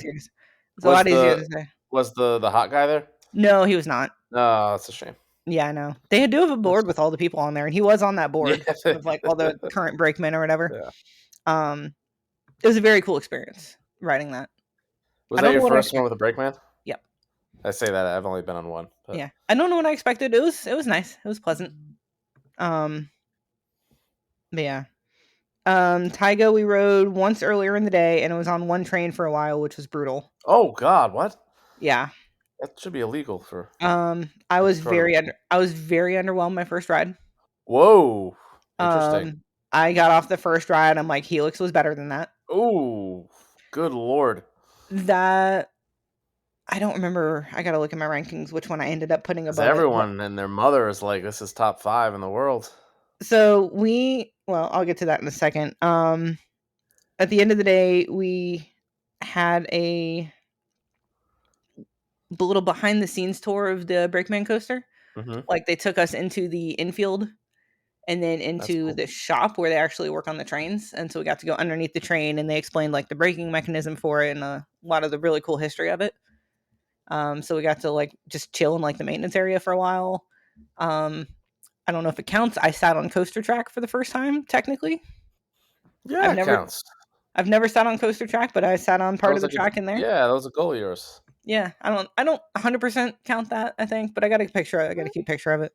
It's a lot easier to say. Was the hot guy there? No, he was not. Oh, that's a shame. Yeah, I know. They do have a board with all the people on there, and he was on that board with like all the current brakemen or whatever. Yeah. It was a very cool experience riding that. Was that your first one with a brakeman? Yep. I say that I've only been on one. But. Yeah, I don't know what I expected. It was nice. It was pleasant. But yeah. Taiga we rode once earlier in the day, and it was on one train for a while, which was brutal. Oh God, what? Yeah. That should be illegal for. I was very underwhelmed my first ride. Whoa, interesting. I got off the first ride. I'm like, Helix was better than that. Oh, good lord. That I don't remember. I gotta look at my rankings. Which one I ended up putting above? Everyone and their mother is like, this is top 5 in the world. So I'll get to that in a second. At the end of the day, we had a little behind the scenes tour of the Brakeman coaster. Mm-hmm. Like they took us into the infield and then into the shop where they actually work on the trains. And so we got to go underneath the train, and they explained like the braking mechanism for it and a lot of the really cool history of it. So we got to like just chill in like the maintenance area for a while. I don't know if it counts. I sat on coaster track for the first time, technically. Yeah, it counts. I've never sat on coaster track, but I sat on part of the track in there. Yeah, that was a goal of yours. Yeah, I don't 100% count that, I think, but I got a picture. I got to keep a picture of it.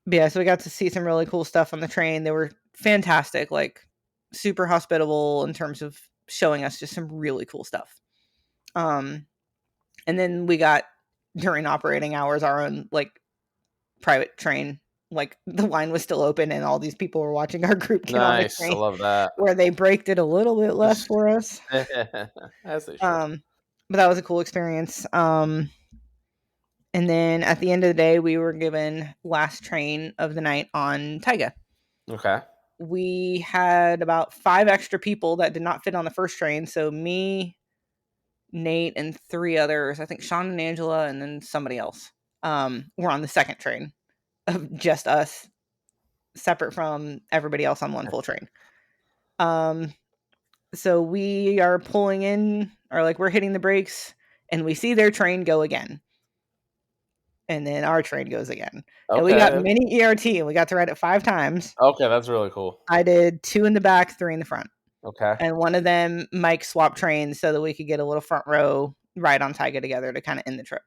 Yeah, so we got to see some really cool stuff on the train. They were fantastic, like super hospitable in terms of showing us just some really cool stuff. And then we got during operating hours our own like private train. Like the line was still open, and all these people were watching our group get on the train. I love that. Where they braked it a little bit less for us. As they should. but that was a cool experience. And then at the end of the day, we were given last train of the night on Taiga. Okay. We had about 5 extra people that did not fit on the first train. So me, Nate, and 3 others, I think Sean and Angela, and then somebody else, were on the second train of just us, separate from everybody else on one full train. So we are pulling in, or like we're hitting the brakes, and we see their train go again. And then our train goes again. And we got Okay. mini ERT, and we got to ride it 5 times. Okay, that's really cool. I did 2 in the back, 3 in the front. Okay. And one of them, Mike swapped trains so that we could get a little front row ride on Taiga together to kind of end the trip.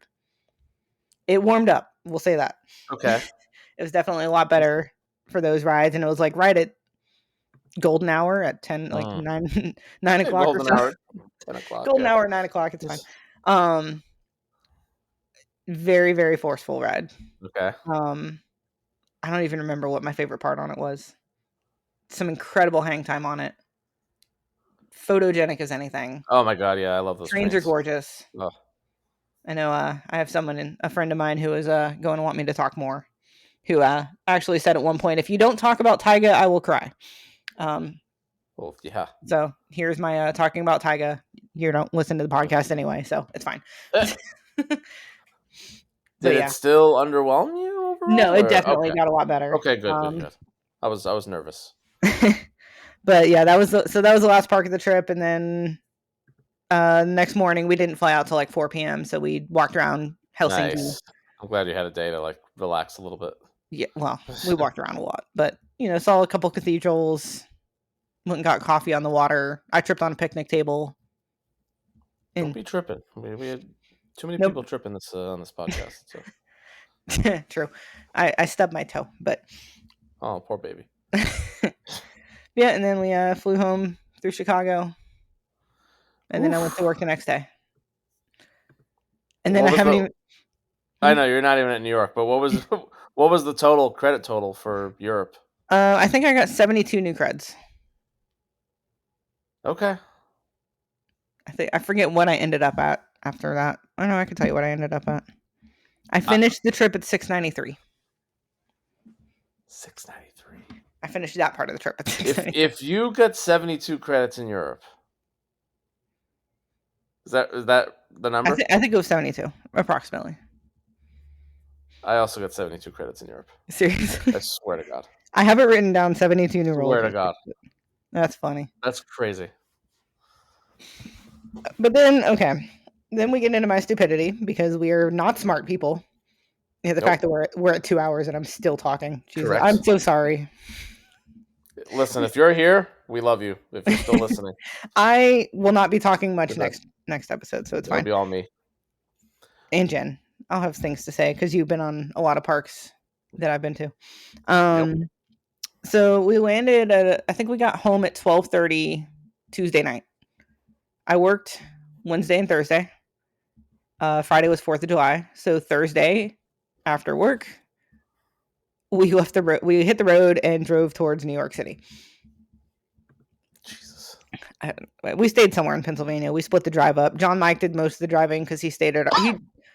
It warmed up, we'll say that. Okay. It was definitely a lot better for those rides, and it was like right at golden hour at 10, like 9 Yeah, o'clock or golden so. hour, 10 o'clock. Golden Yeah. hour, 9 o'clock, it's fine. Very, very forceful ride. Okay. I don't even remember what my favorite part on it was. Some incredible hang time on it. Photogenic as anything. Oh my god, yeah, I love those Trains are gorgeous. Oh. I know I have a friend of mine who is going to want me to talk more, who actually said at one point, if you don't talk about Taiga, I will cry. Well, yeah. So here's my talking about Taiga. You don't listen to the podcast anyway, so it's fine. Did it still underwhelm you overall? No, it definitely got a lot better. Okay, good. I was nervous. But yeah, that was the last part of the trip, and then next morning we didn't fly out till like 4 p.m. So we walked around Helsinki. Nice. I'm glad you had a day to like relax a little bit. Yeah, well, we walked around a lot, but saw a couple cathedrals. Went and got coffee on the water. I tripped on a picnic table. Don't be tripping. We had too many people tripping on this podcast. So. True. I stubbed my toe, but oh, poor baby. Yeah, and then we flew home through Chicago, and then I went to work the next day. And then I haven't even. I know you're not even at New York, but what was the total credit total for Europe? I think I got 72 new creds. Okay. I forget what I ended up at after that. I know I can tell you what I ended up at. I finished the trip at 693. 693. I finished that part of the trip at 693. If you get 72 credits in Europe, is that the number? I think it was 72, approximately. I also got 72 credits in Europe. Seriously? I swear to God. I have it written down 72 new roller coasters. Swear to God. That's funny. That's crazy. But then, okay. Then we get into my stupidity because we are not smart people. Yeah, the fact that we're at 2 hours and I'm still talking. Jesus, I'm so sorry. Listen, if you're here, we love you. If you're still listening. I will not be talking much next episode, so it's fine. It'll be all me. And Jen. I'll have things to say because you've been on a lot of parks that I've been to. So we landed I think we got home at 12:30 Tuesday night. I worked Wednesday and Thursday. Friday was 4th of July. So Thursday after work, we hit the road and drove towards New York City. Jesus. We stayed somewhere in Pennsylvania. We split the drive up. John Mike did most of the driving because he stayed at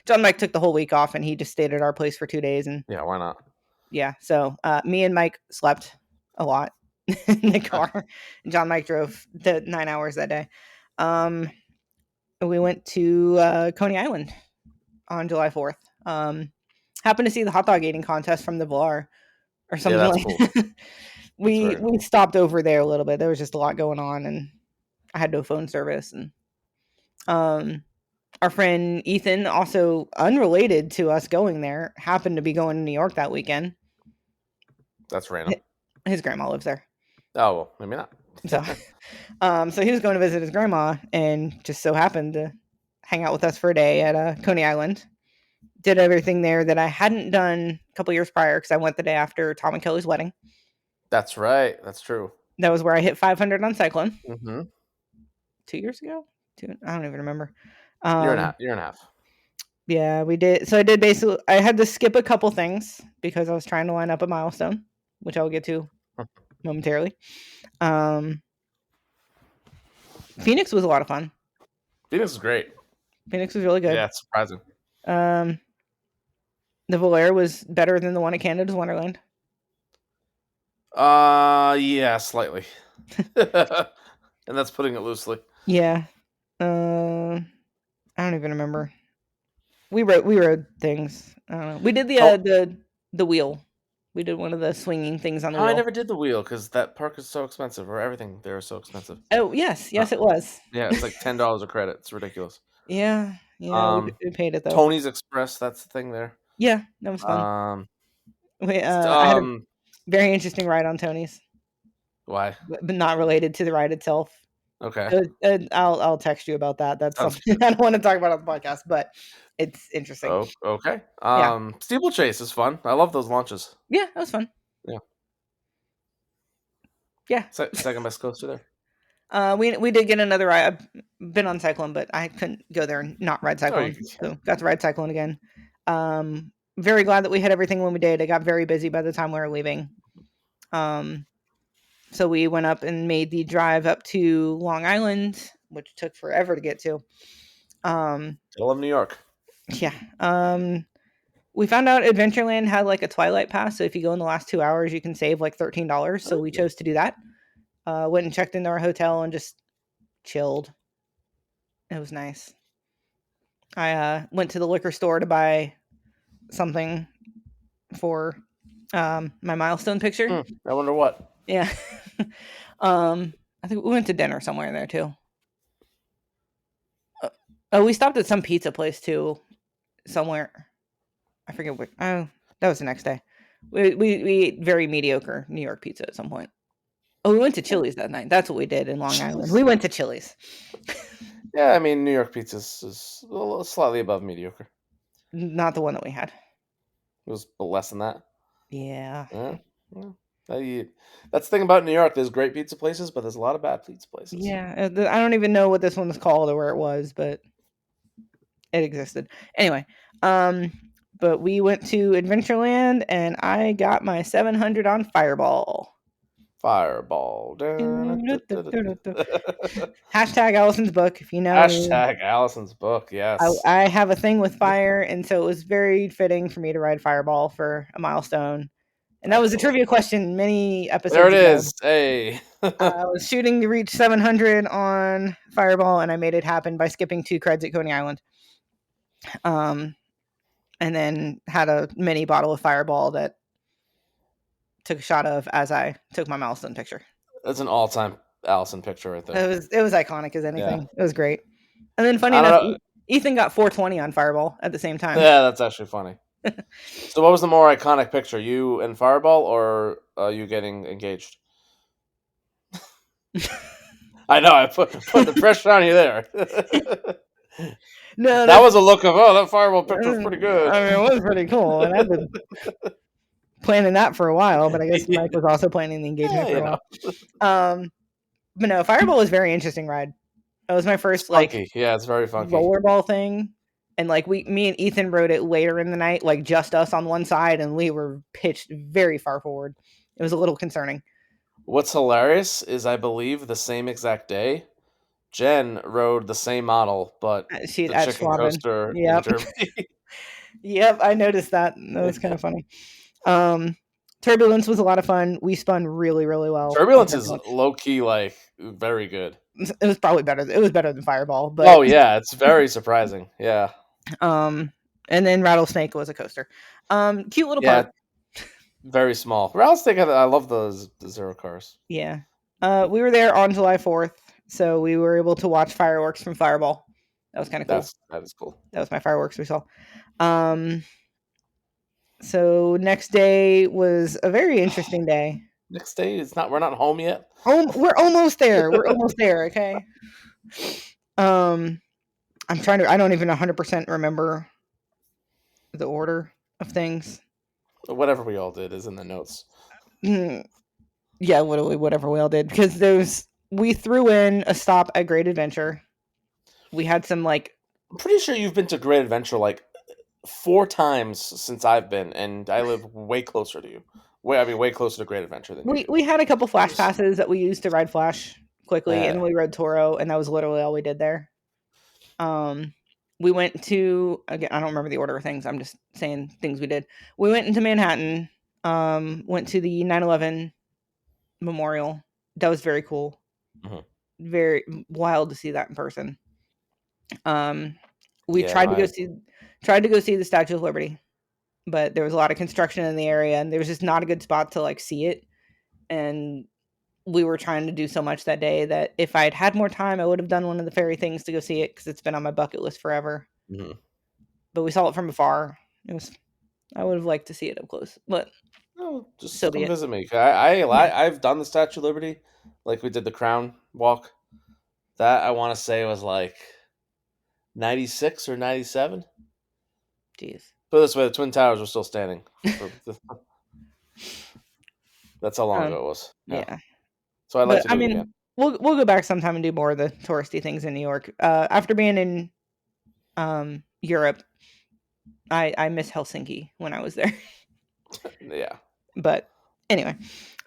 John Mike took the whole week off and he just stayed at our place for 2 days. And yeah, why not? Yeah, so me and Mike slept a lot in the car. John Mike drove the 9 hours that day. We went to Coney Island on July 4th. Happened to see the hot dog eating contest from the bar or something like that. We stopped over there a little bit. There was just a lot going on and I had no phone service. And our friend Ethan, also unrelated to us going there, happened to be going to New York that weekend. That's random. His grandma lives there. Oh, well, maybe not. So he was going to visit his grandma and just so happened to hang out with us for a day at Coney Island. Did everything there that I hadn't done a couple years prior because I went the day after Tom and Kelly's wedding. That's right. That's true. That was where I hit 500 on Cyclone. Mm-hmm. 2 years ago? I don't even remember. Year and a half. Yeah, we did. So I did basically, I had to skip a couple things because I was trying to line up a milestone, which I'll get to momentarily. Phoenix was a lot of fun. Phoenix is great. Phoenix was really good. Yeah, it's surprising. Um, the Valera was better than the one at Canada's Wonderland. Yeah, slightly. And that's putting it loosely. Yeah. I don't even remember. We rode things. I don't know. We did Oh, the wheel. We did one of the swinging things on the I wheel. never did the wheel because that park is so expensive, or everything there is so expensive. Oh yes, Uh, yes it was. yeah, it's like $10 a credit. It's ridiculous. Yeah, yeah, Um, we paid it though. Tony's Express, that's the thing there. Yeah, that was fun. Um, I had a um, very interesting ride on Tony's, why? but not related to the ride itself. Okay, I'll text you about that. That's sounds something good. I don't want to talk about on the podcast, but it's interesting. Oh, okay. Yeah, Steeplechase is fun. I love those launches. yeah, that was fun. Yeah, Yeah, second best coaster there. we did get another ride. I've been on Cyclone, but I couldn't go there and not ride Oh, you Cyclone, can. so got to ride Cyclone again. Very glad that we had everything when we did. It got very busy by the time we were leaving. So we went up and made the drive up to Long Island, which took forever to get to. I love New York. Yeah. We found out Adventureland had like a Twilight Pass, so if you go in the last 2 hours, you can save like $13. So we chose to do that. Went and checked into our hotel and just chilled. It was nice. I went to the liquor store to buy something for my milestone picture. I wonder what. Yeah. I think we went to dinner somewhere in there too. Oh, we stopped at some pizza place too, somewhere. I forget what. Oh, that was the next day. We ate very mediocre New York pizza at some point. Oh, we went to Chili's that night. That's what we did in Long Island. We went to Chili's. Yeah, I mean New York pizza is a little, slightly above mediocre. Not the one that we had. It was less than that. Yeah. Yeah, yeah. That's the thing about New York. There's great pizza places, but there's a lot of bad pizza places. Yeah. I don't even know what this one was called or where it was, but it existed. Anyway, but we went to Adventureland and I got my 700 on Fireball. Fireball. Hashtag Allison's book, if you know me. Hashtag Allison's book. Yes. I have a thing with fire, and so it was very fitting for me to ride Fireball for a milestone. And that was a trivia question many There episodes it ago. is. Hey. I was shooting to reach 700 on Fireball, and I made it happen by skipping 2 creds at Coney Island. And then had a mini bottle of Fireball that took a shot of as I took my milestone picture. That's an all-time Allison picture right there. It was iconic as anything. Yeah. It was great. And then funny I enough, don't know. Ethan got 420 on Fireball at the same time. Yeah, that's actually funny. So, what was the more iconic picture, you and Fireball, or you getting engaged? I know I put the pressure on you there. No, that was a look of that Fireball picture was pretty good. I mean, it was pretty cool, and I've been planning that for a while. But I guess Mike was also planning the engagement for a while. But no, Fireball was a very interesting ride. It was my first funky. Yeah, it's very funky rollerball thing, and like me and Ethan rode it later in the night, like just us on one side, and we were pitched very far forward. It was a little concerning. What's hilarious is I believe the same exact day, Jenn rode the same model, but the chicken coaster in Germany. Yep, I noticed that. That was kind of funny. Turbulence was a lot of fun. We spun really, really well. Turbulence is low key, like very good. It was probably better. It was better than Fireball. But oh yeah, it's very surprising. Yeah. And then Rattlesnake was a coaster. Cute little park. Very small. Rattlesnake. I love the Zero cars. Yeah. We were there on July 4th, so we were able to watch fireworks from Fireball. That was kind of cool. That is cool. That was my fireworks we saw. So next day was a very interesting day. Next day we're not home yet. We're almost there. We're almost there, okay? I don't even 100% remember the order of things. Whatever we all did is in the notes. Yeah, whatever we all did, because we threw in a stop at Great Adventure. We had some I'm pretty sure you've been to Great Adventure like 4 times since I've been, and I live way closer to you. Way closer to Great Adventure than you. We had a couple Flash passes that we used to ride Flash quickly, and we rode Toro, and that was literally all we did there. We went to, again, I don't remember the order of things. I'm just saying things we did. We went into Manhattan, went to the 9/11 memorial. That was very cool. Mhm. Very wild to see that in person. We Yeah, tried to go see the Statue of Liberty, but there was a lot of construction in the area, and there was just not a good spot to like see it. And we were trying to do so much that day that if I'd had more time, I would have done one of the ferry things to go see it because it's been on my bucket list forever. Mhm. But we saw it from afar. It was I would have liked to see it up close, but No, so just be come it. visit me. Yeah. I've done the Statue of Liberty, like we did the Crown Walk. That I want to say was like 96 or 97. Jeez. Put it this way, the Twin Towers were still standing. That's how long ago it was. Yeah. Yeah. So I'd like But to I do it again. mean, we'll go back sometime and do more of the touristy things in New York. After being in Europe, I miss Helsinki when I was there. Yeah. But anyway,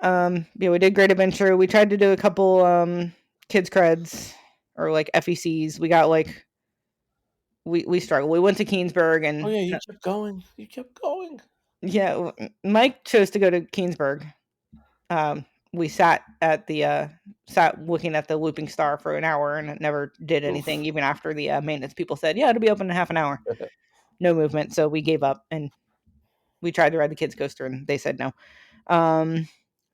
yeah, we did Great Adventure. We tried to do a couple kids creds or like FECs. We got like we struggled. We went to Keensburg Oh and yeah, you kept going. You kept going. yeah, Mike chose to go to Keensburg. We sat at the sat looking at the looping star for an hour and it never did anything. Oof. Even after the maintenance people said, "Yeah, it'll be open in half an hour." No movement, so we gave up and we tried to ride the kids coaster and they said no. Um,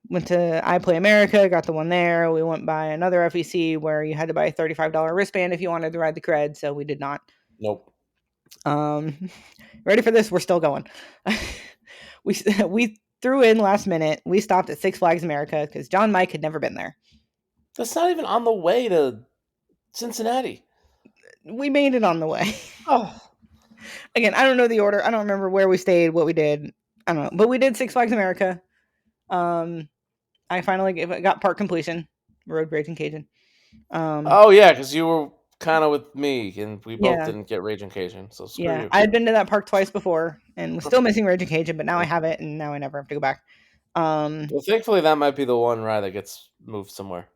Went to I Play America, got the one there. We went by another FEC where you had to buy a $35 wristband if you wanted to ride the cred, so we did not. Nope. Um, ready for this? We're still going. We threw in last minute. We stopped at Six Flags America because John Mike had never been there. That's not even on the way to Cincinnati. We made it on the way. Oh. Again, I don't know the order. I don't remember where we stayed, what we did. I don't know, but we did Six Flags America. I finally got part completion, Road Rage and Cajun. Oh yeah, because you were kind of with me, and we both Yeah, didn't get Rage and Cajun. So screw yeah. you. I had been to that park twice before and was still missing Rage and Cajun, but now I have it, and now I never have to go back. Um, Well, thankfully, that might be the one ride that gets moved somewhere.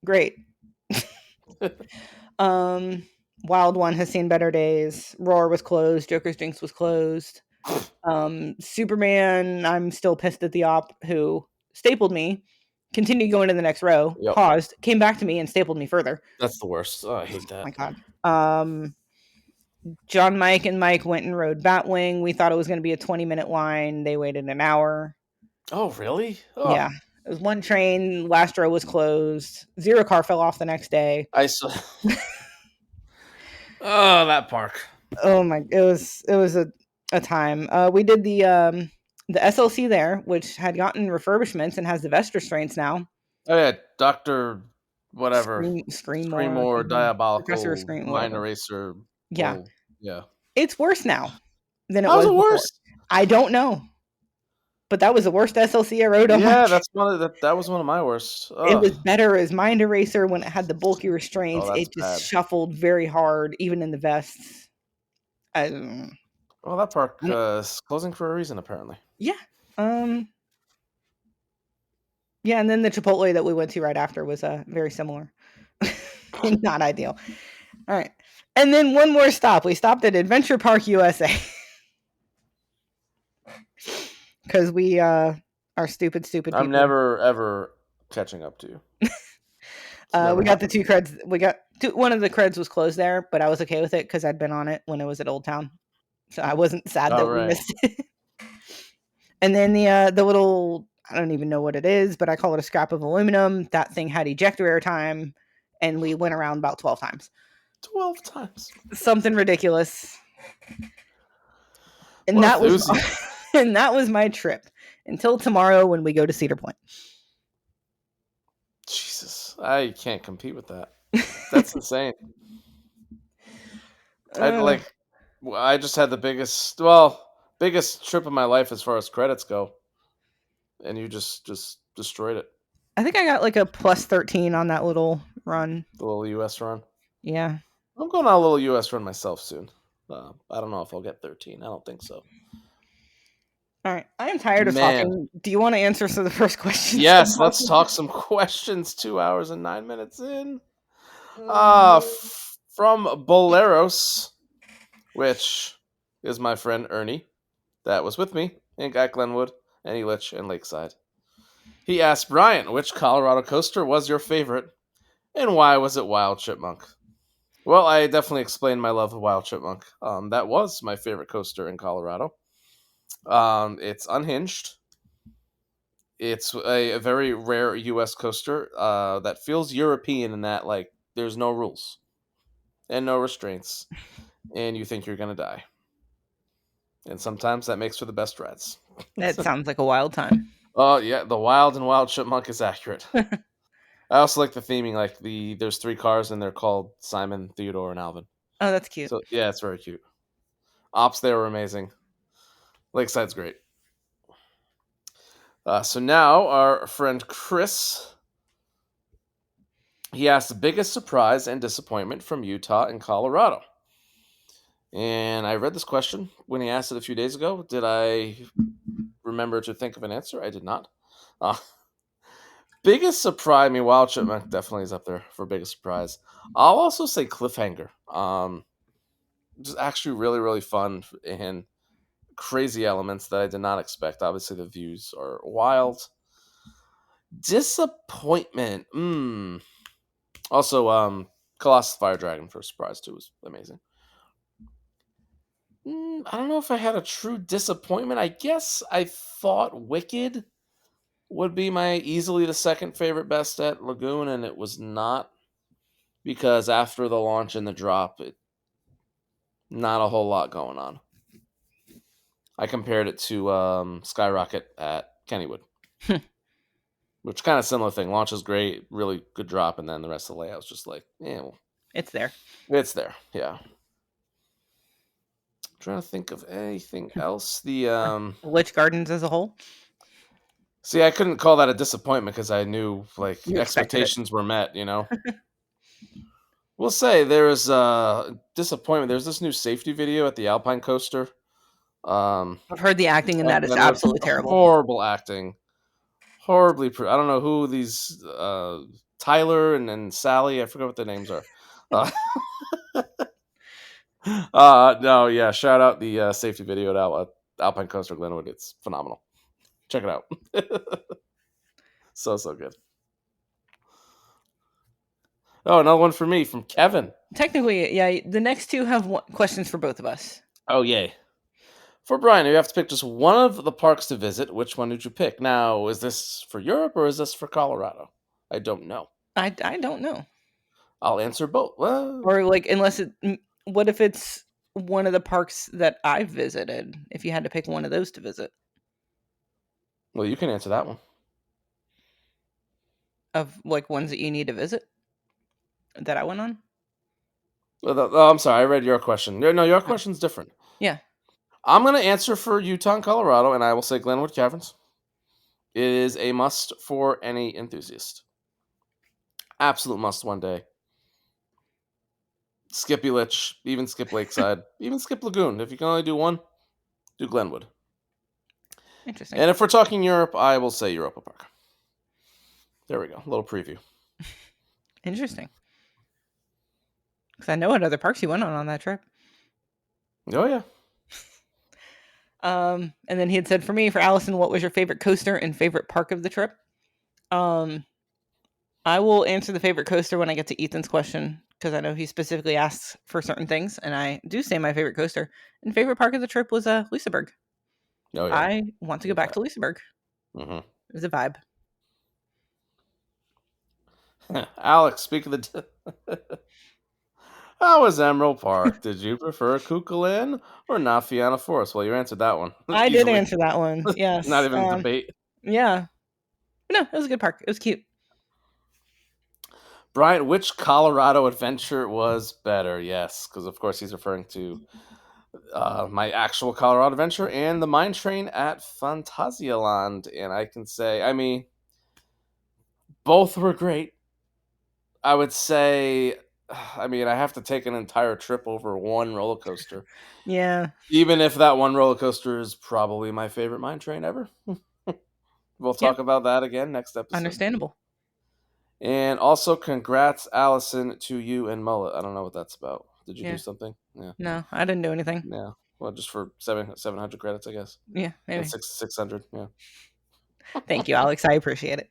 Great. um, Wild One has seen better days. Roar was closed. Joker's Jinx was closed. Superman, I'm still pissed at the op who stapled me, continued going to the next row, Yep, paused, came back to me and stapled me further. that's the worst. Oh, I hate My that. God. John Mike and Mike went and rode Batwing. We thought it was going to be a 20-minute line. They waited an hour. Oh, really? Yeah. Oh, It was one train, last row was closed. Zero car fell off the next day. I saw. Oh, that park. Oh my, it was a time. We did the SLC there, which had gotten refurbishments and has the vest restraints now. Oh yeah, Doctor, whatever, Scream Scream or or something. Professor Diabolical Scream, Mind whatever. Eraser. Yeah. Bull. Yeah. It's worse now than it How's was it before. worse? I don't know. But that was the worst SLC I rode on my Yeah, that's one of that was one of my worst. It Ugh. was better as Mind Eraser when it had the bulky Oh, restraints. that's It just bad. shuffled very hard, even in the vests. I, Well, that park I don't- is closing for a reason, apparently. yeah. Um yeah, and then the Chipotle that we went to right after was very similar. Not ideal. All right. And then one more stop. We stopped at Adventure Park USA. Because we are stupid I'm people. never ever catching up to you. It's never We got the happened. two creds. We got one of the creds was closed there, but I was okay with it because I'd been on it when it was at Old Town. So I wasn't sad All that we right. missed it. And then the little, I don't even know what it is, but I call it a scrap of aluminum. That thing had ejector air time, and we went around about 12 times. 12 times. Something ridiculous. And What that was enthusiasm. and that was my trip until tomorrow when we go to Cedar Point. Jesus, I can't compete with that. That's insane. I'd Uh, like. I just had the biggest trip of my life as far as credits go, and you just destroyed it. I think I got like a plus 13 on that little run. The little U.S. run. Yeah. I'm going on a little U.S. run myself soon. I don't know if I'll get 13. I don't think so. All right. I am tired of Man, talking. Do you want to answer some of the first questions? yes. Let's talk some questions. 2 hours and 9 minutes in. Um, From Boleros. which is my friend Ernie that was with me at Glenwood and Elitch and Lakeside. He asked Bryant, which Colorado coaster was your favorite, and why was it Wild Chipmunk? Well, I definitely explained my love of Wild Chipmunk. That was my favorite coaster in Colorado. It's unhinged. It's a very rare U.S. coaster that feels European in that, like, there's no rules and no restraints, and you think you're gonna die. And sometimes that makes for the best rides. That sounds like a wild time. Oh yeah, the Wild and Wild Chipmunk is accurate. I also like the theming, like there's three cars and they're called Simon, Theodore, and Alvin. Oh, that's cute. So yeah, it's very cute. Ops there were amazing. Lakeside's great. So now our friend Chris, he asked the biggest surprise and disappointment from Utah and Colorado. And I read this question when he asked it a few days ago. Did I remember to think of an answer? I did not. Uh, biggest surprise, I mean, Wild Chipmunk definitely is up there for biggest surprise. I'll also say Cliffhanger. Just actually really, really fun and crazy elements that I did not expect. Obviously, the views are wild. Disappointment. Also, Colossus Fire Dragon for a surprise too was amazing. I don't know if I had a true disappointment. I guess I thought Wicked would be my easily the second favorite best at Lagoon, and it was not, because after the launch and the drop, not a whole lot going on. I compared it to Skyrocket at Kennywood, which kind of similar thing. Launch is great, really good drop, and then the rest of the layout's just like, yeah, well, It's there. it's there. Yeah. Trying to think of anything else. The Lich Gardens as a whole. see, I couldn't call that a disappointment because I knew like You expected it. expectations were met. We'll say there is disappointment. There's this new safety video at the Alpine Coaster. I've heard the acting in At that is Glenwood. absolutely terrible. Horrible acting. Horribly. I don't know who these Tyler and Sally. I forget what their names are. Uh, no, yeah. Shout out the safety video at Alpine Coaster Glenwood. It's phenomenal. Check it out. So good. Oh, another one for me from Kevin. Technically, yeah, the next two have questions for both of us. Oh, yay. For Brian, you have to pick just one of the parks to visit. Which one did you pick? Now, is this for Europe or is this for Colorado? I don't know. I don't know. I'll answer both. Well, Or like, what if it's one of the parks that I've visited? If you had to pick one of those to visit, you can answer that one. of like ones that you need to visit that I went on. Oh, I'm sorry. I read your question. No, your question's different. Yeah. I'm going to answer for Utah and Colorado, and I will say Glenwood Caverns. It is a must for any enthusiast. Absolute must one day. Skip Elitch, even skip Lakeside, even skip Lagoon. If you can only do one, do Glenwood. Interesting. And if we're talking Europe, I will say Europa Park. There we go. A little preview. Interesting. Because I know what other parks you went on that trip. Oh, yeah. And then he had said, for me, for Allison, what was your favorite coaster and favorite park of the trip? I will answer the favorite coaster when I get to Ethan's question, because I know he specifically asks for certain things, and I do say my favorite coaster. And favorite park of the trip was Liseberg. Oh, yeah. I want to go back to Liseberg. Mm-hmm. It was a vibe. Alex, speak of the... How was Emerald Park? Did you prefer Kukulin or Nafiana Forest? Well, you answered that one. I did answer that one. Yes. Not even a debate. Yeah. No, it was a good park. It was cute. Bryant, which Colorado adventure was better? Yes, because of course he's referring to my actual Colorado adventure and the mine train at Phantasialand. And I can say, I mean, both were great. I would say, I mean, I have to take an entire trip over one roller coaster. Yeah. Even if that one roller coaster is probably my favorite mine train ever. We'll talk about that again next episode. Understandable. And also, congrats, Allison, to you and Mullet. I don't know what that's about. Did you do Yeah. something? Yeah. No, I didn't do anything. Yeah. Well, just for 700 credits, I guess. Yeah, And maybe. 600. Yeah. Thank you, Alex. I appreciate it.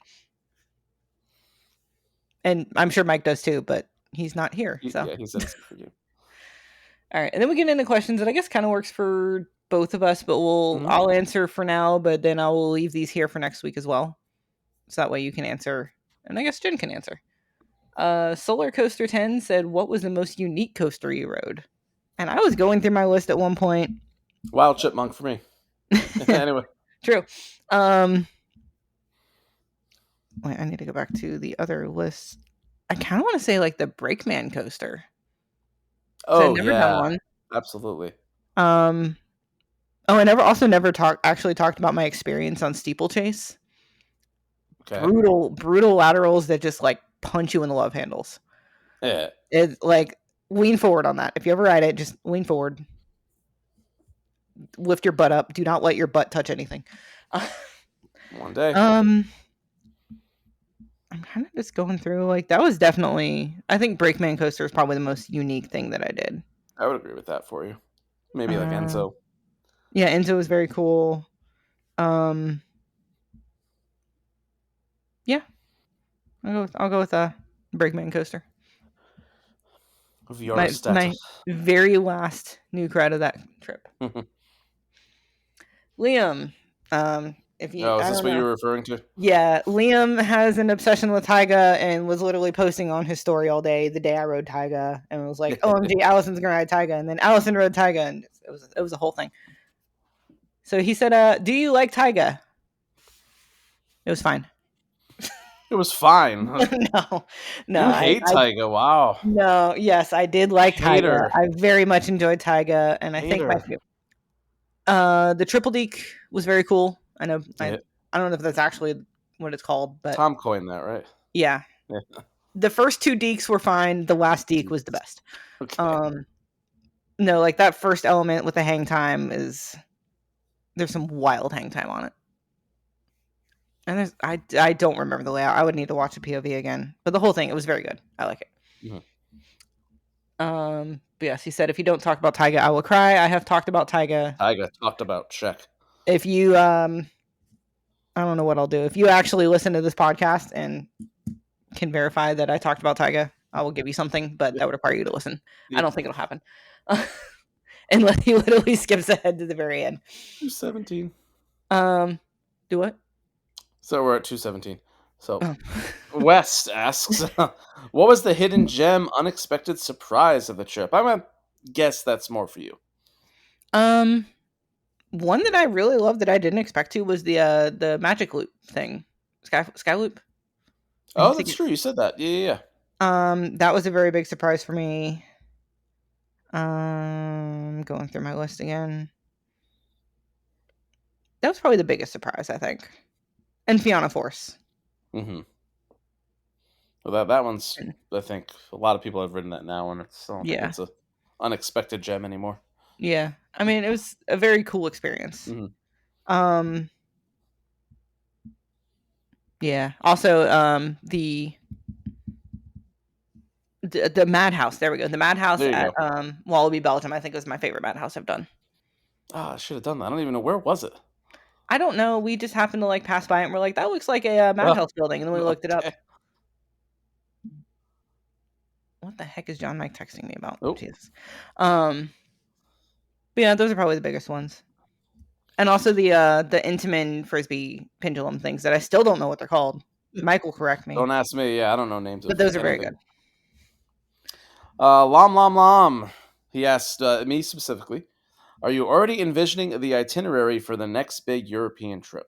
And I'm sure Mike does too, but he's not here. So, Yeah, he said it's for you. all right. And then we get into questions that I guess kind of works for both of us, but Mhm. I'll answer for now, but then I will leave these here for next week as well. So that way you can answer, and I guess Jen can answer. Solar Coaster 10 said, "What was the most unique coaster you rode?" And I was going through my list at one point. Wild Chipmunk for me. Anyway. True. Wait, I need to go back to the other list. I kind of want to say like the Brakeman coaster. I've Oh, never done yeah. one. Absolutely. Oh, I never talked about my experience on Steeplechase. Okay. Brutal laterals that just like punch you in the love handles. Yeah. It's like lean forward on that. If you ever ride it, just lean forward. Lift your butt up. Do not let your butt touch anything. One day. I'm kind of just going through like that was definitely I think Brakeman coaster is probably the most unique thing that I did. I would agree with that for you. Maybe like Uh, Enzo. yeah, Enzo was very cool. Yeah, I'll go with a Brakeman coaster. Viorostat. My very last new cred of that trip. Liam, if you Oh, is I this don't what you know. were referring to? Yeah, Liam has an obsession with Tyga and was literally posting on his story all day the day I rode Tyga and was like, "OMG, Allison's gonna ride Tyga," and then Allison rode Tyga, and it was a whole thing. So he said, "Do you like Tyga?" It was fine. It was fine. no, You hate Tyga. Wow. no, yes, I did like Tyga. Hater. I very much enjoyed Tyga, and I think Hater. the triple deek was very cool. I know Yeah. I don't know if that's actually what it's called, but Tom coined that, right? yeah. Yeah. The first two deeks were fine. The last deek was the best. Okay. No, like that first element with the hang time there's some wild hang time on it. And I don't remember the layout. I would need to watch the POV again. But the whole thing, it was very good. I like it. Mhm. But yes, he said if you don't talk about Tyga, I will cry. I have talked about Tyga. Tyga talked about check. If you I don't know what I'll do. If you actually listen to this podcast and can verify that I talked about Tyga, I will give you something, but that would require you to listen. I Yeah. don't think it'll happen. Unless he literally skips ahead to the very end. 217. Do what? So we're at 217. So Oh. West asks, what was the hidden gem unexpected surprise of the trip? I'm gonna guess that's more for you. One that I really loved that I didn't expect to was the magic loop thing. Sky loop. Oh, that's true. You said that. Yeah. That was a very big surprise for me. Going through my list again. That was probably the biggest surprise, I think. And Fiona Force. Mm-hmm. Well, that one's, I think, a lot of people have written that now, and I don't think it's a unexpected gem anymore. Yeah. I mean, it was a very cool experience. Mm-hmm. Yeah. Also, the Madhouse. There we go. The Madhouse There you at go. Wallaby, Belgium. I think was my favorite Madhouse I've done. Ah, I should have done that. I don't even know, where was it. I don't know. We just happened to like pass by it and we're like, that looks like a Oh, Madhouse building, and then we looked it up. okay. What the heck is John Mike texting me about? Oh. Jesus. But yeah, those are probably the biggest ones. And also the Intamin frisbee pendulum things that I still don't know what they're called. Mike will correct me. Don't ask me. Yeah, I don't know names But of those are very anything. good. Lom Lom Lom. He asked me specifically, are you already envisioning the itinerary for the next big European trip?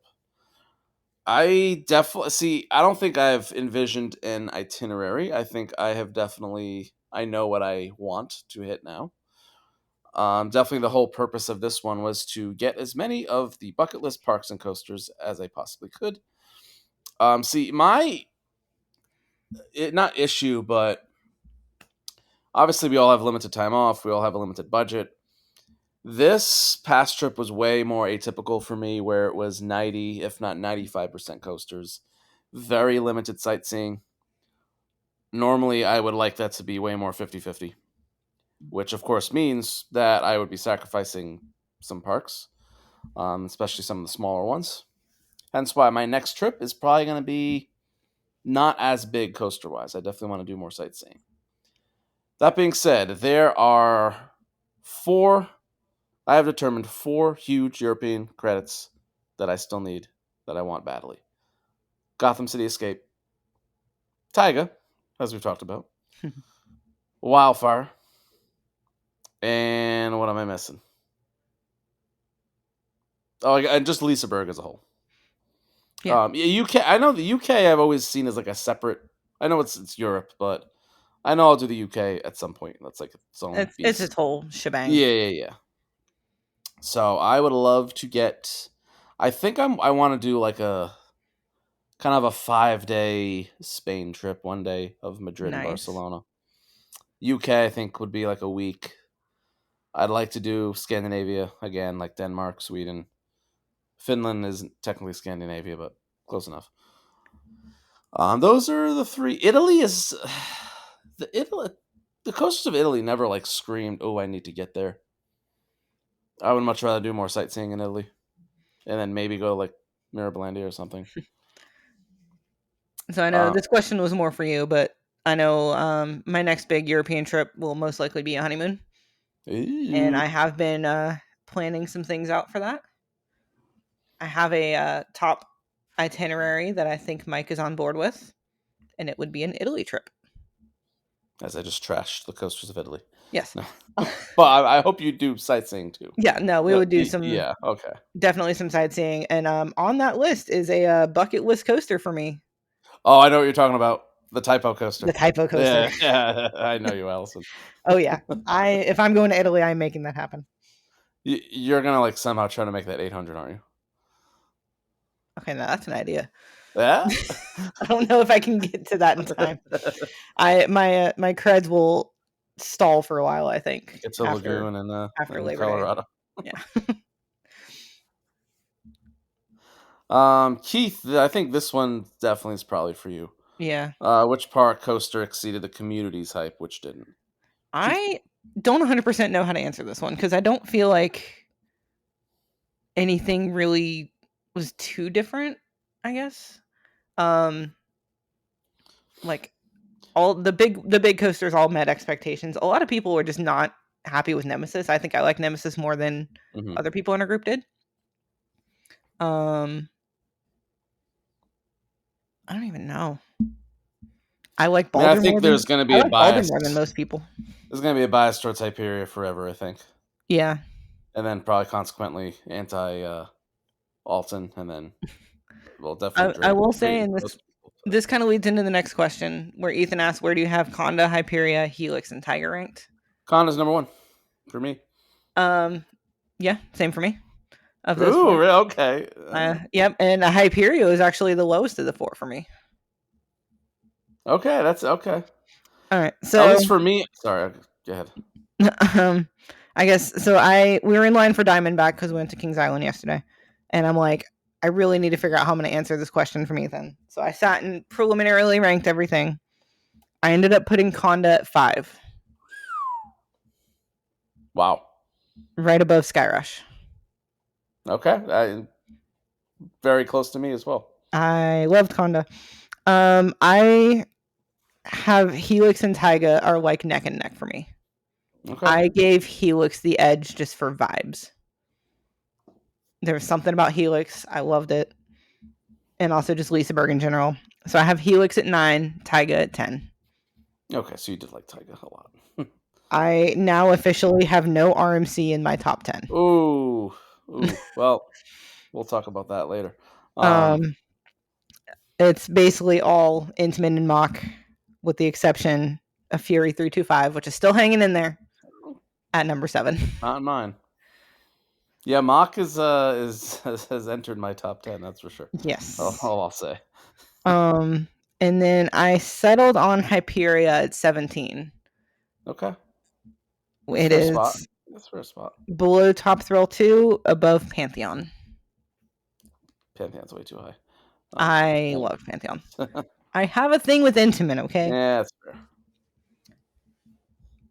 I definitely see. I don't think I've envisioned an itinerary. I think I have definitely. I know what I want to hit now. Definitely, the whole purpose of this one was to get as many of the bucket list parks and coasters as I possibly could. See, not issue, but obviously we all have limited time off. We all have a limited budget. This past trip was way more atypical for me, where it was 90, if not 95% coasters. Very limited sightseeing. Normally, I would like that to be way more 50-50. which of course means that I would be sacrificing some parks, especially some of the smaller ones. Hence why my next trip is probably going to be not as big coaster wise. I definitely want to do more sightseeing. That being said, there are four, I have determined four huge European credits that I still need, that I want badly: Gotham City Escape, Taiga, as we've talked about, Wildfire, and what am I missing? Oh, and just Liseberg as a whole. Yeah. UK. I know the UK. I've always seen as like a separate. I know it's Europe, but I know I'll do the UK at some point. That's like its own It's beast. its whole shebang. Yeah. So I would love to get. I think I want to do like a kind of a 5-day Spain trip, 1 day of Madrid and Nice. Barcelona. UK I think would be like a week. I'd like to do Scandinavia again, like Denmark, Sweden. Finland isn't technically Scandinavia, but close enough. Those are the three. Italy is the coasts of Italy never like screamed, "Oh, I need to get there." I would much rather do more sightseeing in Italy, and then maybe go to like Mirabilandia or something. So I know Uh, this question was more for you, but I know my next big European trip will most likely be a honeymoon, and I Ooh. have been planning some things out for that. I have a top itinerary that I think Mike is on board with, and it would be an Italy trip. As I just trashed the coasters of Italy. Yes. No. But I hope you do sightseeing too. Yeah, no, we No, would do some yeah, okay. definitely some sightseeing, and on that list is a bucket list coaster for me, Oh, I know what you're talking about. The typo coaster. the typo coaster. Yeah, I know you, Allison. Oh yeah, I if I'm going to Italy, I'm making that happen. You're gonna like somehow try to make that 800, aren't you? Okay, now that's an idea. Yeah. I don't know if I can get to that in time. I my creds will stall for a while. I think It's a after lagoon in Labor Day. Colorado. Yeah, Keith, I think this one definitely is probably for you. yeah. Which park coaster exceeded the community's hype, which didn't? Keith. I don't 100% know how to answer this one because I don't feel like anything really was too different. I guess. Um, like all the big coasters all met expectations. A lot of people were just not happy with Nemesis. I think I like Nemesis more than Hmm. other people in our group did. Um, I don't even know. I like I mean, I Balder think more than there's going to I be a like Balder bias. more than most people. There's going to be a bias towards Hyperia forever, I think, Yeah. and then probably consequently anti Alton, and then well, definitely I will say, Drayton and for this most people. But this kind of leads into the next question where Ethan asked, where do you have Conda, Hyperia, Helix, and Tiger ranked? Con is number one for me. Um, yeah, same for me. Of those Ooh, four, okay. yep, and Hyperia is actually the lowest of the four for me. Okay, that's okay. All right, At so least for me. Sorry, go ahead. um, I guess so. We were in line for Diamondback because we went to Kings Island yesterday, and I'm like, I really need to figure out how I'm going to answer this question from Ethan. So I sat and preliminarily ranked everything. I ended up putting Conda at 5, Wow. right above Skyrush. Okay, very close to me as well. I loved Conda. I have Helix and Taiga are like neck and neck for me. Okay. I gave Helix the edge just for vibes. There was something about Helix. I loved it. And also just Liseberg in general. So I have Helix at 9, Taiga at 10. Okay, so you did like Tyga a lot. I now officially have no RMC in my top 10. Ooh, ooh. Well, we'll talk about that later. Um, it's basically all Intamin and Mock, with the exception of Fury 325, which is still hanging in there at number 7. Not mine. Yeah, Mock has entered my top 10. That's for sure. Yes. All I'll say. Um, and then I settled on Hyperia at 17. Okay, that's a It fair spot. is That's a fair spot. below Top Thrill 2, above Pantheon. Pantheon's way too high. I love Pantheon. I have a thing with Intamin, okay? Yeah, that's fair.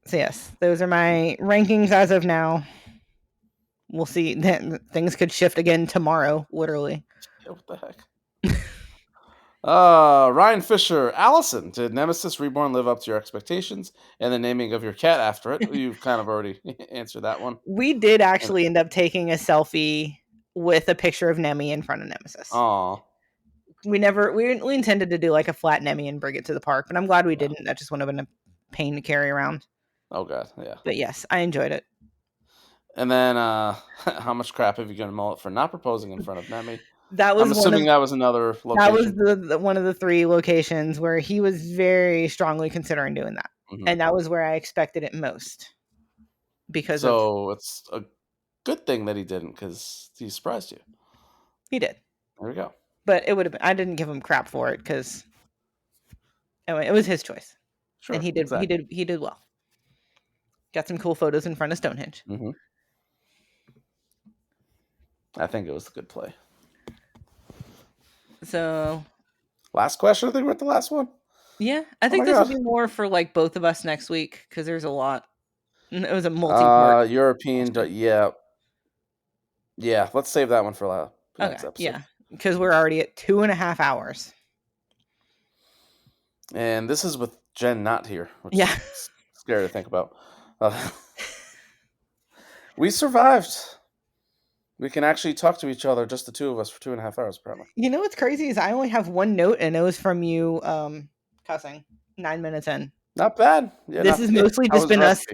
So yes, those are my rankings as of now. We'll see. Then things could shift again tomorrow, literally. Yeah, what the heck? Ryan Fisher, Allison, did Nemesis Reborn live up to your expectations and the naming of your cat after it? You've kind of already answered that one. We did actually end up taking a selfie with a picture of Nemi in front of Nemesis. Aw. We intended to do like a flat Nemi and bring it to the park, but I'm glad we Yeah. didn't. That just would have been a pain to carry around. Oh god, yeah. But yes, I enjoyed it. And then, how much crap have you given Mullet for not proposing in front of Nemi? That was I'm assuming that was another location. That was the one of the 3 locations where he was very strongly considering doing that. Mhm. And that was where I expected it most. So it's a good thing that he didn't, because he surprised you. He did. There we go. But it would have been, I didn't give him crap for it because anyway, it was his choice. Sure. And he did well. Got some cool photos in front of Stonehenge. Mm-hmm. I think it was a good play. So last question. I think we're at the last one. Yeah, I think this will be more for like both of us next week because there's a lot. It was a multi-part European. Yeah, let's save that one for next episode. Yeah, because we're already at 2.5 hours. And this is with Jenn not here, which is scary to think about. We survived. We can actually talk to each other, just the 2 of us, for 2.5 hours, apparently. You know what's crazy is I only have one note, and it was from you cussing 9 minutes in. Not bad. Yeah, this has mostly just been us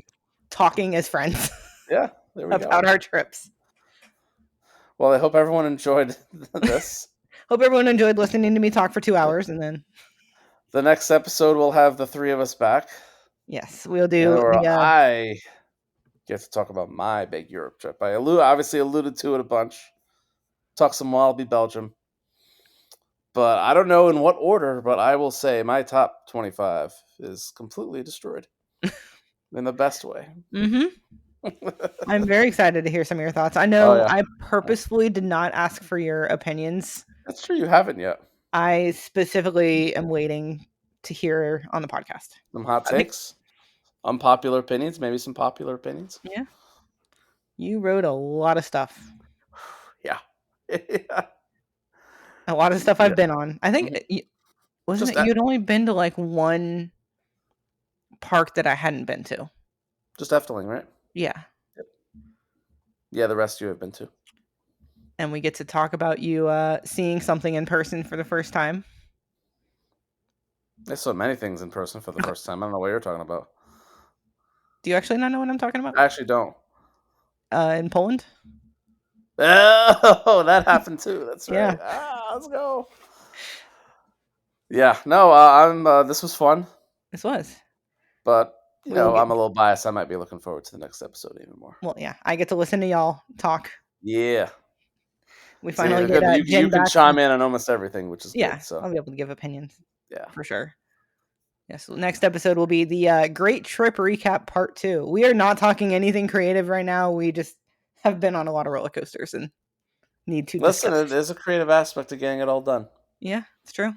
talking as friends. Yeah, there we go. About our trips. Well, I hope everyone enjoyed this. Hope everyone enjoyed listening to me talk for 2 hours, and then the next episode we'll have the 3 of us back. Yes, we'll do. I get to talk about my big Europe trip. I obviously alluded to it a bunch. Talk some Walibi Belgium. But I don't know in what order, but I will say my top 25 is completely destroyed. In the best way. Mm-hmm. I'm very excited to hear some of your thoughts. I know I purposefully did not ask for your opinions. That's true, you haven't yet. I specifically am waiting to hear on the podcast. Some hot takes, unpopular opinions, maybe some popular opinions. Yeah. You wrote a lot of stuff. Yeah. A lot of stuff I've been on. I think, wasn't it you'd only been to like one park that I hadn't been to? Just Efteling, right? Yeah. Yep. Yeah, the rest you have been to. And we get to talk about you seeing something in person for the first time. I saw many things in person for the first time. I don't know what you're talking about. Do you actually not know what I'm talking about? I actually don't. In Poland? Oh, that happened too. That's right. Yeah. Let's go. Yeah, no, this was fun. This was. But, I'm a little biased. I might be looking forward to the next episode even more. Well, yeah, I get to listen to y'all talk. Yeah. We finally get you can chime in on almost everything, which is good. So I'll be able to give opinions. Yeah. For sure. Yes, next episode will be the Great Trip Recap Part 2. We are not talking anything creative right now. We just have been on a lot of roller coasters and need to listen. There's a creative aspect to getting it all done. Yeah, it's true.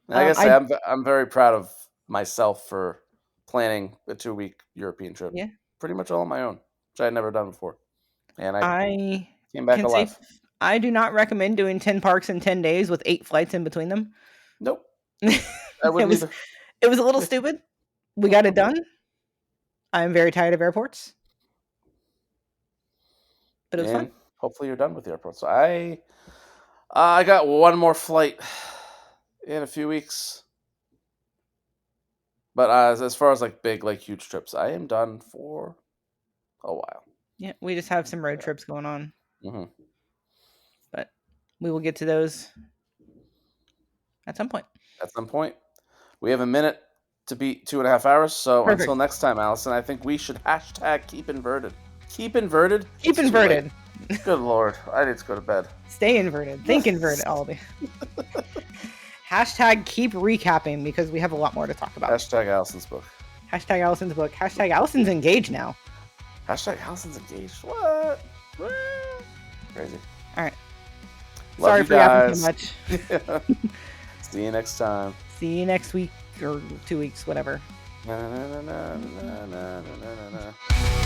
And I guess I'm very proud of myself for planning a 2-week European trip. Yeah, pretty much all on my own, which I had never done before, and I came back alive. I do not recommend doing 10 parks in 10 days with 8 flights in between them. Nope, I wouldn't either. It was a little stupid. We got it done. I'm very tired of airports. But it was fun. Hopefully you're done with the airport. So I got one more flight in a few weeks. But as far as like big, like huge trips, I am done for a while. Yeah, we just have some road trips going on. Mm-hmm. But we will get to those at some point. At some point. We have a minute to beat 2.5 hours. So Perfect. Until next time, Allison, I think we should hashtag keep inverted. Keep inverted? Keep inverted. Good Lord. I need to go to bed. Stay inverted. Think inverted, Albie. Hashtag keep recapping because we have a lot more to talk about. Hashtag Allison's book. Hashtag Allison's book. Hashtag Allison's engaged now. Hashtag Allison's engaged. What? Crazy. All right. Love Sorry for yapping so much. See you next time. See you next week or 2 weeks, whatever. Na, na, na, na, na, na, na, na, na.